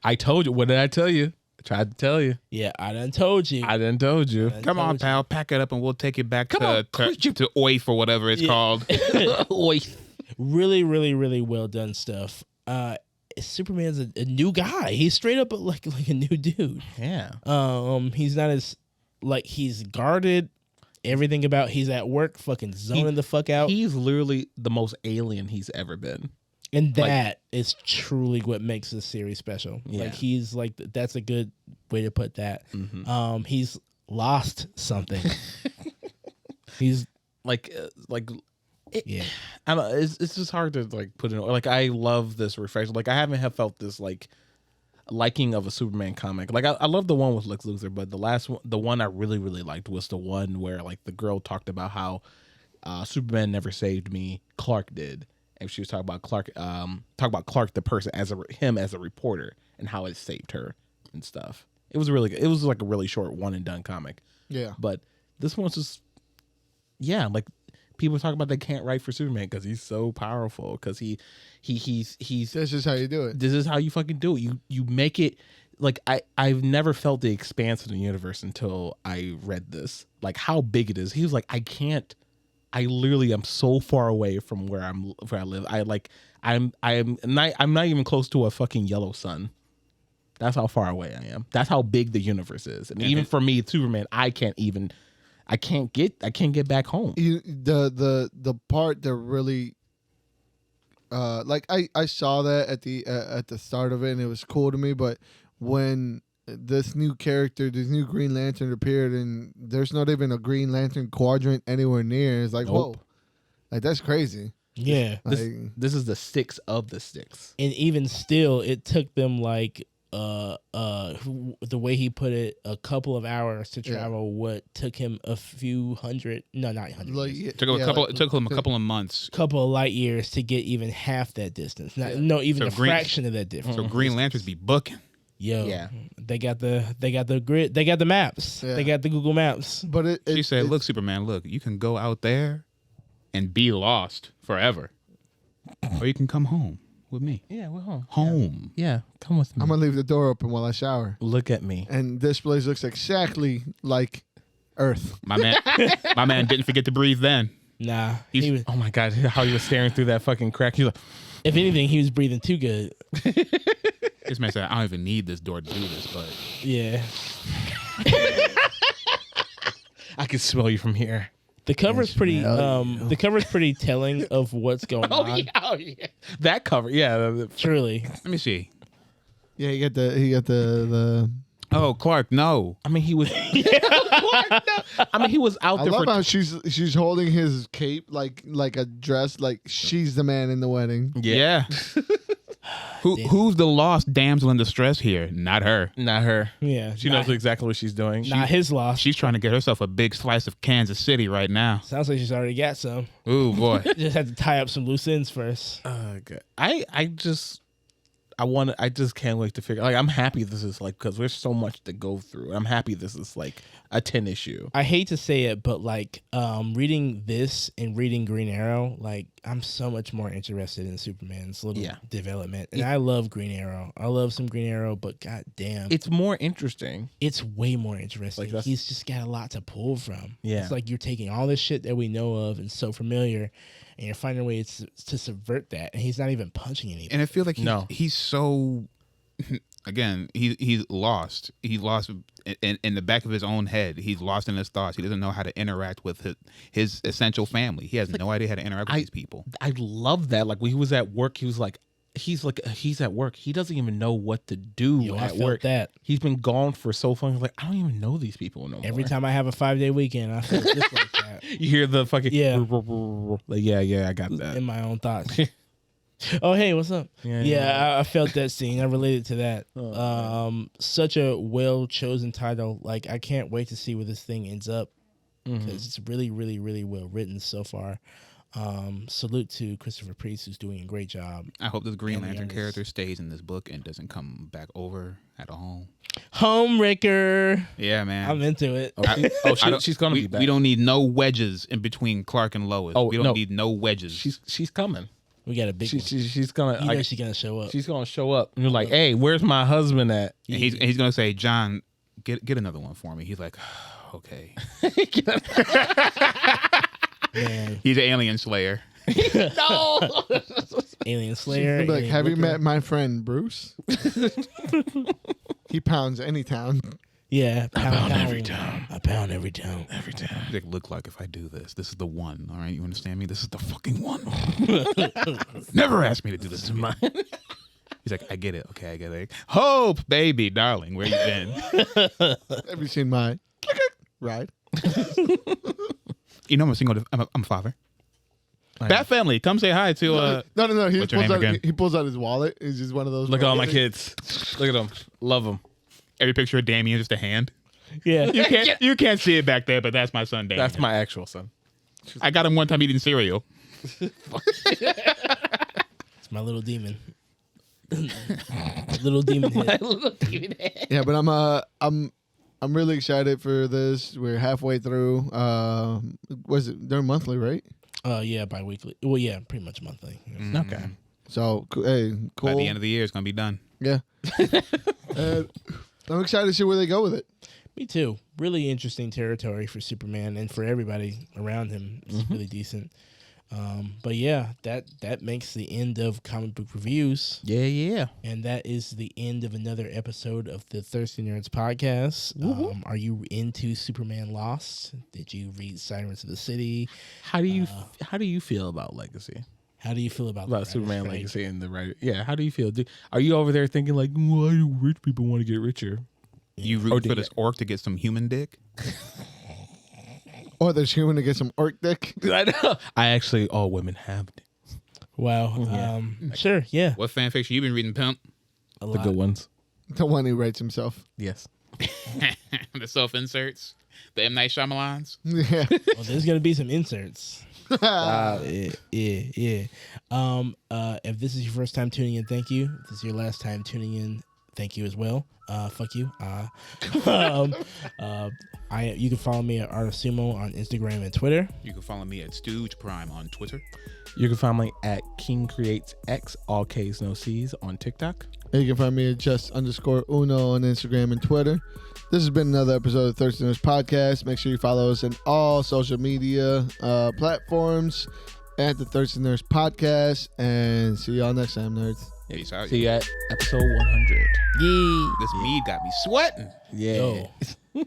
I told you. What did I tell you? I tried to tell you. Yeah, I done told you. I done told you. Come on, pal. Pack it up and we'll take it back to OIF or whatever it's called. Really, really, really well done stuff. Superman's a new guy. He's straight up like a new dude. Yeah. He's not as like he's guarded. Everything about he's at work, fucking zoning the fuck out. He's literally the most alien he's ever been. And that is truly what makes this series special. Yeah. Like he's like that's a good way to put that. Mm-hmm. He's lost something. He's yeah. I don't know, it's just hard to like put it. Like I love this refresh. Like I haven't have felt this like liking of a Superman comic. Like I love the one with Lex Luthor, but the last one, the one I really really liked was the one where like the girl talked about how Superman never saved me, Clark did. And she was talking about Clark, Clark the person as him as a reporter and how it saved her and stuff. It was really good. It was like a really short one and done comic. Yeah, but this one's just like people talk about they can't write for Superman because he's so powerful because he's this is how you do it. This is how you fucking do it. You make it like I've never felt the expanse of the universe until I read this. Like how big it is. He was like I literally am so far away from where I live. I'm not even close to a fucking yellow sun. That's how far away I am. That's how big the universe is. And even for me, Superman, I can't get back home. The part that really like I saw that at the start of it and it was cool to me, but when this new character, this new Green Lantern appeared and there's not even a Green Lantern quadrant anywhere near, it's like, whoa. Like that's crazy. Yeah. Like, This is the sticks of the sticks. And even still, it took them like the way he put it, a couple of hours to travel what took him a few hundred, no, not hundred. like, It took him a couple of months. Couple of light years to get even half that distance. No, even a fraction of that difference. So Green Lanterns be booking. Yo, Yeah. they got the grid, they got the maps, they got the Google Maps. But She said, "Look, Superman, look, you can go out there and be lost forever, or you can come home with me. Yeah, we're home. Home. Yeah, come with me. I'm gonna leave the door open while I shower. Look at me. And this place looks exactly like Earth. My man didn't forget to breathe then. Nah, He's- he was, Oh my god, how he was staring through that fucking crack. He's like, if anything, he was breathing too good. This man said, I don't even need this door to do this, but Yeah. I can smell you from here. The cover's pretty. The cover's pretty telling of what's going on. Oh yeah, that cover. Yeah, Truly, let me see. Yeah, he got the. Oh, Clark, no. I mean, he was. I mean, he was out I there love for. how she's holding his cape like a dress, like she's the man in the wedding. Yeah. Who's the lost damsel in distress here? Not her. Not her. Yeah, She knows exactly what she's doing. Not his loss. She's trying to get herself a big slice of Kansas City right now. Sounds like she's already got some. Ooh, boy. Just had to tie up some loose ends first. Good. I just can't wait to figure. Like, I'm happy this is like because there's so much to go through. I'm happy this is like a 10 issue. I hate to say it, but like reading this and reading Green Arrow, like I'm so much more interested in Superman's little development. And I love Green Arrow. I love some Green Arrow, but goddamn, It's more interesting. it's way more interesting. Like He's just got a lot to pull from. Yeah. It's like you're taking all this shit that we know of and so familiar, and you're finding ways to subvert that. And he's not even punching anything. And I feel like No. he's so, again, he's lost. He's lost in the back of his own head. He's lost in his thoughts. He doesn't know how to interact with his essential family. He has no idea how to interact with these people. I love that. Like when he was at work, he's at work. He doesn't even know what to do Yo, I at felt work. that. He's been gone for so long. He's like, I don't even know these people no more. Every time I have a 5-day weekend, I feel just like that you hear the fucking Yeah. like, yeah, I got that. in my own thoughts. Oh, hey, what's up? Yeah, I felt that scene. I related to that. Such a well-chosen title. Like, I can't wait to see where this thing ends up because it's really, really, really well written so far. Salute to Christopher Priest, who's doing a great job. I hope this Green And the Lantern others. character stays in this book and doesn't come back over at all. Homewrecker. Yeah, man. I'm into it. She's gonna be back. We don't need no wedges in between Clark and Lois. Oh, we don't no. need no wedges. She's coming. We got a big one. She's gonna. You know Like, she's gonna show up. she's gonna show up. And you're like, hey, where's my husband at? and he's gonna say, John, get another one for me. He's like, okay. Man, He's an alien slayer. Alien Slayer. He'll be like, Alien have you Looker. met my friend Bruce? He pounds any town. Yeah, pound every town. I pound every town. Every time. He's like, look like if I do this, this is the one. All right, you understand me? This is the fucking one. Never ask me to do this to me. He's like, I get it. Okay, I get it. Hope, baby, darling, where you been? Have you seen my ride? You know I'm a single. I'm a father. Bat family, come say hi to. No. What's your name again? He pulls out his wallet. It's just one of those. Look at all my wallets. kids. Look at them. Love them. Every picture of Damien is just a hand. Yeah. You can't see it back there, but that's my son, Damien. That's my actual son. I got him one time eating cereal. It's my little demon. Little demon head. Yeah, but I'm really excited for this. We're halfway through. Was it? They're monthly, right? Yeah, bi-weekly. Well, yeah, pretty much monthly. Okay. So hey, cool. By the end of the year, it's gonna be done. Yeah. I'm excited to see where they go with it. Me too. Really interesting territory for Superman and for everybody around him. It's really decent. But yeah, that makes the end of comic book reviews. Yeah. And that is the end of another episode of the Thirsty Nerds podcast. Are you into Superman Lost? Did you read Sirens of the City? How do you feel about Legacy? How do you feel about About the Superman writer's Legacy and the writer? Yeah. How do you feel? Are you over there thinking like, why do rich people want to get richer? You Or root did for this orc to get some human dick? Or there's human to get some orc dick. I know. I actually, all women have it. Wow. Sure. Yeah. What fan fiction you been reading, pimp? A The lot. good ones. The one who writes himself. Yes. The self inserts, the M Night Shyamalans. Yeah. Well, there's gonna be some inserts. Yeah. If this is your first time tuning in, thank you. If this is your last time tuning in, thank you as well. Fuck you. You can follow me at Art of Sumo on Instagram and Twitter. You can follow me at Stooge Prime on Twitter. You can find me at King Creates X, all K's, no C's, on TikTok. And you can find me at Just_Uno on Instagram and Twitter. This has been another episode of Thirsty Nerds Podcast. Make sure you follow us on all social media platforms at the Thirsty Nerds Podcast. And see y'all next time, nerds. Peace out. See you at episode 100. Yee. This mead got me sweating. Yeah. Yo.